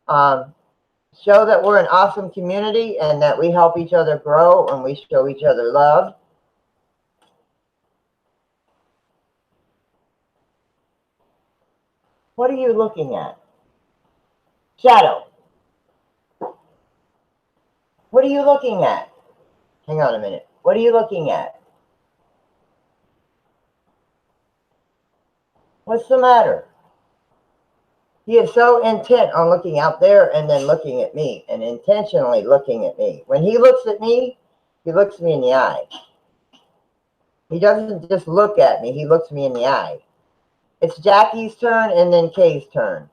Show that we're an awesome community and that we help each other grow and we show each other love. What are you looking at? Shadow. What are you looking at? Hang on a minute. What are you looking at? What's the matter? He is so intent on looking out there and then looking at me and intentionally looking at me. When he looks at me, he looks me in the eye. He doesn't just look at me, he looks me in the eye. It's Jackie's turn and then Kay's turn.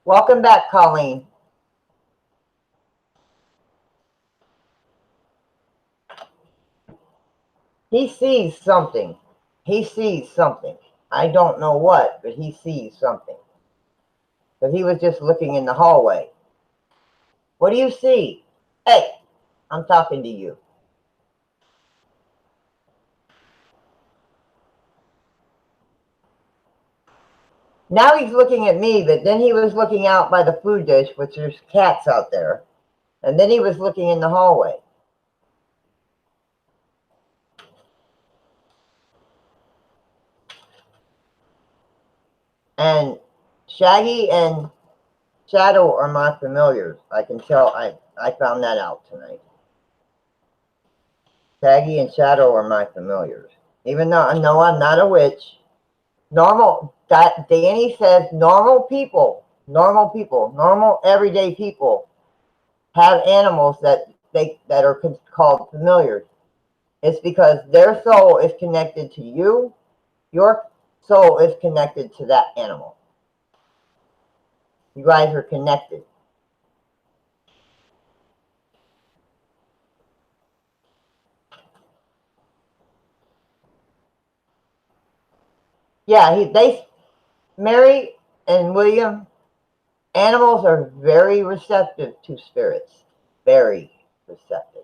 Welcome back, Colleen. He sees something. He sees something. I don't know what, but he sees something. But he was just looking in the hallway. What do you see? Hey, I'm talking to you. Now he's looking at me, but then he was looking out by the food dish, which there's cats out there. And then he was looking in the hallway. And Shaggy and Shadow are my familiars. I can tell. I found that out tonight. Shaggy and Shadow are my familiars. Even though I know I'm not a witch. Danny says normal everyday people have animals that are called familiars. It's because their soul is connected to you. Your soul is connected to that animal. You guys are connected. Yeah, Mary and William, animals are very receptive to spirits. Very receptive.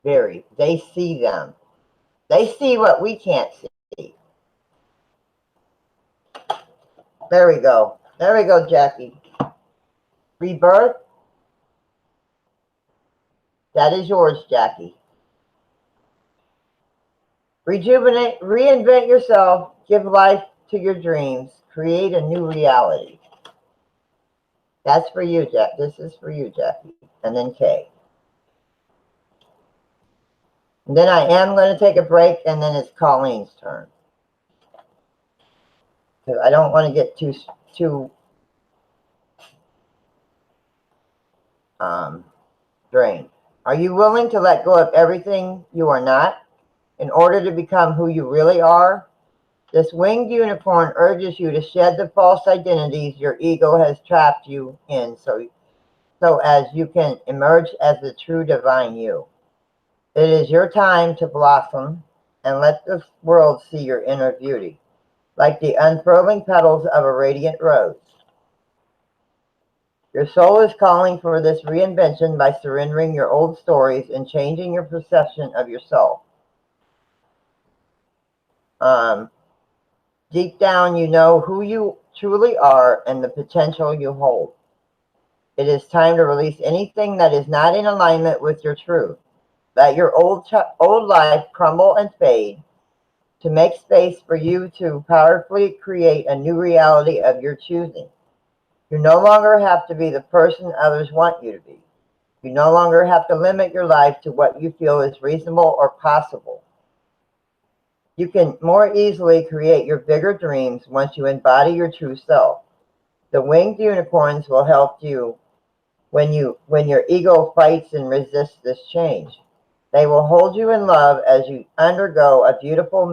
Very. They see them. They see what we can't see. There we go. There we go, Jackie. Rebirth. That is yours, Jackie. Rejuvenate, reinvent yourself, give life to your dreams, create a new reality. That's for you, Jack. This is for you, Jackie. And then Kay. And then I am going to take a break, and then it's Colleen's turn. Because I don't want to get too drained. Are you willing to let go of everything you are not in order to become who you really are? This winged unicorn urges you to shed the false identities your ego has trapped you in so as you can emerge as the true divine you. It is your time to blossom and let the world see your inner beauty, like the unfurling petals of a radiant rose. Your soul is calling for this reinvention by surrendering your old stories and changing your perception of yourself. Deep down, you know who you truly are and the potential you hold. It is time to release anything that is not in alignment with your truth. Let your old life crumble and fade to make space for you to powerfully create a new reality of your choosing. You no longer have to be the person others want you to be. You no longer have to limit your life to what you feel is reasonable or possible. You can more easily create your bigger dreams once you embody your true self. The winged unicorns will help you when your ego fights and resists this change. They will hold you in love as you undergo a beautiful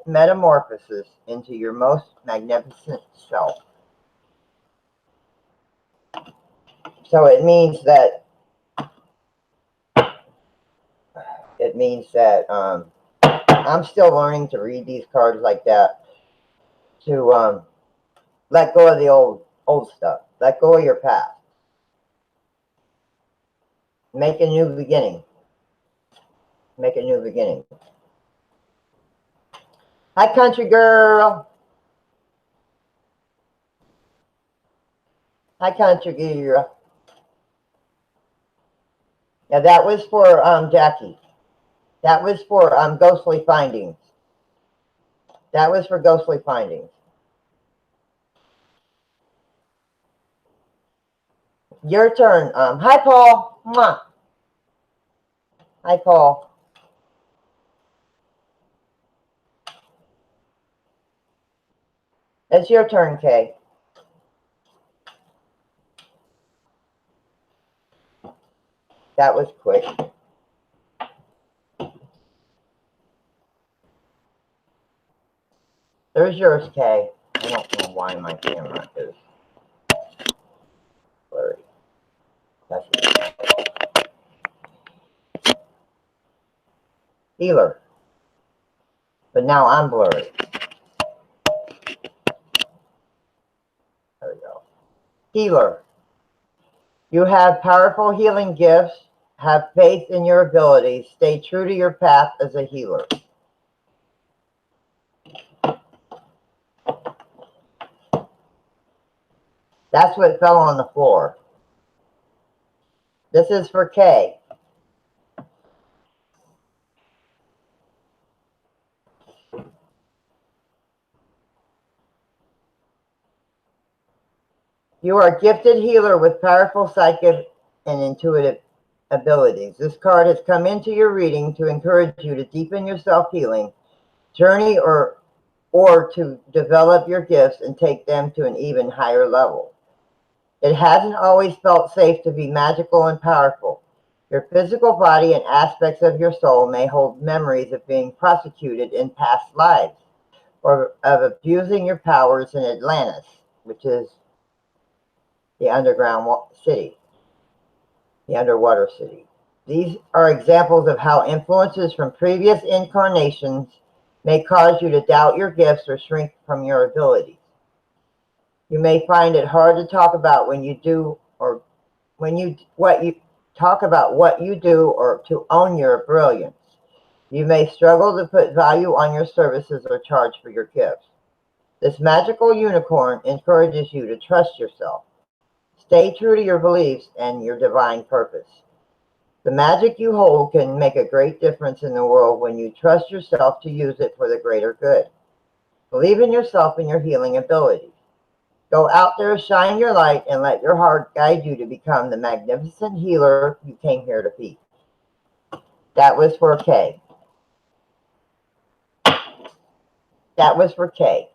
metamorphosis into your most magnificent self. So it means that I'm still learning to read these cards like that, to let go of the old stuff, let go of your past, make a new beginning, make a new beginning. Hi, country girl. Hi, country girl. Yeah, that was for Jackie. That was for ghostly findings. That was for ghostly findings. Your turn. Hi, Paul. Mwah. Hi, Paul. It's your turn, Kay. That was quick. There's yours, Kay. I don't know why my camera is blurry. That's it. Healer. But now I'm blurry. There we go. Healer. You have powerful healing gifts. Have faith in your abilities. Stay true to your path as a healer. That's what fell on the floor. This is for Kay. You are a gifted healer with powerful psychic and intuitive abilities. This card has come into your reading to encourage you to deepen your self-healing journey or to develop your gifts and take them to an even higher level. It hasn't always felt safe to be magical and powerful. Your physical body and aspects of your soul may hold memories of being prosecuted in past lives or of abusing your powers in Atlantis, which is the underground city, the underwater city. These are examples of how influences from previous incarnations may cause you to doubt your gifts or shrink from your abilities. You may find it hard to talk about what you do or to own your brilliance. You may struggle to put value on your services or charge for your gifts. This magical unicorn encourages you to trust yourself. Stay true to your beliefs and your divine purpose. The magic you hold can make a great difference in the world when you trust yourself to use it for the greater good. Believe in yourself and your healing abilities. Go out there, shine your light, and let your heart guide you to become the magnificent healer you came here to be. That was for Kay. That was for Kay.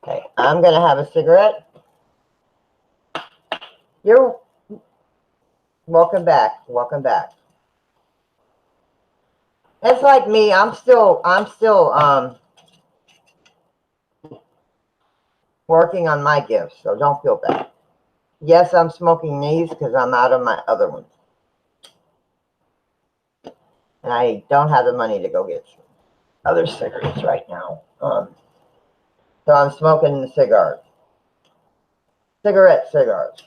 Okay, I'm going to have a cigarette. You're welcome back. Welcome back. It's like me. I'm still working on my gifts, so don't feel bad. Yes, I'm smoking these because I'm out of my other ones. And I don't have the money to go get some other cigarettes right now. So I'm smoking the cigars. Cigars.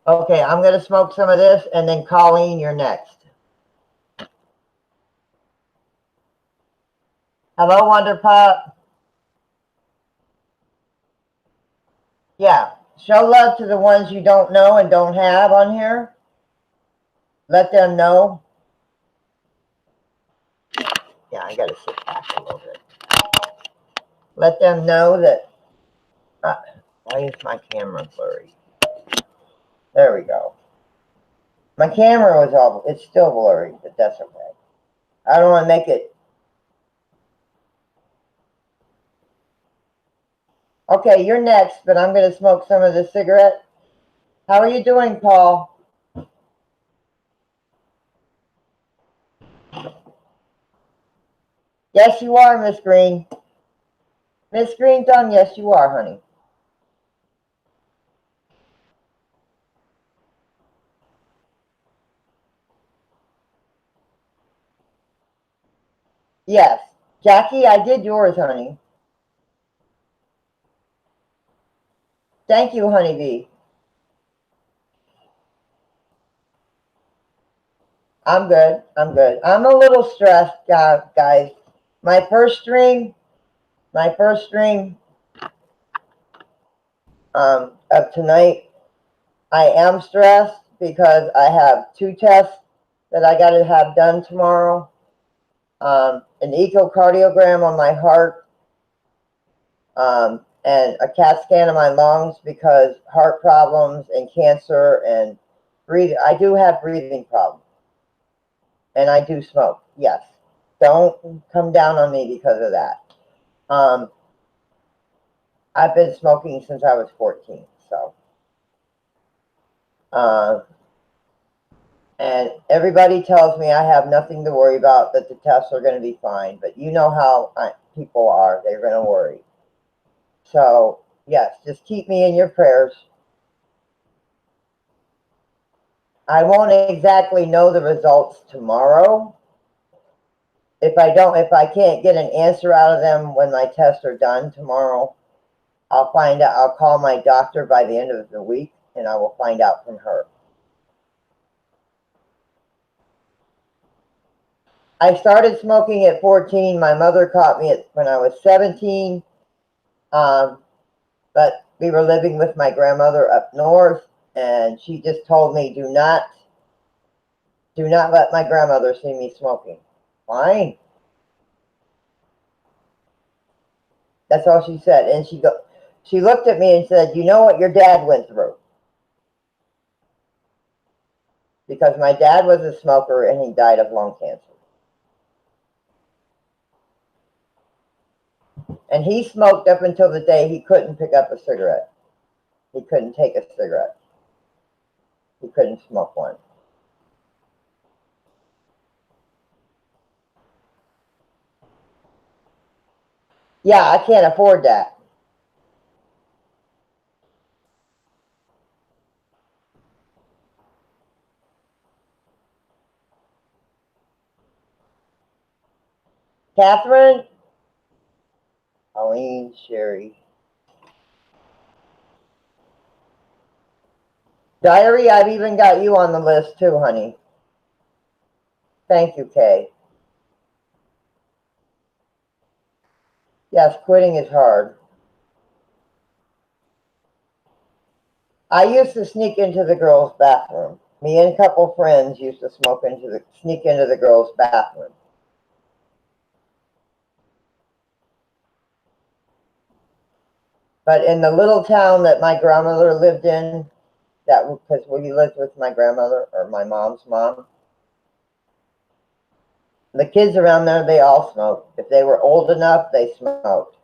Okay, I'm going to smoke some of this, and then Colleen, you're next. Hello, Wonder Pup. Yeah, show love to the ones you don't know and don't have on here. Let them know. Yeah, I got to sit back a little bit. Let them know that. Why is my camera blurry? There we go. My camera was all, it's still blurry, but that's okay. I don't want to make it. Okay, you're next, but I'm going to smoke some of the cigarette. How are you doing, Paul? Yes, you are, Miss Green. Miss Green Thumb, yes, you are, honey. Yes. Jackie, I did yours, honey. Thank you, honeybee. I'm good. I'm good. I'm a little stressed, guys. My first stream of tonight, I am stressed because I have 2 tests that I got to have done tomorrow. An echocardiogram on my heart, and a CAT scan of my lungs because heart problems and cancer and breathing. I do have breathing problems, and I do smoke. Yes, don't come down on me because of that. I've been smoking since I was 14, so. And everybody tells me I have nothing to worry about, that the tests are going to be fine. But you know how people are. They're going to worry. So, yes, just keep me in your prayers. I won't exactly know the results tomorrow. If I can't get an answer out of them when my tests are done tomorrow, I'll find out. I'll call my doctor by the end of the week, and I will find out from her. I started smoking at 14. My mother caught me when I was 17. But we were living with my grandmother up north, and she just told me, do not let my grandmother see me smoking. Fine. That's all she said. And she looked at me and said, you know what your dad went through? Because my dad was a smoker and he died of lung cancer. And he smoked up until the day he couldn't pick up a cigarette. He couldn't take a cigarette. He couldn't smoke one. Yeah, I can't afford that. Catherine, Pauline, Sherry. Diary, I've even got you on the list too, honey. Thank you, Kay. Yes, quitting is hard. I used to sneak into the girls' bathroom. Me and a couple friends used to sneak into the girls' bathroom. But in the little town that my grandmother lived in, because we lived with my grandmother or my mom's mom, the kids around there, they all smoked. If they were old enough, they smoked.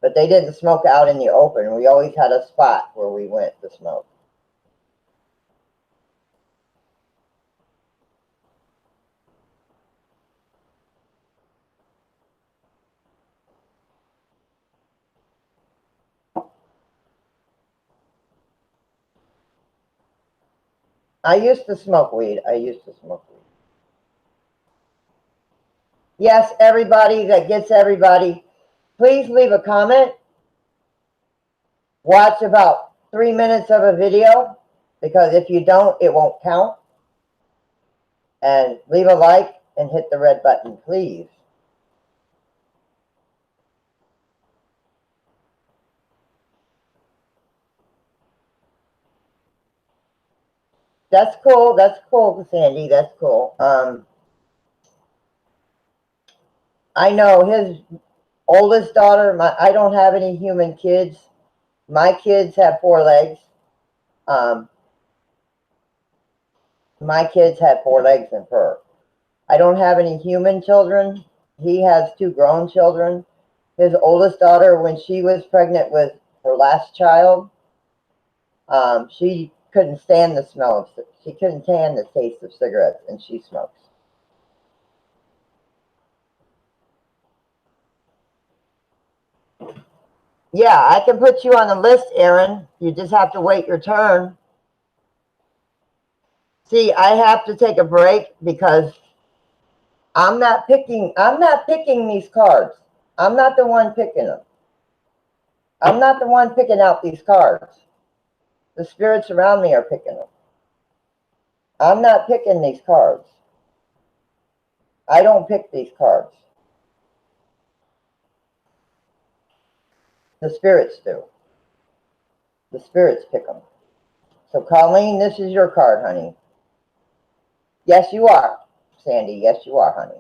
But they didn't smoke out in the open. We always had a spot where we went to smoke. I used to smoke weed. Yes, everybody that gets everybody, please leave a comment. Watch about 3 minutes of a video, because if you don't, it won't count. And leave a like and hit the red button, please. That's cool. That's cool, Sandy. That's cool. I know his oldest daughter. I don't have any human kids. My kids have 4 legs. My kids had 4 legs and fur. I don't have any human children. He has 2 grown children. His oldest daughter, when she was pregnant with her last child, she couldn't stand the smell of, she couldn't stand the taste of cigarettes, and she smokes. Yeah, I can put you on the list, Aaron. You just have to wait your turn. See, I have to take a break because I'm not picking these cards. I'm not the one picking them. I'm not the one picking out these cards. The spirits around me are picking them. I'm not picking these cards. I don't pick these cards. The spirits do. The spirits pick them. So, Colleen, this is your card, honey. Yes, you are, Sandy. Yes, you are, honey.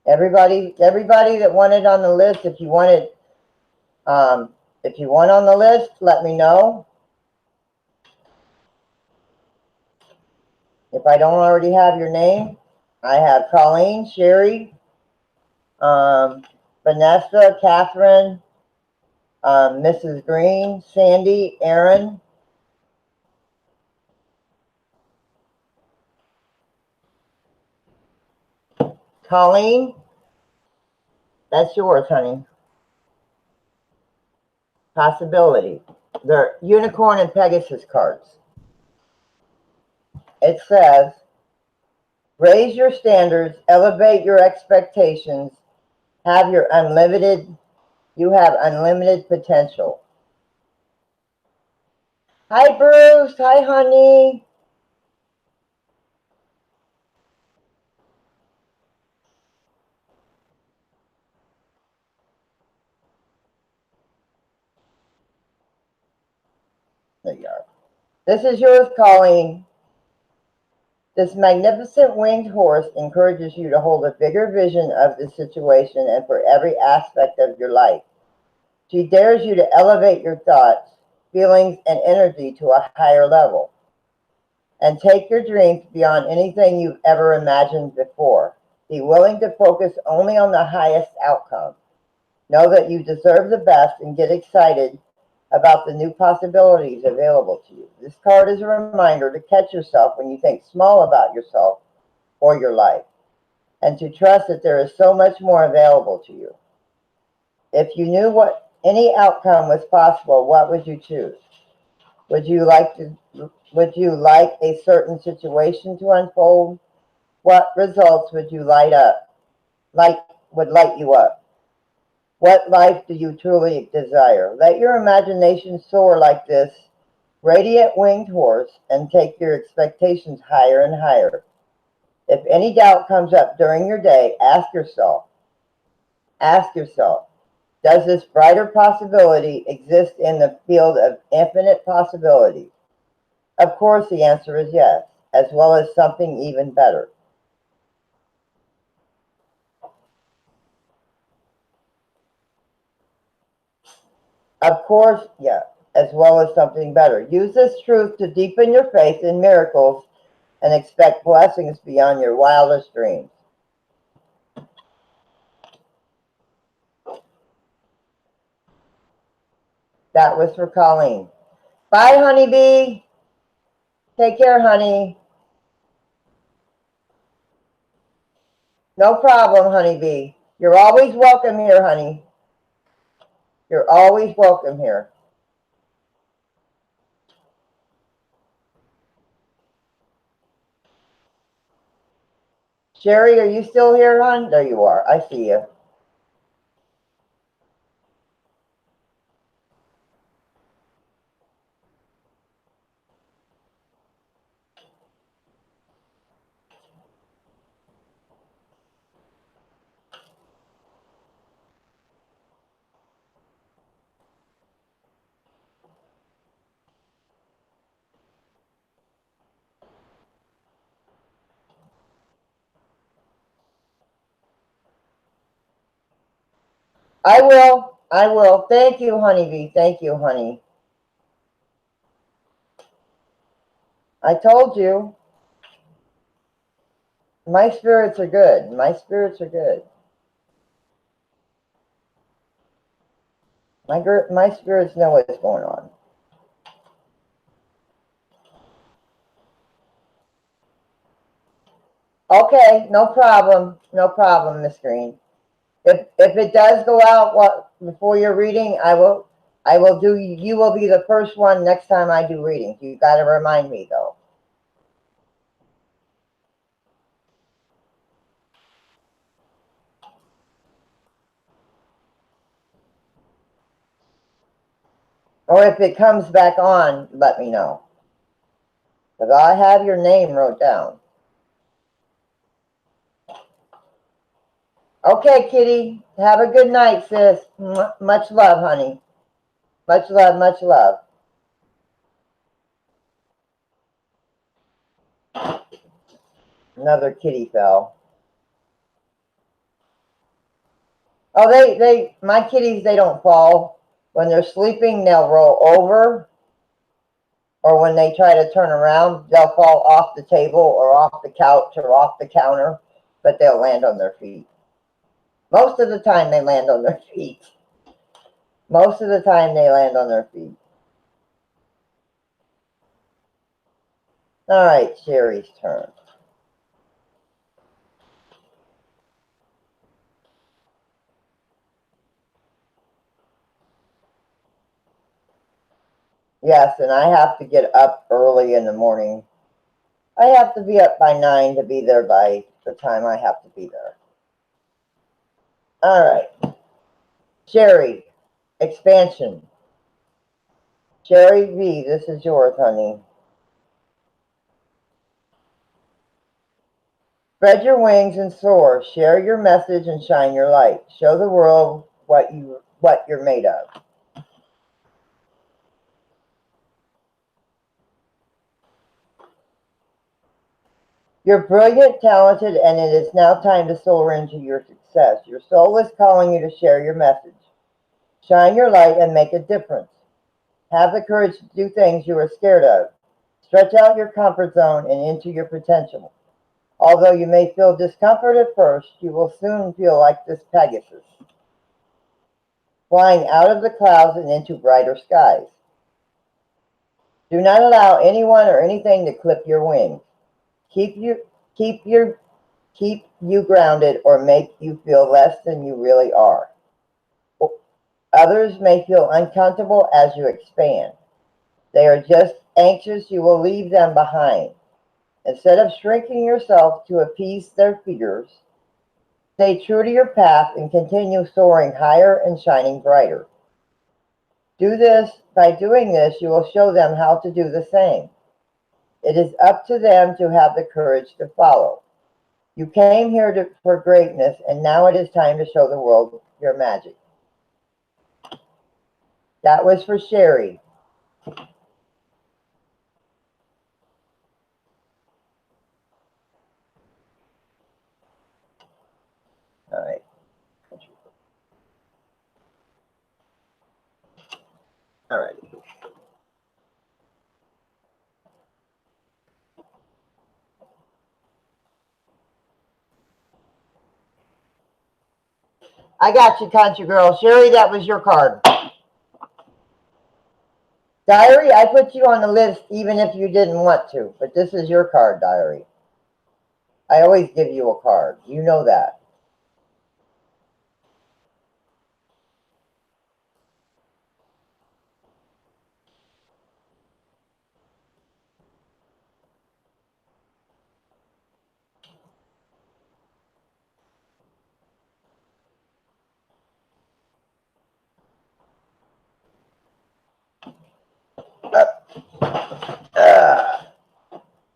Everybody that wanted on the list, if you want on the list, let me know. If I don't already have your name, I have Colleen, Sherry, Vanessa, Catherine, Mrs. Green, Sandy, Aaron. Colleen, that's yours, honey. Possibility. They're Unicorn and Pegasus cards. It says, raise your standards, elevate your expectations, you have unlimited potential. Hi, Bruce. Hi, honey. There you are. This is yours, Colleen. This magnificent winged horse encourages you to hold a bigger vision of the situation and for every aspect of your life. She dares you to elevate your thoughts, feelings, and energy to a higher level and take your dreams beyond anything you've ever imagined before. Be willing to focus only on the highest outcome. Know that you deserve the best and get excited about the new possibilities available to you. This card is a reminder to catch yourself when you think small about yourself or your life, and to trust that there is so much more available to you. If you knew what any outcome was possible, what would you choose? Would you like a certain situation to unfold? What results would you light you up? What life do you truly desire? Let your imagination soar like this radiant winged horse and take your expectations higher and higher. If any doubt comes up during your day, ask yourself, does this brighter possibility exist in the field of infinite possibilities? Of course, the answer is yes, as well as something even better. Of course, yeah, as well as something better. Use this truth to deepen your faith in miracles and expect blessings beyond your wildest dreams. That was for Colleen. Bye, honeybee. Take care, honey. No problem, honeybee. You're always welcome here, honey. You're always welcome here. Sherry, are you still here, hon? There you are. I see you. I will. I will. Thank you, honeybee. Thank you, honey. I told you. My spirits are good. My spirits are good. My spirits know what's going on. Okay, no problem. No problem, Miss Green. If it does go out before your reading, I will do. You will be the first one next time I do readings. You got to remind me though. Or if it comes back on, let me know. Because I have your name wrote down. Okay, Kitty. Have a good night, sis. Much love, honey. Much love, much love. Another kitty fell. Oh, my kitties, they don't fall. When they're sleeping, they'll roll over. Or when they try to turn around, they'll fall off the table or off the couch or off the counter, but they'll land on their feet. Most of the time, they land on their feet. Most of the time, they land on their feet. All right, Sherry's turn. Yes, and I have to get up early in the morning. I have to be up by 9 to be there by the time I have to be there. All right. Sherry, expansion. Sherry V, this is yours, honey. Spread your wings and soar. Share your message and shine your light. Show the world what you're made of. You're brilliant, talented, and it is now time to soar into your success. Your soul is calling you to share your message. Shine your light and make a difference. Have the courage to do things you are scared of. Stretch out your comfort zone and into your potential. Although you may feel discomfort at first, you will soon feel like this Pegasus, flying out of the clouds and into brighter skies. Do not allow anyone or anything to clip your wings. Keep you grounded or make you feel less than you really are. Others may feel uncomfortable as you expand. They are just anxious you will leave them behind. Instead of shrinking yourself to appease their fears, stay true to your path and continue soaring higher and shining brighter. By doing this, you will show them how to do the same. It is up to them to have the courage to follow. You came here for greatness, and now it is time to show the world your magic. That was for Sherry. All right. All right. I got you, country girl. Sherry, that was your card. Diary, I put you on the list even if you didn't want to, but this is your card, Diary. I always give you a card. You know that.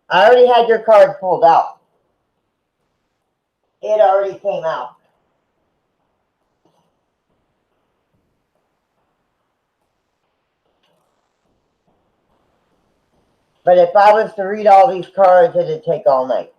I already had your card pulled out. It already came out. But if I was to read all these cards, it'd take all night.